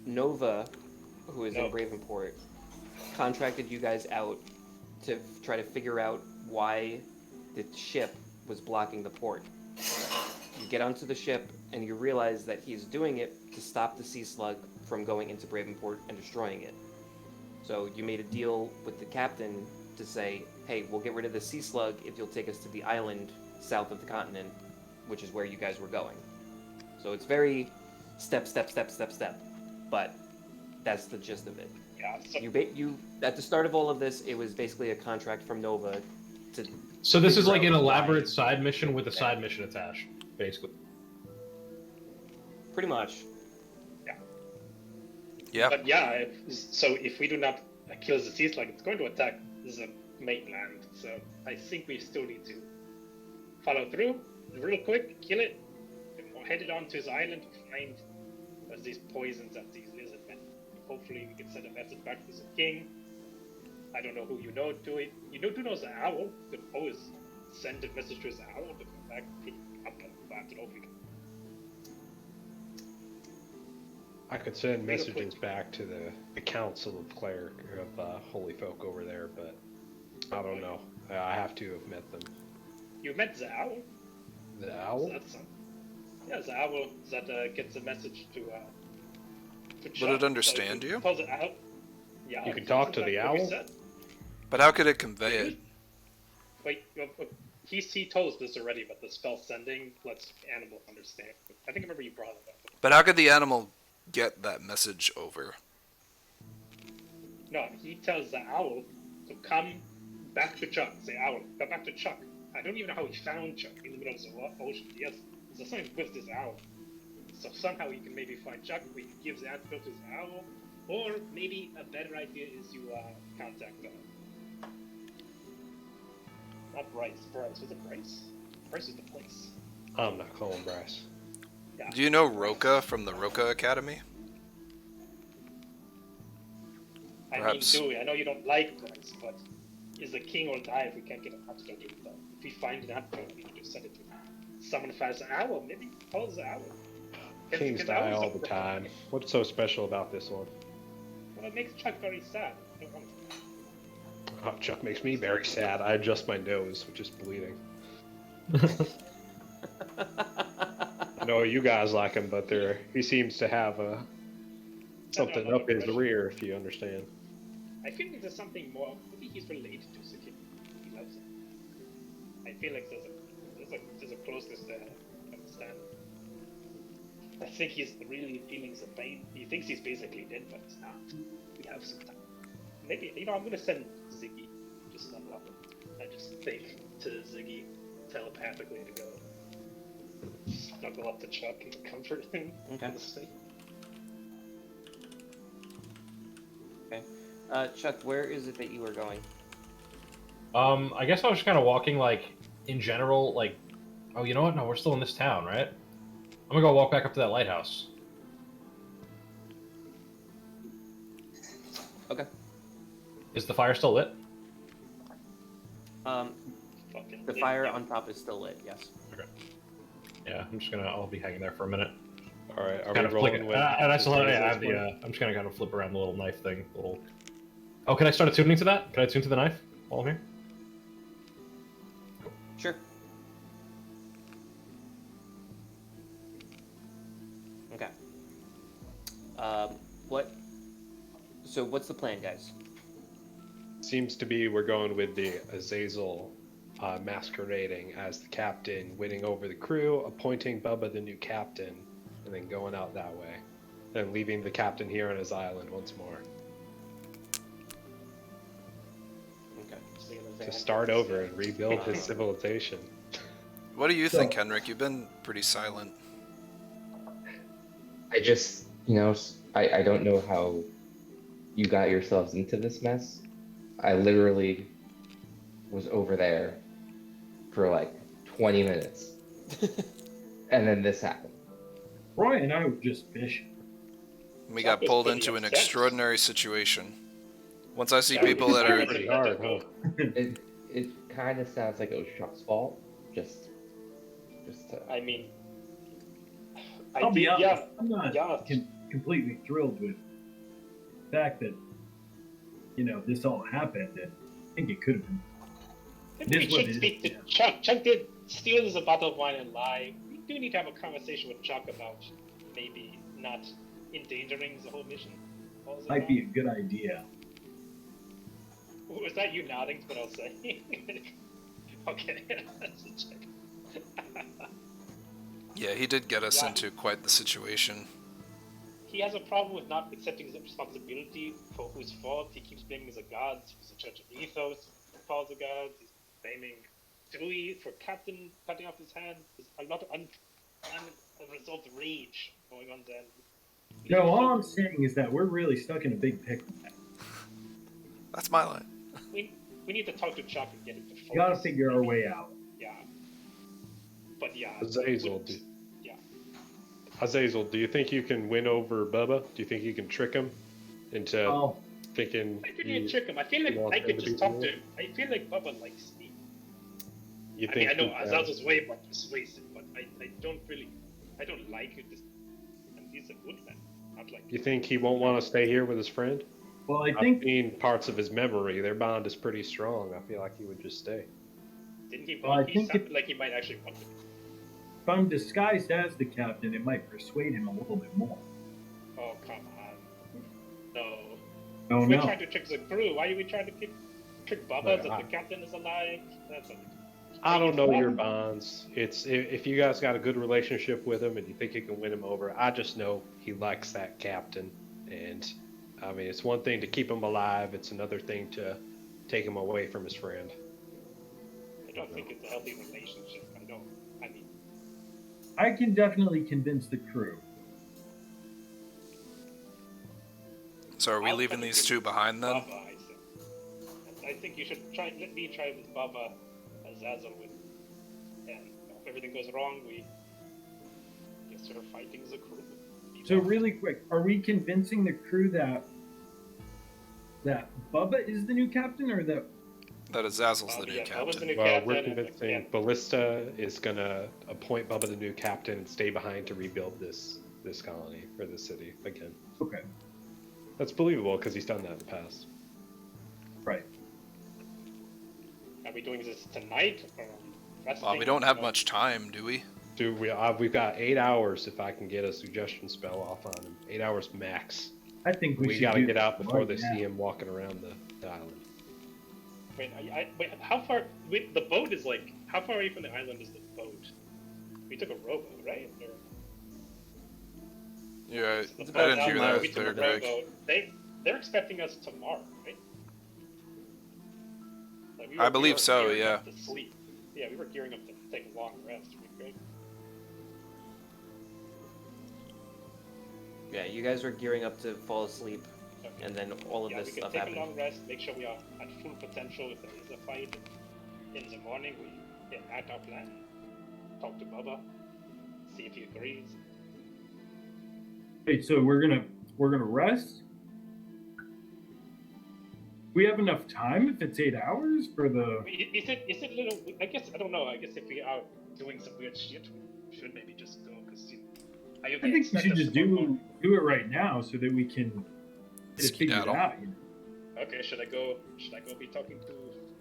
Nova, who is in No. Bravenport, contracted you guys out to try to figure out why the ship was blocking the port. You get onto the ship and you realize that he's doing it to stop the sea slug from going into Bravenport and destroying it. So you made a deal with the captain to say, hey, we'll get rid of the sea slug if you'll take us to the island south of the continent, which is where you guys were going. So it's very step. But that's the gist of it. Yeah, so You at the start of all of this, it was basically a contract from Nova to. So this is figure like an out why- elaborate side mission with a side mission attached, basically. Pretty much. Yep. But yeah, so if we do not kill the sea slug, it's going to attack the mainland. So I think we still need to follow through real quick, kill it, and we'll head it on to the island to find these poisons that these lizard men. Hopefully we can send a message back to the king. I don't know who you know to it. You know, to know the owl. You could always send a message to the owl to come back and pick it up. But I don't know if we can. I could send messages back to the Council of Cleric of Holy Folk over there, but I don't know. I have to have met them. You met the owl? The owl? That's yeah, the owl that gets a message to Chuck. Would it understand So you? Call the owl. Yeah. You can talk to that's the what we owl? said. But how could it convey it? Wait, he told us this already, but the spell sending lets animal understand. I think I remember you brought it up. But how could the animal get that message over? No, he tells the owl to come back to Chuck. Say, owl, come back to Chuck. I don't even know how he found Chuck in the middle of the ocean. Yes, there's something with this owl. So somehow he can maybe find Chuck. We can give the antidote to the owl, or maybe a better idea is you contact not Bryce. Bryce was it Bryce? Bryce is the place. I'm not calling Bryce. Yeah. Do you know Roka from the Roka Academy? Perhaps. I mean, Dewey, I know you don't like Bryce, but is the king or die if we can't get an antidote to it? If we find an antidote, we need to send it to someone who has an owl. Maybe call the owl. Kings die all the time. What's so special about this one? Well, it makes Chuck very sad. I don't want to. Oh, Chuck makes me very sad. I adjust my nose, which is bleeding. know you guys like him, but he seems to have something I don't know up his the rear, if you understand. I feel like there's something more. Maybe he's related to Ziggy. He loves him. I feel like there's a closeness there. I understand. I think he's really feeling some pain. He thinks he's basically dead, but he's not. We have some time. Maybe, I'm gonna send Ziggy. Just unlock him. I just think to Ziggy telepathically to go snuggle up to Chuck and comfort him. Okay. Honestly. Okay. Chuck, where is it that you were going? I guess I was just kind of walking, like, in general, like, oh, you know what? No, we're still in this town, right? I'm gonna go walk back up to that lighthouse. Okay. Is the fire still lit? Fucking The lit, fire yeah. on top is still lit, yes. Okay. Yeah, I'll be hanging there for a minute. All right, are Kind we of flick rolling it. with? And I still have, Azazel's I have the, plan? I'm just gonna kind of flip around the little knife thing, Oh, can I start attuning to that? Can I attune to the knife while I'm here? Sure. Okay. What's the plan, guys? Seems to be we're going with the Azazel masquerading as the captain, winning over the crew, appointing Bubba the new captain, and then going out that way. Then leaving the captain here on his island once more. Okay. To start over and rebuild his civilization. What do you think, Henrik? You've been pretty silent. I just, I don't know how you got yourselves into this mess. I literally was over there for like 20 minutes. And then this happened. Roy and I were just fishing. We got was pulled pretty into an upset. extraordinary situation. Once I see Yeah, people that are... Pretty hard, huh? It kind of sounds like it was Chuck's fault. Just to... I mean, I'll be honest, yeah, I'm not yeah. completely thrilled with the fact that, this all happened. And I think it could have been. Maybe we This what should it speak is, to yeah. Chuck. Chuck did steal us a bottle of wine and lie. We do need to have a conversation with Chuck about maybe not endangering the whole mission. What was it Might be a about? good idea. Was that you nodding to what I was saying? Okay, that's a check. Yeah, he did get us Yeah. into quite the situation. He has a problem with not accepting the responsibility for whose fault. He keeps blaming the gods, the Church of Ethos calls the gods. He's blaming Dewey for Captain cutting off his hand. There's a lot of unresolved rage going on there. No, all I'm saying is that we're really stuck in a big pickle. That's my line. We need to talk to Chuck and get him to focus. We gotta figure our way out. Yeah. But yeah. Azazel, Yeah. Azazel, do you think you can win over Bubba? Do you think you can trick him into Oh, thinking I couldn't trick him. I feel like you want I him could to just be talk the to him. I feel like Bubba likes me. you I mean, think I know he, Azazel's way more persuasive, but I don't like it. And he's a good man. Not like you think he won't want to stay here with his friend? well, I I've think seen parts of his memory. Their bond is pretty strong. I feel like he would just stay. Didn't he? Well, I He think sounded like he might actually want to. if I'm disguised as the captain, it might persuade him a little bit more. Oh, come on. No. Oh, We're no. trying to trick the crew. Why are we trying to trick Bubba But that the captain is alive? That's I don't know your bonds. It's if you guys got a good relationship with him and you think you can win him over. I just know he likes that captain, and I mean it's one thing to keep him alive. It's another thing to take him away from his friend. I don't think it's a healthy relationship. I mean, I can definitely convince the crew. So are we I'll leaving try to these get two behind then? Bubba, I think you should let me try with Bubba as Azazel with. And if everything goes wrong, we guess we're fighting the crew. So really quick, are we convincing the crew that Bubba is the new captain, or that That Azazel's the new Yeah, Bubba's the captain. new Well, captain, we're and, convincing and Ballista is gonna appoint Bubba the new captain and stay behind to rebuild this colony or this city again. okay, That's believable because he's done that in the past. right? Are we doing this tonight? Or Well, we don't have much time, do we? Dude, we've got 8 hours if I can get a suggestion spell off on him. 8 hours max. I think we should gotta do get out before right they now. see him walking around the island. Wait, wait, how far? Wait, the boat is like, how far away from the island is the boat? We took a rowboat, right? Or, Yeah, the I boat didn't now, hear that we took there, a Greg. rowboat. They're expecting us tomorrow, right? Like, I believe were so, gearing yeah. up to sleep. Yeah, we were gearing up to take a long rest, right? Yeah, you guys were gearing up to fall asleep, Okay. and then all of Yeah, this we can stuff take happened. a long rest, make sure we are at full potential if there is a fight. In the morning, we enact our plan, talk to Bubba, see if he agrees. Wait, so we're gonna rest? We have enough time if it's 8 hours for the. Is it little? I guess I don't know. I guess if we are doing some weird shit, we should maybe just go because I think we should just do it right now so that we can get it figured Skedaddle. out. You know? Okay, should I go? Should I go be talking to?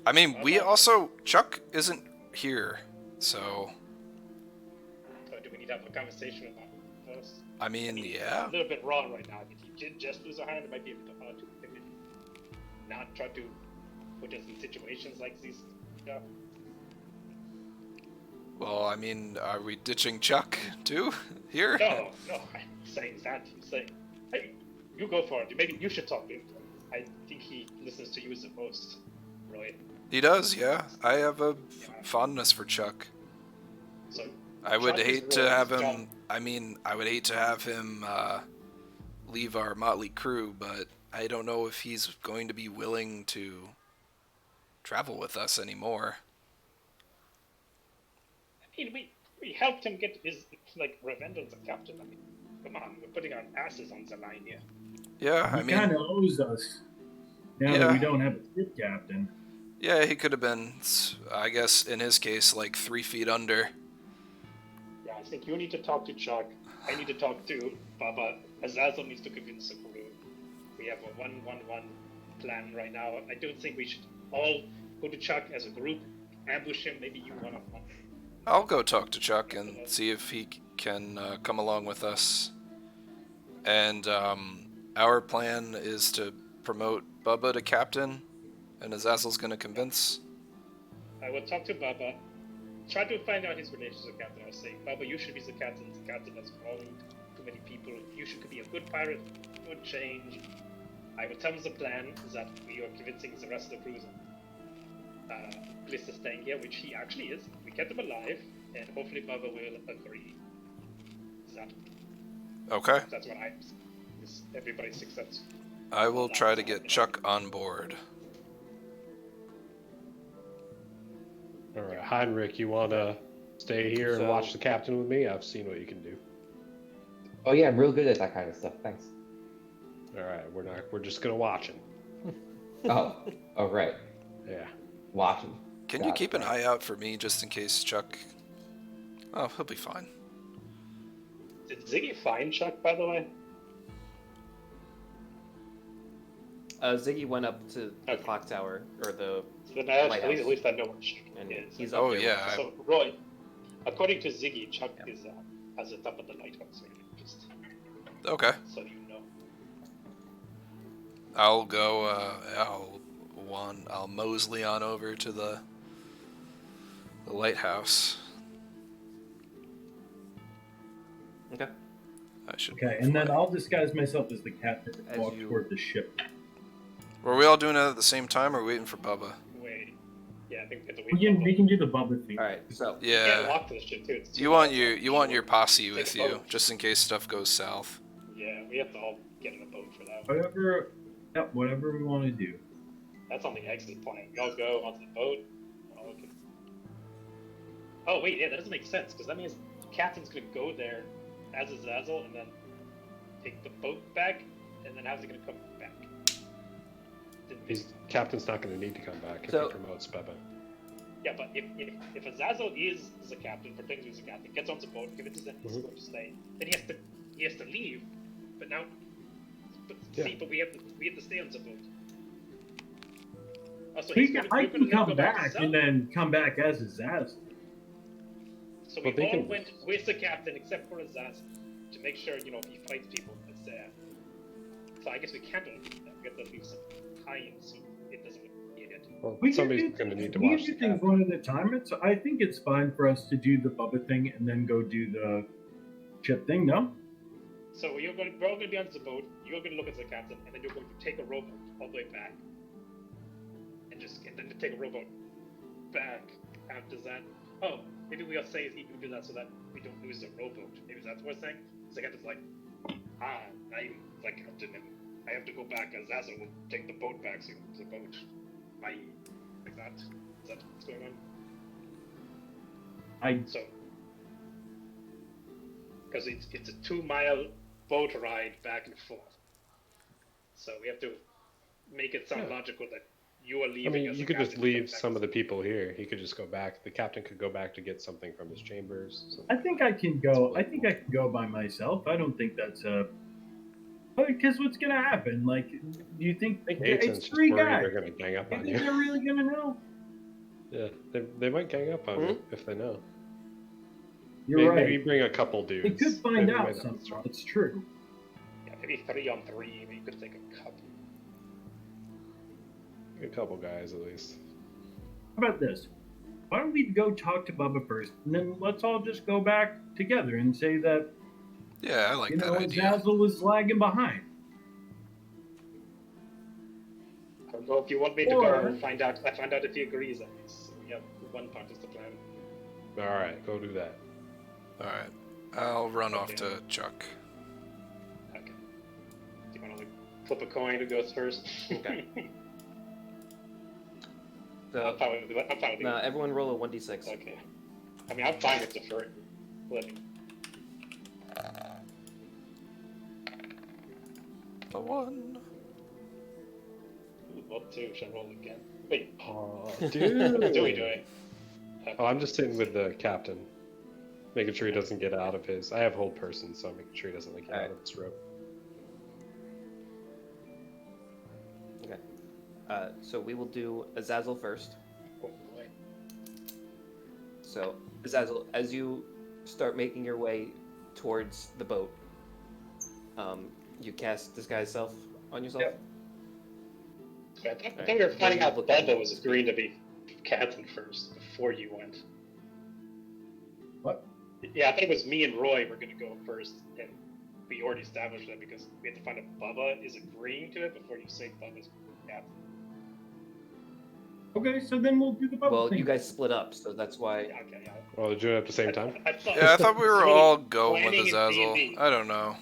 I mean, we also Chuck isn't here, so Or do we need to have a conversation about this? I mean, yeah. It's a little bit raw right now. If he did just lose a hand, it might be a bit hard to maybe not try to put us in situations like these. Yeah. Well, I mean, are we ditching Chuck too here? No, I'm saying that. I'm saying, hey, you go for it. Maybe you should talk to him. I think he listens to you the most, Roy. He does, yeah. I have a fondness for Chuck. So I would Chuck is hate to Roy's have job. him. I mean, I would hate to have him leave our motley crew, but I don't know if he's going to be willing to travel with us anymore. I mean, we helped him get his like revenge as a captain. I mean, come on, we're putting our asses on the line here. Yeah, I He mean, kind of owes us now Yeah. that we don't have a ship captain. yeah, he could have been, I guess, in his case, like 3 feet under. Yeah, I think you need to talk to Chuck. I need to talk to Bubba. Azazel needs to convince the crew. We have a 1-1-1 plan right now. I don't think we should all go to Chuck as a group, ambush him. Maybe you one-on-one. I'll go talk to Chuck and see if he can come along with us. And our plan is to promote Bubba to captain, and Azazel's going to convince. I will talk to Bubba. Try to find out his relations with Captain. I'll say, Bubba, you should be the captain. The captain has wronged too many people. You should be a good pirate. Good change. I will tell him the plan is that we are convincing the rest of the crew that Bliss is staying here, which he actually is. We kept him alive, and hopefully Bubba will agree. Okay. That's what is everybody's success. I will try to get Chuck on board. All right, Heinrich, you want to stay here and So- watch the captain with me? I've seen what you can do. Oh yeah, I'm real good at that kind of stuff. Thanks. All right, we're just gonna watch him. Oh right. Yeah. Watch him. Can you keep an eye out for me just in case Chuck... Oh, he'll be fine. Did Ziggy find Chuck, by the way? Ziggy went up to the Okay. clock tower, or the, So then at Lighthouse. least I know where Chuck and is. he's up Oh, there. yeah. So, Roy, according to Ziggy, Chuck is at the top of the lighthouse. Just Okay. so you know. I'll go, I'll Mosley on over to the lighthouse. Okay. I should. Okay, and then I'll disguise myself as the captain As and walk you- toward the ship. Were we all doing it at the same time, or waiting for Bubba? Wait. Yeah, I think we have to wait. We can do the Bubba thing. All right. So We can't Yeah. walk to the ship too. It's too You want far. your posse Take with a you, boat. just in case stuff goes south. Yeah, we have to all get in a boat for that. Whatever we want to do. That's on the exit point. We all go onto the boat. Oh, okay. Oh wait, yeah, that doesn't make sense because that means the captain's gonna go there as a Zazzle and then take the boat back, and then how's he gonna come back? Didn't make sense. Captain's not gonna need to come back if So- he promotes Bubba. Yeah, but if Azazel is the captain, pretends he's the captain, gets on the boat, convinces him he's going to stay, then he has to leave. But now, but we have to stay on the boat. Oh, so I can you're gonna come go back to and then come back as a Zaz. So So we Well, they all can- went with the captain except for Azaz to make sure, he fights people. So I guess we can't all do that. We have to leave some time so it doesn't get it. Well, We somebody's can do, going to need to we watch can the do things captain. one at a time. I think it's fine for us to do the Bubba thing and then go do the ship thing. No. So we're all going to be on the boat. You're going to look at the captain, and then you're going to take a rowboat all the way back, and then take a rowboat back after that. Oh, maybe we'll say he can do that so that we don't lose the rowboat. Maybe that's what we're saying. So the captain's like, I'm the captain, and I have to go back, and Zaza will take the boat back. So the boat, like that. Is that what's going on? So, because it's a 2-mile boat ride back and forth. So we have to make it sound logical that you are leaving. I mean, as you the could just captain leave back some as of the people here. He could just go back. The captain could go back to get something from his chambers. I think I can go. I think I can go by myself. I don't think that's because what's gonna happen? Like, do you think I think it's Aiton's just 3 worried guys? they're going to gang up You on think you. they're really gonna know? Yeah, they might gang up on you if they know. You're Maybe right. bring a couple dudes. They could find Maybe out might not be somehow. It's true. Yeah, maybe 3-on-3. We could take a couple. A couple guys at least. How about this? Why don't we go talk to Bubba first, and then let's all just go back together and say that Yeah, I like that idea. Zazzle was lagging behind. I don't know if you want me to Or- go and find out. I find out if he agrees on this. We have one part is the plan. All right, go do that. All right, I'll run off Okay. to Chuck. Okay. Do you want to flip a coin who goes first? Okay. I'm So, fine with it. I'm fine with it. everyone roll a 1d6. Okay. I mean, I'm fine with deferring. A 1. Well, 2. Should I roll again? Wait. Oh, What are we doing? Oh, I'm just sitting with the captain, making sure he doesn't get out of his. I have hold person, so I'm making sure he doesn't get out of his rope. Okay. So we will do Azazel first. Oh boy. So, Azazel, as you start making your way towards the boat, you cast Disguise Self on yourself? Yep. I thought we were finding out Bubba was agreeing to be captain first before you went. What? Yeah, I think it was me and Roy were going to go first, and we already established that because we had to find out Bubba is agreeing to it before you say Bubba's captain. Okay, so then we'll do the Bubba Well, thing. you guys split up, so that's why. Yeah, okay, yeah. Oh, they're doing it at the same time? Yeah, I thought we were Really all going with planning in Azazel. D&D. I don't know.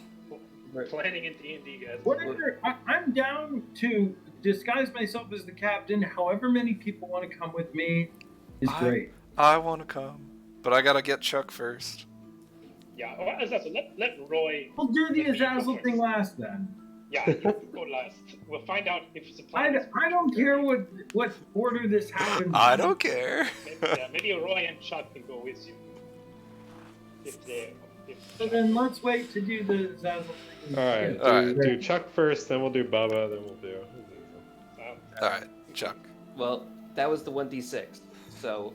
Planning in D&D, guys. Whatever. I'm down to disguise myself as the captain. However many people want to come with me is great. I want to come, but I gotta get Chuck first. Yeah, well, Azazel, let Roy... We'll do the let me go Azazel first. thing last then. Yeah, you go last. We'll find out if it's a plan. I don't care what order this happens. I don't care. Maybe Roy and Chuck can go with you. So then let's wait to do the Azazel thing. All right, All right. do Chuck first, then we'll do Bubba, then we'll do. All right, Chuck. Well, that was the 1d6. So,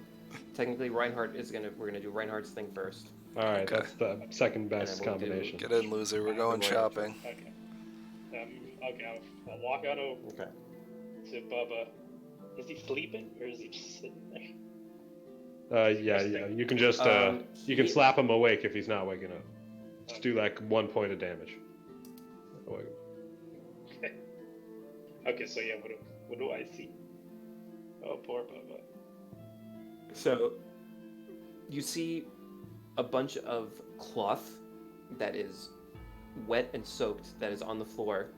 technically, we're gonna do Reinhardt's thing first. All right, Okay. that's the second best And then we'll do- combination. Get in, loser. We're going shopping. Okay. Okay, I'll walk on over Okay. to Bubba. Is he sleeping or is he just sitting there? Yeah. You can just you can slap him awake if he's not waking up. Just do like 1 point of damage. Okay. Okay, so yeah, what do I see? Oh, poor Bubba. So, you see a bunch of cloth that is wet and soaked that is on the floor.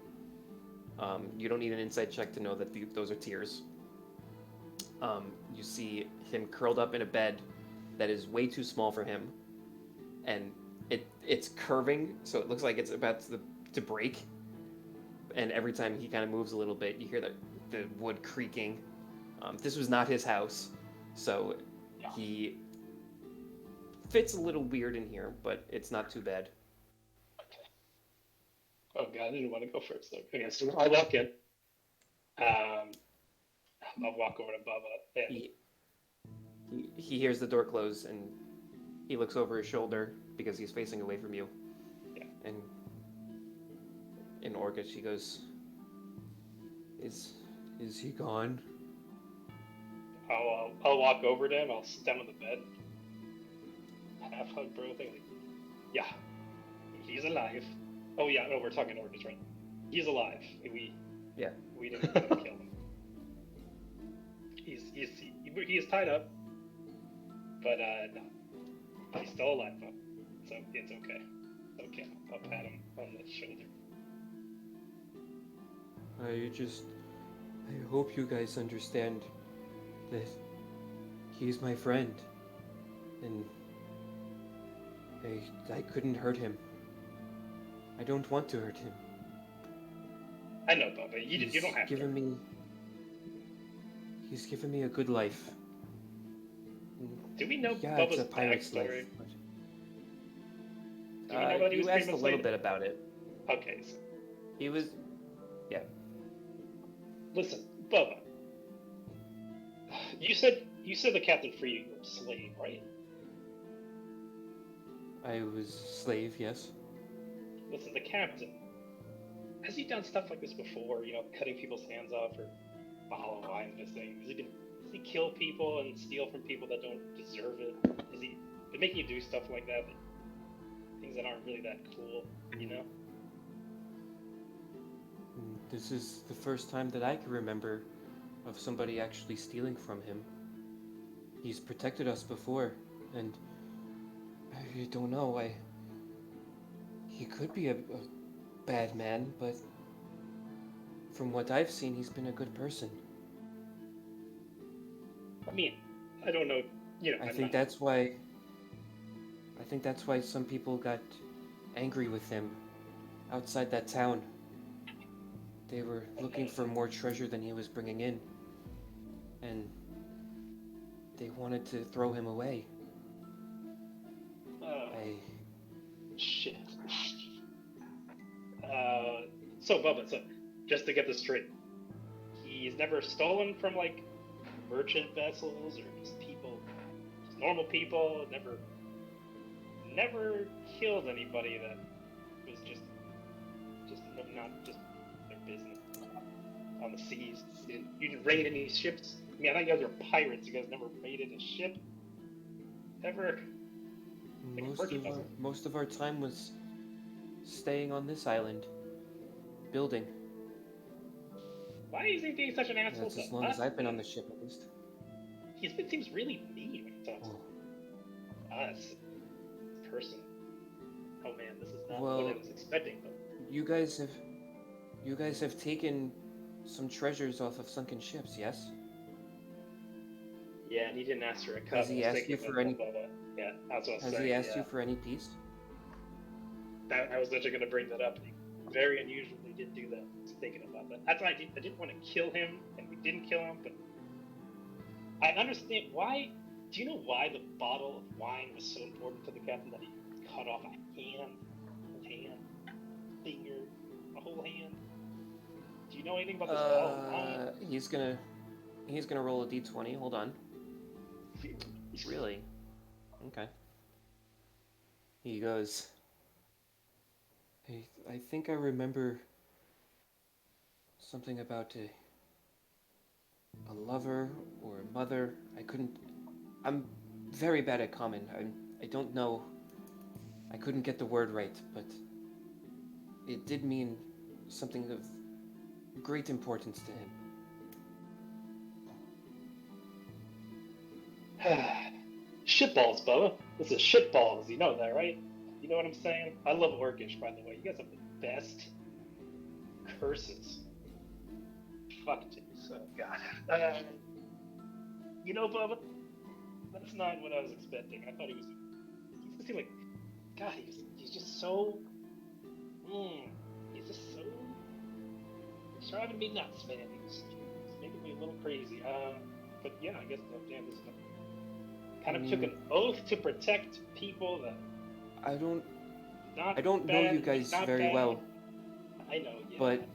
You don't need an insight check to know that those are tears. You see him curled up in a bed that is way too small for him, and it's curving, so it looks like it's about to break. And every time he kind of moves a little bit, you hear the wood creaking. This was not his house, so he fits a little weird in here, but it's not too bad. Oh god, I didn't want to go first though. Okay, so I walk in. I'll walk over to Bubba and He hears the door close and He looks over his shoulder because he's facing away from you. Yeah. And in Orcish, he goes, Is he gone? I'll walk over to him. I'll sit down on the bed. Half hug bro thing. Like, yeah, he's alive. Oh yeah, no, we're talking Orcish, right? He's alive. We didn't kill him. He's tied up, but no, he's still alive though. So it's okay. It's okay. I'll pat him on the shoulder. I hope you guys understand that he's my friend, and I couldn't hurt him. I don't want to hurt him. I know, Bubba. You don't have to. He's given me a good life. Do we know Yeah, Bubba's it's a pirate's backstory? life. But... Do we know that he was you asked a famous little later? bit about it. Okay, so He was, yeah. listen, Bubba. You said the captain freed you a slave, right? I was slave, yes. Listen, the captain. Has he done stuff like this before? You know, cutting people's hands off or follow lines and things? Does he kill people and steal from people that don't deserve it? Has he been making you do stuff like that? Things that aren't really that cool, you know? This is the first time that I can remember of somebody actually stealing from him. He's protected us before, and I don't know, he could be a bad man, but from what I've seen, he's been a good person. I mean, I don't know, you know. I think that's why some people got angry with him outside that town. They were looking for more treasure than he was bringing in, and they wanted to throw him away. Shit. So Bubba, so just to get this straight, he's never stolen from like merchant vessels or just people, just normal people. Never killed anybody that was just not just their business on the seas. You didn't raid any ships. I mean, I thought you guys were pirates. You guys never raided a ship ever. Most of our time was staying on this island, building. Why is he being such an asshole? That's as long as I've been on the ship, at least. Seems really mean when he talks to us, person. Oh man, this is not what I was expecting. But... You guys have taken some treasures off of sunken ships, yes? Yeah, and he didn't ask for a cut. Has he asked you for any? Yeah, that's what I was saying. Has he asked you for any peace? I was literally going to bring that up. He very unusually did do that. I was thinking about that. That's why I didn't want to kill him, and we didn't kill him, but I understand why. Do you know why the bottle of wine was so important to the captain that he cut off a hand, finger, a whole hand? Do you know anything about this bottle of wine? He's gonna roll a d20. Hold on. Really? Okay. He goes, I think I remember something about a lover or a mother. I'm very bad at common. I don't know. I couldn't get the word right, but it did mean something of great importance to him. Shitballs, Bubba. This is shitballs. You know that, right? You know what I'm saying? I love Orcish, by the way. You guys have the best curses. Fuck it. Oh, God. You know, Bubba? That's not what I was expecting. I thought he just seemed like... God, he's just so... he's just so... He's driving me nuts, man. He's making me a little crazy. But yeah, I guess, damn, this is... Kind of took an oath to protect people that... I don't know you guys very well. I know, yeah. But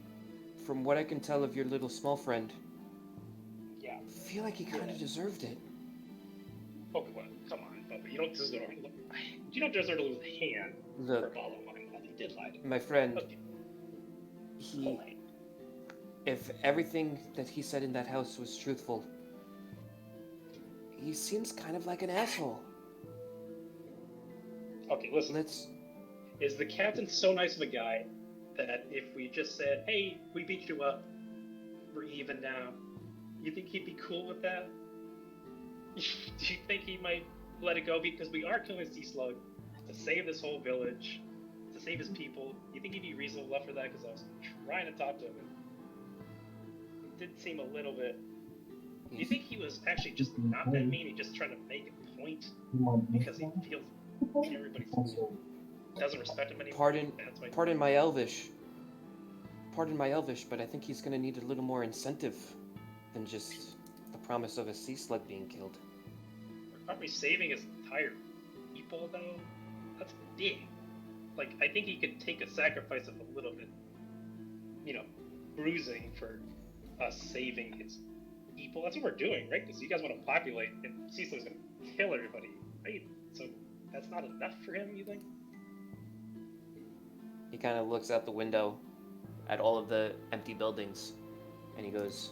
from what I can tell of your little small friend, yeah, I feel like he kind of deserved it. Okay, well, come on, Bubba. You don't deserve it. you don't deserve to lose a hand The- for a bottle of wine. Well, you did lie to me. My friend, Okay. he, Fine. if everything that he said in that house was truthful, he seems kind of like an asshole. Okay, listen. Let's. Is the captain so nice of a guy that if we just said, hey, we beat you up, we're even now, you think he'd be cool with that? Do you think he might let it go because we are killing Sea Slug to save this whole village, to save his people? You think he'd be reasonable enough for that? Because I was trying to talk to him, and it did seem a little bit. Do you think he was actually just not that mean? He's just trying to make a point because he feels everybody doesn't respect him anymore? That's why- Pardon my Elvish. Pardon my Elvish, but I think he's gonna need a little more incentive than just the promise of a sea slug being killed. Aren't we saving his entire people, though? That's big. Like, I think he could take a sacrifice of a little bit, bruising for us saving his people. That's what we're doing, right? Because you guys want to populate, and Cecil's going to kill everybody, right? So that's not enough for him, you think? He kind of looks out the window at all of the empty buildings, and he goes,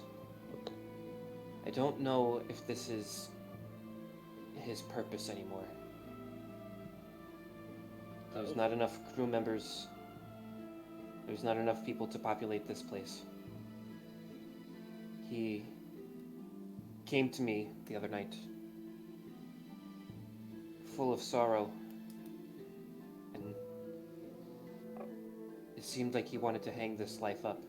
I don't know if this is his purpose anymore. There's not enough crew members. There's not enough people to populate this place. He came to me the other night, full of sorrow, and it seemed like he wanted to hang this life up.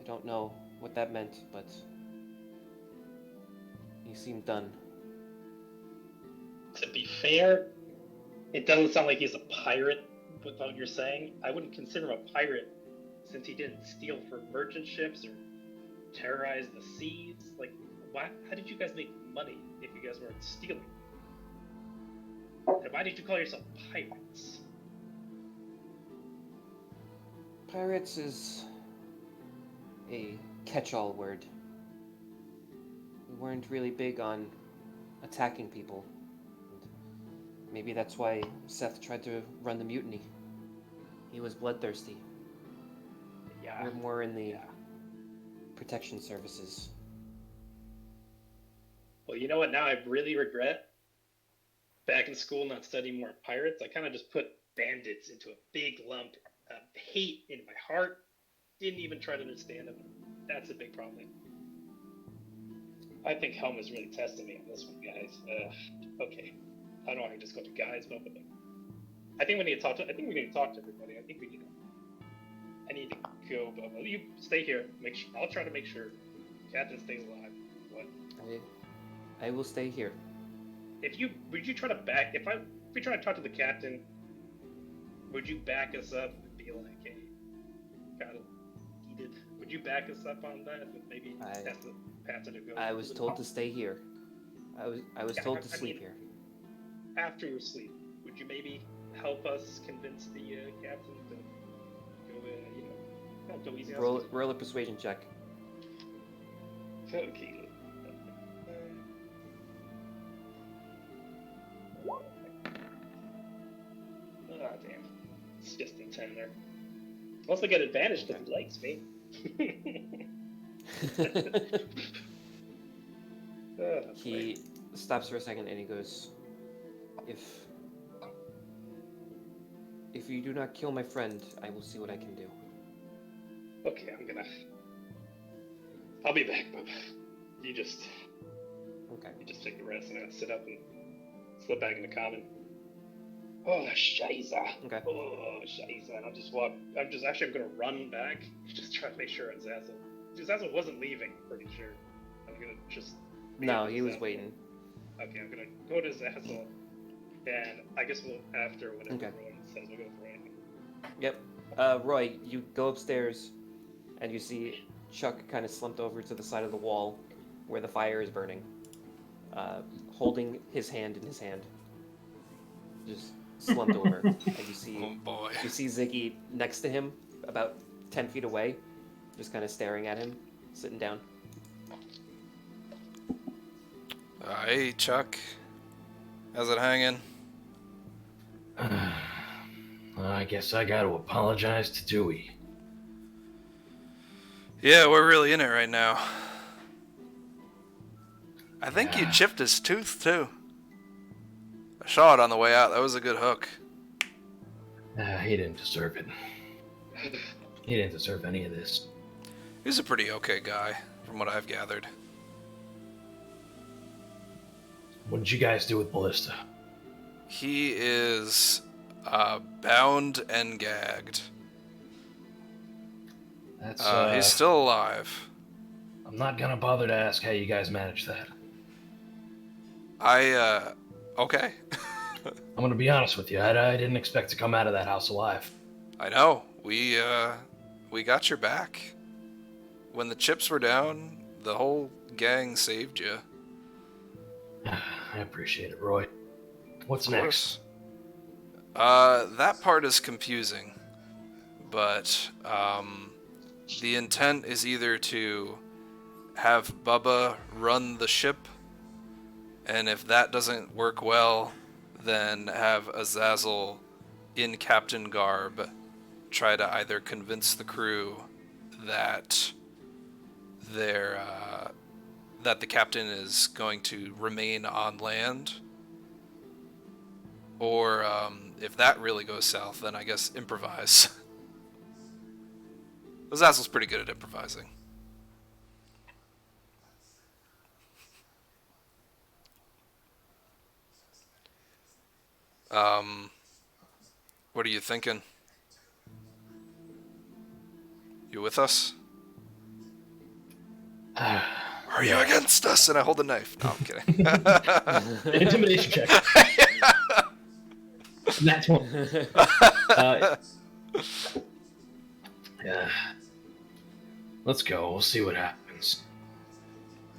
I don't know what that meant, but he seemed done. To be fair, it doesn't sound like he's a pirate with what you're saying. I wouldn't consider him a pirate since he didn't steal from merchant ships or terrorize the seas. Like, how did you guys make money if you guys weren't stealing? And why did you call yourself pirates? Pirates is a catch-all word. We weren't really big on attacking people. Maybe that's why Seth tried to run the mutiny. He was bloodthirsty. Yeah. We're more in the protection services. Well, you know what? Now I really regret back in school not studying more pirates. I kind of just put bandits into a big lump of hate in my heart. Didn't even try to understand them. That's a big problem. I think Helm is really testing me on this one, guys. Okay. I don't want to just go to guys, but I think we need to talk to. I think we need to talk to everybody. I think we need to. I need to go, Bubba. You stay here. Make sure. I'll try to make sure Captain stays alive. What? I will stay here. Would you try to back? If we try to talk to the captain, would you back us up and be like, hey, got it heated? Would you back us up on that? And maybe ask the captain to go. I was told to stay here. I was told to sleep here. After your sleep, would you maybe help us convince the captain to go, go easy on us? Roll a persuasion check. Okay. Ah, damn. It's just a 10 there. Once I get advantage because he likes me. He stops for a second and he goes, If you do not kill my friend, I will see what I can do. Okay, I'll be back, Bubba. You just take a rest and I'll sit up and slip back in the common. Oh, Scheiße. Okay. Oh, Scheiße. And I'm gonna run back. Just try to make sure Zazzle wasn't leaving, pretty sure. I'm gonna just... No, he was waiting. Okay, I'm gonna go to Zazzle, and I guess after whenever everyone says we'll go for anything. Yep. Roy, you go upstairs, and you see Chuck kind of slumped over to the side of the wall where the fire is burning, holding his hand in his hand. Just slumped over. And you see, Oh boy. you see Ziggy next to him, about 10 feet away, just kind of staring at him, sitting down. Hey, Chuck. How's it hanging? I guess I got to apologize to Dewey. Yeah, we're really in it right now. I think you Yeah. chipped his tooth, too. I saw it on the way out. That was a good hook. He didn't deserve it. He didn't deserve any of this. He's a pretty okay guy, from what I've gathered. What did you guys do with Ballista? He is bound and gagged. That's, He's still alive. I'm not gonna bother to ask how you guys managed that. Okay. I'm gonna be honest with you. I didn't expect to come out of that house alive. I know. We got your back. When the chips were down, the whole gang saved you. I appreciate it, Roy. What's Of next? course. That part is confusing. But, the intent is either to have Bubba run the ship, and if that doesn't work well, then have Azazel in captain garb try to either convince the crew that that the captain is going to remain on land, or if that really goes south, then I guess improvise. Azazel's pretty good at improvising. What are you thinking? You with us? Are you against us? And I hold the knife. No, I'm kidding. Intimidation check. That's one. Yeah. Let's go. We'll see what happens.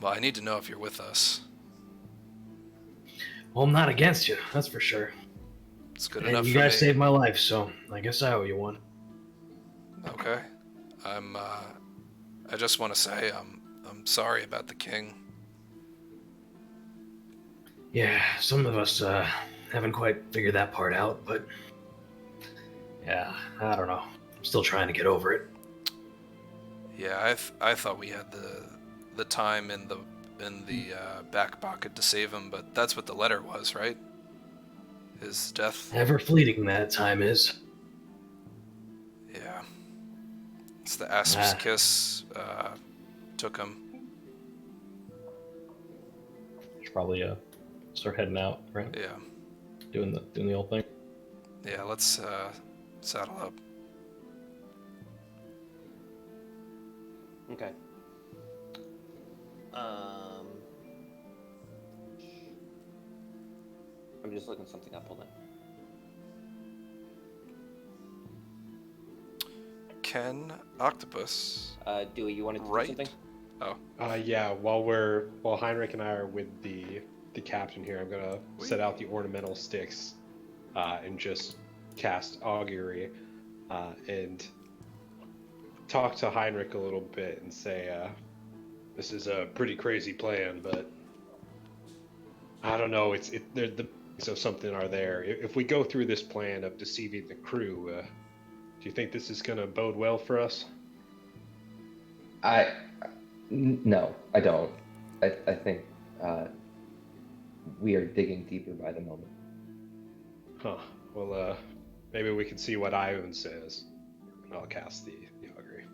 Well, I need to know if you're with us. Well, I'm not against you. That's for sure. It's good And enough you for guys me. saved my life, so I guess I owe you one. Okay. I just want to say I'm sorry about the king. Yeah, some of us haven't quite figured that part out, but yeah, I don't know. I'm still trying to get over it. Yeah, I thought we had the time in the back pocket to save him, but that's what the letter was, right? His death. Ever fleeting that time is. Yeah. It's the asp's kiss took him. Should probably start heading out, right? Yeah. Doing the old thing. Yeah, let's saddle up. Okay. I'm just looking something up. Hold on. Ken Octopus. Dewey, you wanted to Right. do something? Yeah. While Heinrich and I are with the captain here, I'm gonna set out the ornamental sticks, and just cast augury, and talk to Heinrich a little bit and say, this is a pretty crazy plan, but I don't know. They're the so something are there. If we go through this plan of deceiving the crew, do you think this is gonna bode well for us? No, I don't. I think we are digging deeper by the moment. Huh. Well, maybe we can see what Ione says, and I'll cast the augury.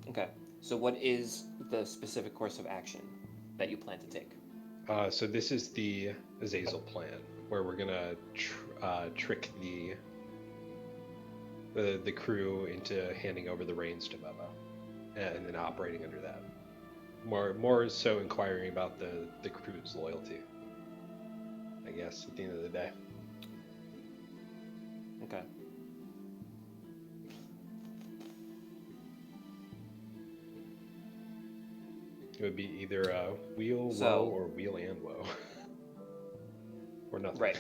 Okay. So what is the specific course of action that you plan to take? So this is the Azazel plan, where we're gonna trick the crew into handing over the reins to Bubba, and then operating under that. More so inquiring about the crew's loyalty, I guess, at the end of the day. Okay. It would be either wheel So- woe or wheel and woe, or nothing. Right.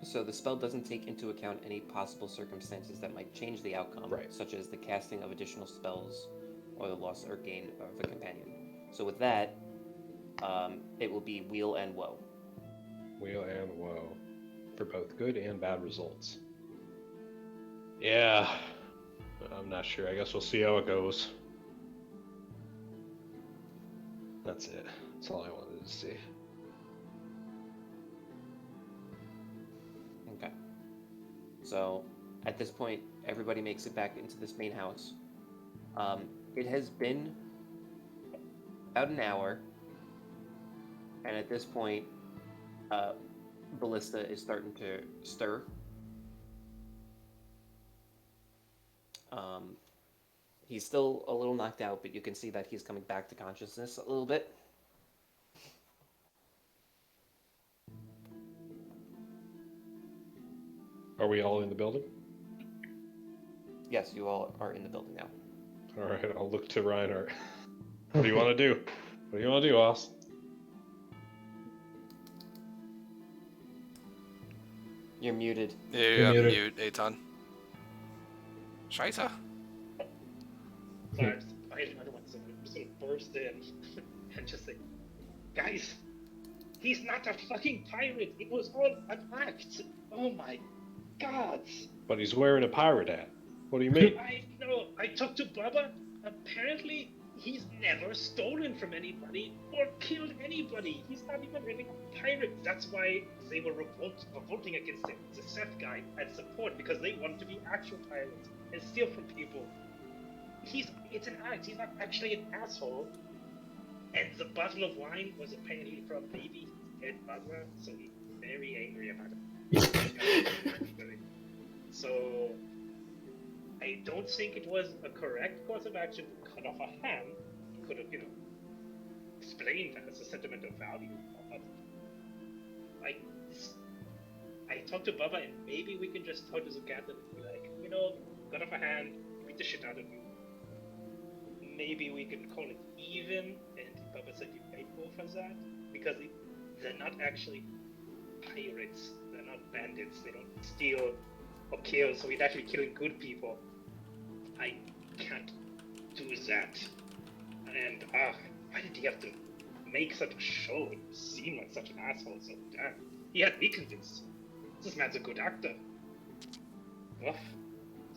So the spell doesn't take into account any possible circumstances that might change the outcome, Right. such as the casting of additional spells or the loss or gain of a companion. So with that, it will be wheel and woe. Wheel and woe. For both good and bad results. Yeah. I'm not sure. I guess we'll see how it goes. That's it. That's all I wanted to see. Okay. So, at this point, everybody makes it back into this main house. It has been about an hour, and at this point, Ballista is starting to stir. He's still a little knocked out, but you can see that he's coming back to consciousness a little bit. Are we all in the building? Yes, you all are in the building now. All right, I'll look to Reinhardt. What do you want to do? What do you want to do, Oz? You're muted. Yeah, muted. mute, Aton. Scheiter. Sorry, I don't want to sort of burst in and just say, guys, he's not a fucking pirate. It was all an act. Oh my god. But he's wearing a pirate hat. What do you mean? I know. I talked to Bubba. Apparently, he's never stolen from anybody or killed anybody. He's not even really a pirate. That's why they were revolting against the Seth guy at support, because they want to be actual pirates and steal from people. It's an act. He's not actually an asshole. And the bottle of wine was apparently from maybe his dead mother, so he's very angry about it. So I don't think it was a correct course of action to cut off a hand. He could have, explained that as a sentimental value. But I talked to Bubba, and maybe we can just talk to the captain and be like, cut off a hand, beat the shit out of you. Maybe we can call it even, and Bubba said you might go for that, because they're not actually pirates, they're not bandits, they don't steal or kill, so he's actually killing good people. I can't do that. And why did he have to make such a show and seem like such an asshole? So damn, he had me convinced. This man's a good actor. Ugh.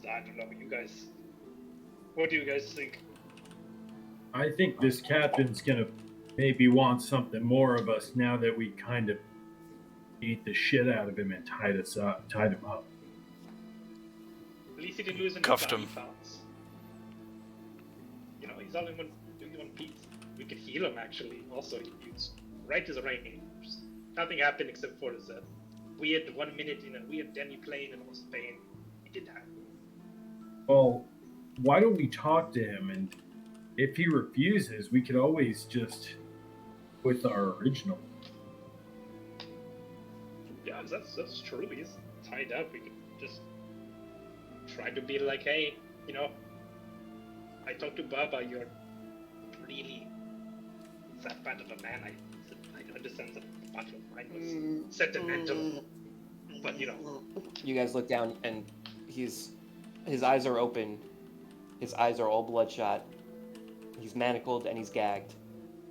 So I don't know, what do you guys think? I think this captain's gonna maybe want something more of us now that we kind of beat the shit out of him and tied him up. At least he didn't lose any Cuffed body him. parts. He's all in one piece. We could heal him actually. Also, he's right as a right name. Nothing happened except for his weird 1 minute in a weird demi-plane and almost pain. He did that. Well, why don't we talk to him, and if he refuses, we could always just with our original. Yeah, that's true. He's tied up. We could just try to be like, hey, I talked to Baba. You're really that bad of a man. I understand that the battle of mine was sentimental, but You guys look down, and his eyes are open. His eyes are all bloodshot. He's manacled and he's gagged,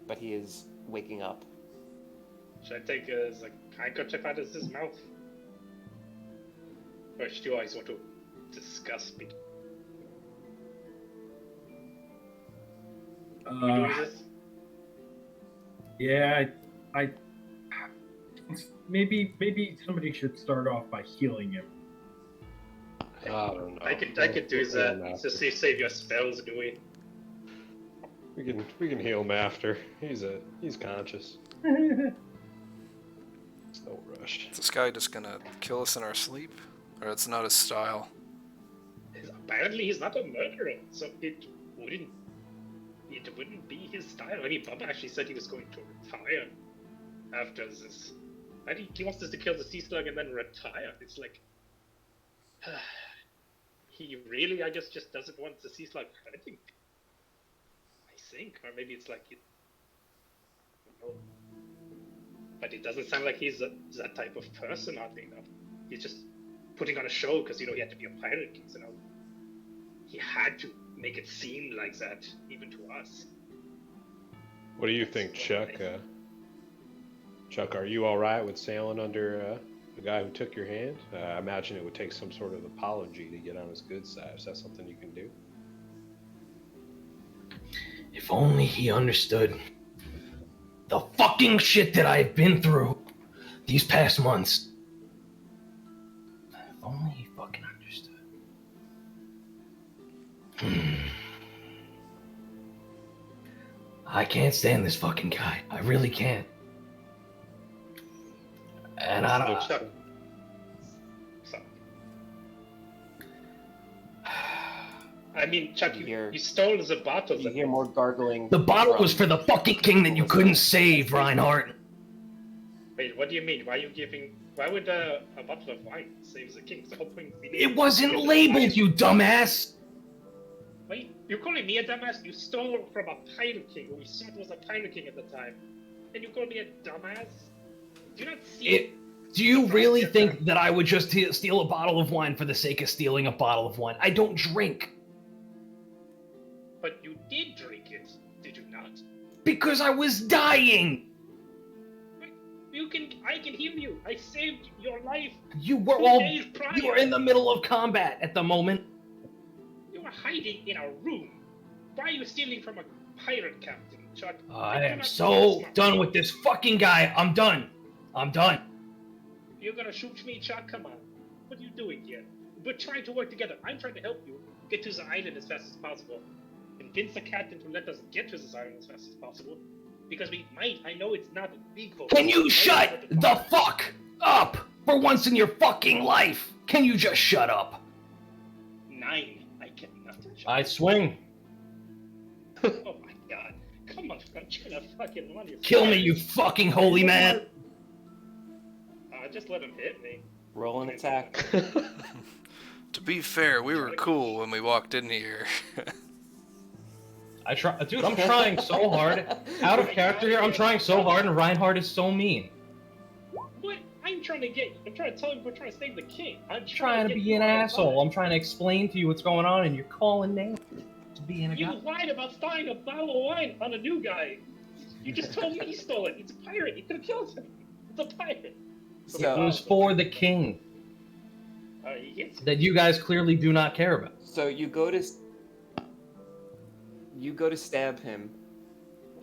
but he is waking up. Should I take his handkerchief out of his mouth? Or should you always want to discuss me? We doing this? Yeah, I maybe somebody should start off by healing him. I don't know. I could do that. Just save your spells, do we? We can heal him after. He's conscious. It's no rush. Is this guy just gonna kill us in our sleep? Or it's not his style? Apparently he's not a murderer, so it wouldn't be his style. I mean, Bubba actually said he was going to retire after this. I think he wants us to kill the sea slug and then retire. It's like he really, I guess, just doesn't want the sea slug hurting. I think, or maybe it's like I don't know. But it doesn't sound like he's that type of person, oddly enough. He's just putting on a show because, he had to be a pirate. He had to make it seem like that, even to us. What do you think, Chuck? Chuck, are you all right with sailing under the guy who took your hand? I imagine it would take some sort of apology to get on his good side. Is that something you can do? If only he understood the fucking shit that I've been through these past months. If only he fucking understood. I can't stand this fucking guy. I really can't. And I don't. Chuck. Sorry. I mean, Chuck, you stole the bottles. You hear more gargling. The bottle was for the fucking king that you couldn't save, Reinhardt. Wait, what do you mean? Why are you giving? Why would a bottle of wine save the king? The whole point. It wasn't labeled, you dumbass. Wait, you're calling me a dumbass? You stole from a pirate king who we said was a pirate king at the time, and you call me a dumbass? Do you not see it? Do you really think that I would just steal a bottle of wine for the sake of stealing a bottle of wine? I don't drink. But you did drink it, did you not? Because I was dying. I can heal you. I saved your life. You were 2 all. days prior. You were in the middle of combat at the moment. You were hiding in a room. Why are you stealing from a pirate captain, Chuck? I am so done with this fucking guy. I'm done. I'm done. You're gonna shoot me, Chuck? Come on. What are you doing here? We're trying to work together. I'm trying to help you get to the island as fast as possible. Convince the captain to let us get to this island as fast as possible. Because we might. I know it's not legal. Can you shut the fuck up for once in your fucking life? Can you just shut up? 9. I cannot. I swing. Oh my god. Come on, I'm trying to fucking run your Kill me, you fucking holy man. Just let him hit me. Roll an attack. To be fair, we were cool when we walked in here. Dude, I'm trying so hard. Out of character here, I'm trying so hard, and Reinhardt is so mean. What? I'm trying to tell you we're trying to save the king. I'm Trying to be an asshole. I'm trying to explain to you what's going on, and you're calling names to being a You guy. lied about stealing a bottle of wine on a new guy. You just told me he stole it. It's a pirate. You could have killed him. It's a pirate. It was for the king Yes. that you guys clearly do not care about. So you go to stab him,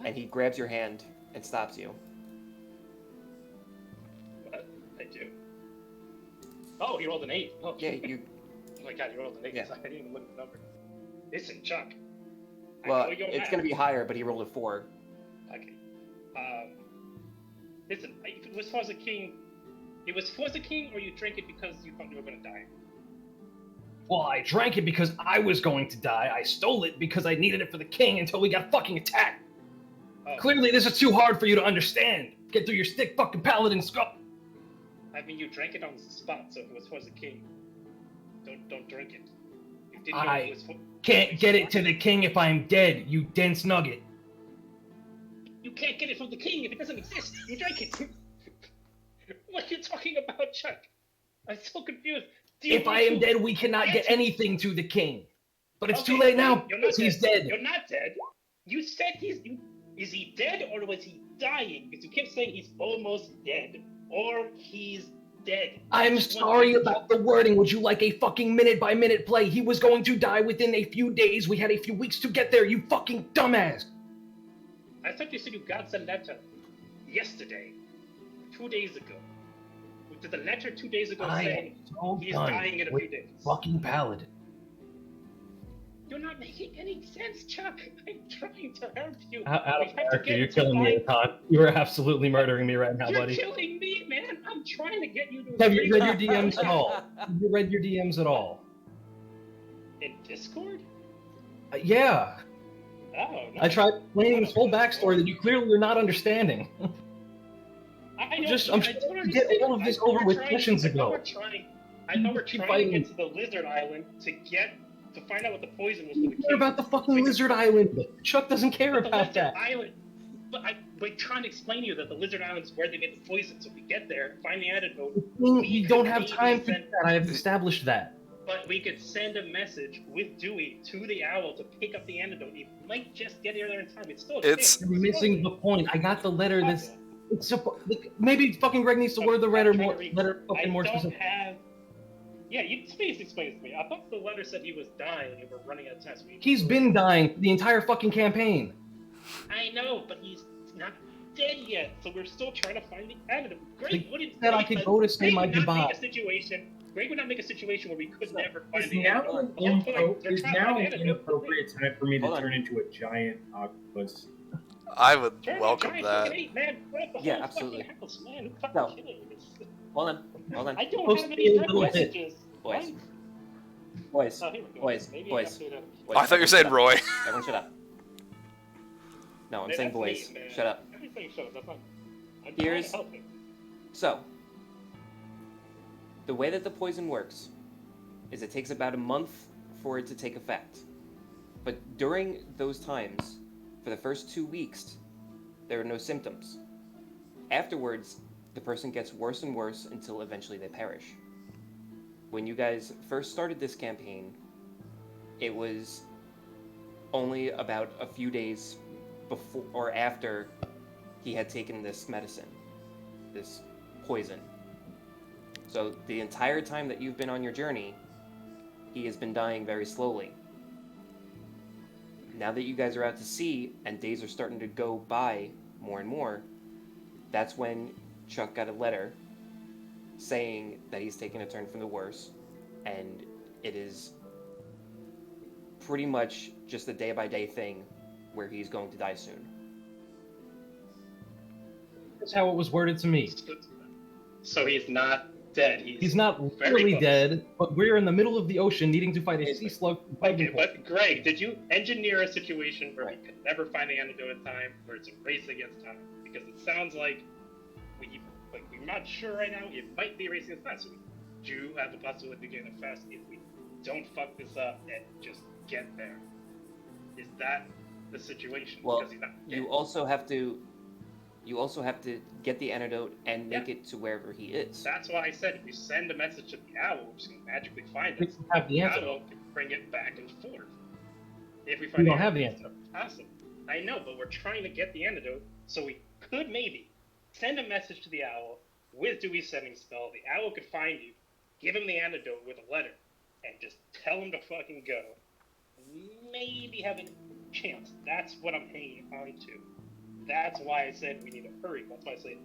and he grabs your hand and stops you. What? I do. Oh, he rolled an 8. Oh, Yeah, you. Oh my god, he rolled an 8. Yeah. I didn't even look at the number. Listen, Chuck. Well, it's gonna be higher, but he rolled a 4. Okay. Listen, if it was for the king, it was for the king, or you drank it because you thought you were gonna die? Well, I drank it because I was going to die. I stole it because I needed it for the king until we got fucking attacked. Oh. Clearly, this is too hard for you to understand. Get through your stick fucking paladin skull. I mean, you drank it on the spot, so if it was for the king, don't drink it. You didn't know I it was for, can't get it to the king if I'm dead, you dense nugget. You can't get it from the king if it doesn't exist. You drank it. What are you talking about, Chuck? I'm so confused. If I am dead, we cannot get anything to the king. But it's too Okay, late now you're not because he's dead. You're not dead. You said is he dead or was he dying? Because you kept saying he's almost dead or he's dead. I'm Which one sorry is it? about the wording. Would you like a fucking minute-by-minute play? He was going to die within a few days. We had a few weeks to get there, you fucking dumbass. I thought you said you got the letter yesterday, 2 days ago. Did the letter 2 days ago I say am so he's done dying in a with few days? fucking paladin. You're not making any sense, Chuck. I'm trying to help you. Out We of have to character, get you're to killing me, find- Todd. You are absolutely murdering me right now, You're buddy. killing me, man. I'm trying to get you to Have you agree. read your DMs at all? Have you read your DMs at all? In Discord? Yeah. Oh, no. I tried explaining this whole backstory that you clearly are not understanding. I know, I'm I trying don't to get understand. all of this I thought over we're with trying- sessions I thought ago. we're trying- I thought we're Keep trying fighting. to get to the Lizard Island to find out what the poison was for the Care king. about the fucking Lizard Island. Chuck doesn't care But the about Lizard that. Island. But we're trying to explain to you that the Lizard Island is where they made the poison. So if we get there, find the antidote. We don't have could time for maybe that. I have established that. But we could send a message with Dewey to the owl to pick up the antidote. It might just get there in time. It's still a It's- chance. You're missing the point. I got the letter this It's maybe fucking Greg needs to word the letter more I don't specific. have. Yeah, you please explain it to me. I thought the letter said he was dying and we're running out of time. He's been dying the entire fucking campaign. I know, but he's not dead yet, so we're still trying to find the antidote. Greg wouldn't. Said I could go to say my goodbye. Greg would not make a situation where we could never find Is the now antidote. an inappropriate time for me to turn into a giant octopus? I would Turn welcome giant that. fucking ape, man. Grab the Yeah, whole absolutely. fucking house, man. Who fucking No. kidding? Hold on. I don't Supposed have to be a any direct little hit. messages. Boys. Why? Boys. Oh, here we go. Boys. Maybe Boys. I have to do that. Boys, I thought you were saying Roy. Everyone shut up. No, I'm Man, saying that's boys. me, man. Shut up. Everything shut up. That's not. I'm Here's- trying to help him. So, the way that the poison works is it takes about a month for it to take effect. But during those times, for the first 2 weeks, there are no symptoms. Afterwards, the person gets worse and worse until eventually they perish. When you guys first started this campaign, it was only about a few days before or after he had taken this medicine, this poison. So the entire time that you've been on your journey, he has been dying very slowly. Now that you guys are out to sea and days are starting to go by more and more, that's when Chuck got a letter saying that he's taking a turn for the worse, and it is pretty much just a day-by-day thing where he's going to die soon. That's how it was worded to me. So he's not dead. He's not very literally close. dead, but we're in the middle of the ocean needing to fight a sea slug. Okay, but Greg, did you engineer a situation where Right. we could never find the antidote in time, where it's a race against time? Because it sounds like we're not sure right now. It might be a race against time, so we do have the possibility of getting it fast if we don't fuck this up and just get there. Is that the situation? Well, because he's not dead. you also have to get the antidote and make it to wherever he is. That's why I said if you send a message to the owl, we're just gonna magically find We it. have the The answer. owl can bring it back and forth. If we We find don't have the antidote, it's awesome. I know, but we're trying to get the antidote, so we could maybe send a message to the owl with Dewey's sending spell. The owl could find you, give him the antidote with a letter, and just tell him to fucking go. Maybe have a chance. That's what I'm hanging on to. That's why I said we need to hurry. That's why I said,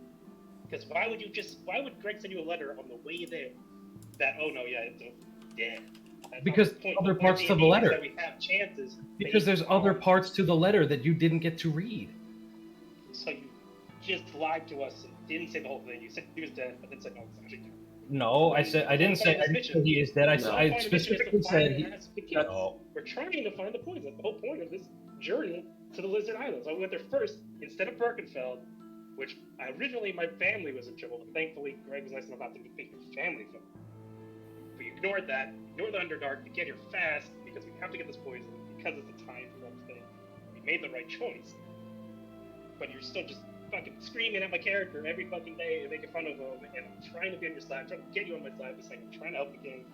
because why would Greg send you a letter on the way there that, oh no, yeah, it's dead? That's Because not the point. other The point parts to the being is letter. that we have chances. that Because he there's can other call. parts to the letter that you didn't get to read. So you just lied to us and didn't say the whole thing. You said he was dead, but then said no, it's actually dead. No, I didn't say he is dead. I specifically said he. No. We're trying to find the poison. That's the whole point of this journey to the Lizard Islands. I went there first instead of Birkenfeld, which originally my family was in trouble, but thankfully Greg was nice enough not to make your family feel. We ignored that, ignored the Underdark to get here fast because we have to get this poison because it's a time for thing. We made the right choice. But you're still just fucking screaming at my character every fucking day and making fun of him, and I'm trying to be on your side, I'm trying to get you on my side, this I'm trying to help the game,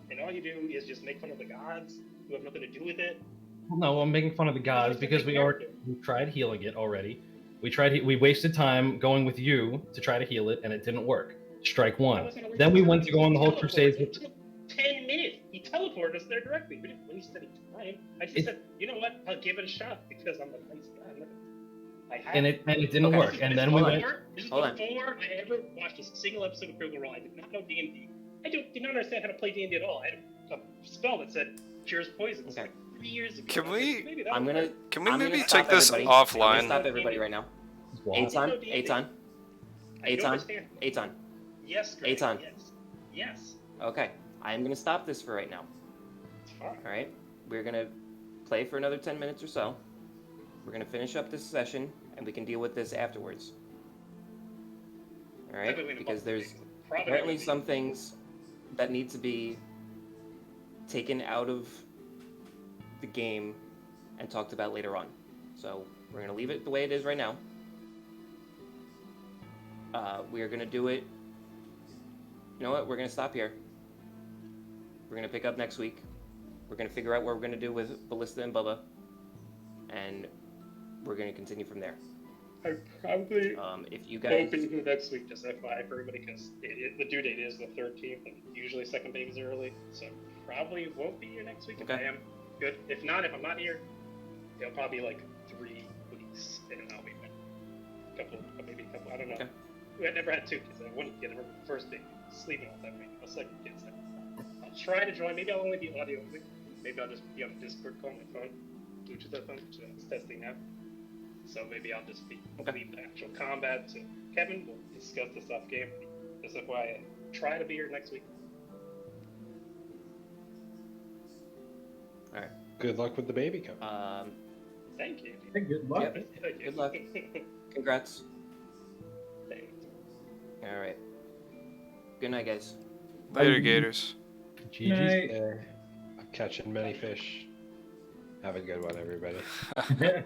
and all you do is just make fun of the gods who have nothing to do with it. No, I'm making fun of the gods because we tried healing it already. We wasted time going with you to try to heal it, and it didn't work. Strike one. Then we went to go on the whole crusade. It took 10 minutes. He teleported us there directly. We didn't waste any time. I just said, you know what? I'll give it a shot because I'm a nice guy. And it didn't Okay. work. And then we went. This is Hold on. before I ever watched a single episode of Critical Role. I did not know D&D. I did not understand how to play D&D at all. I had a spell that said cures poison. Okay. Like 3 years ago. Can I was we- like, maybe that I'm would gonna. work. Can we I'm maybe gonna stop take this everybody. I'm offline? gonna stop everybody right now. Aton, Aton, I do Aton, understand. Aton. Yes, Greg. Aton. Yes. Yes. Okay, I am gonna stop this for right now. It's fine. All right, we're gonna play for another 10 minutes or so. We're gonna finish up this session, and we can deal with this afterwards. All right, because there's apparently some things that need to be taken out of the game and talked about later on. So we're gonna leave it the way it is right now. We are gonna do it. You know what? We're gonna stop here. We're gonna pick up next week. We're gonna figure out what we're gonna do with Ballista and Bubba, and we're gonna continue from there. I probably If you won't guys, be here next week, just FYI for everybody, because the due date is the 13th, and usually second babies are early, so probably won't be here next week. If Okay. I am, good. If not, if I'm not here, it'll probably be like 3 weeks, and I'll be back. Maybe a couple, I don't know. Okay. I never had 2 kids. I had 1 kid. I remember the first baby, sleeping all that week. My second kid, so I'll try to join. Maybe I'll only be audio only. Maybe I'll just be on Discord, call my phone, Bluetooth that phone, which is testing now. So maybe I'll just leave the actual combat to Kevin. We'll discuss this off game. Just FYI, try to be here next week. all right. Good luck with the baby coming. Thank you. Hey, good luck. Yep. Thank you. Good luck. Congrats. Thanks. All right. Good night, guys. Later, Gators. GG's. Night. I'm catching many fish. Have a good one, everybody. Bye.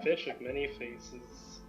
Fish of many faces.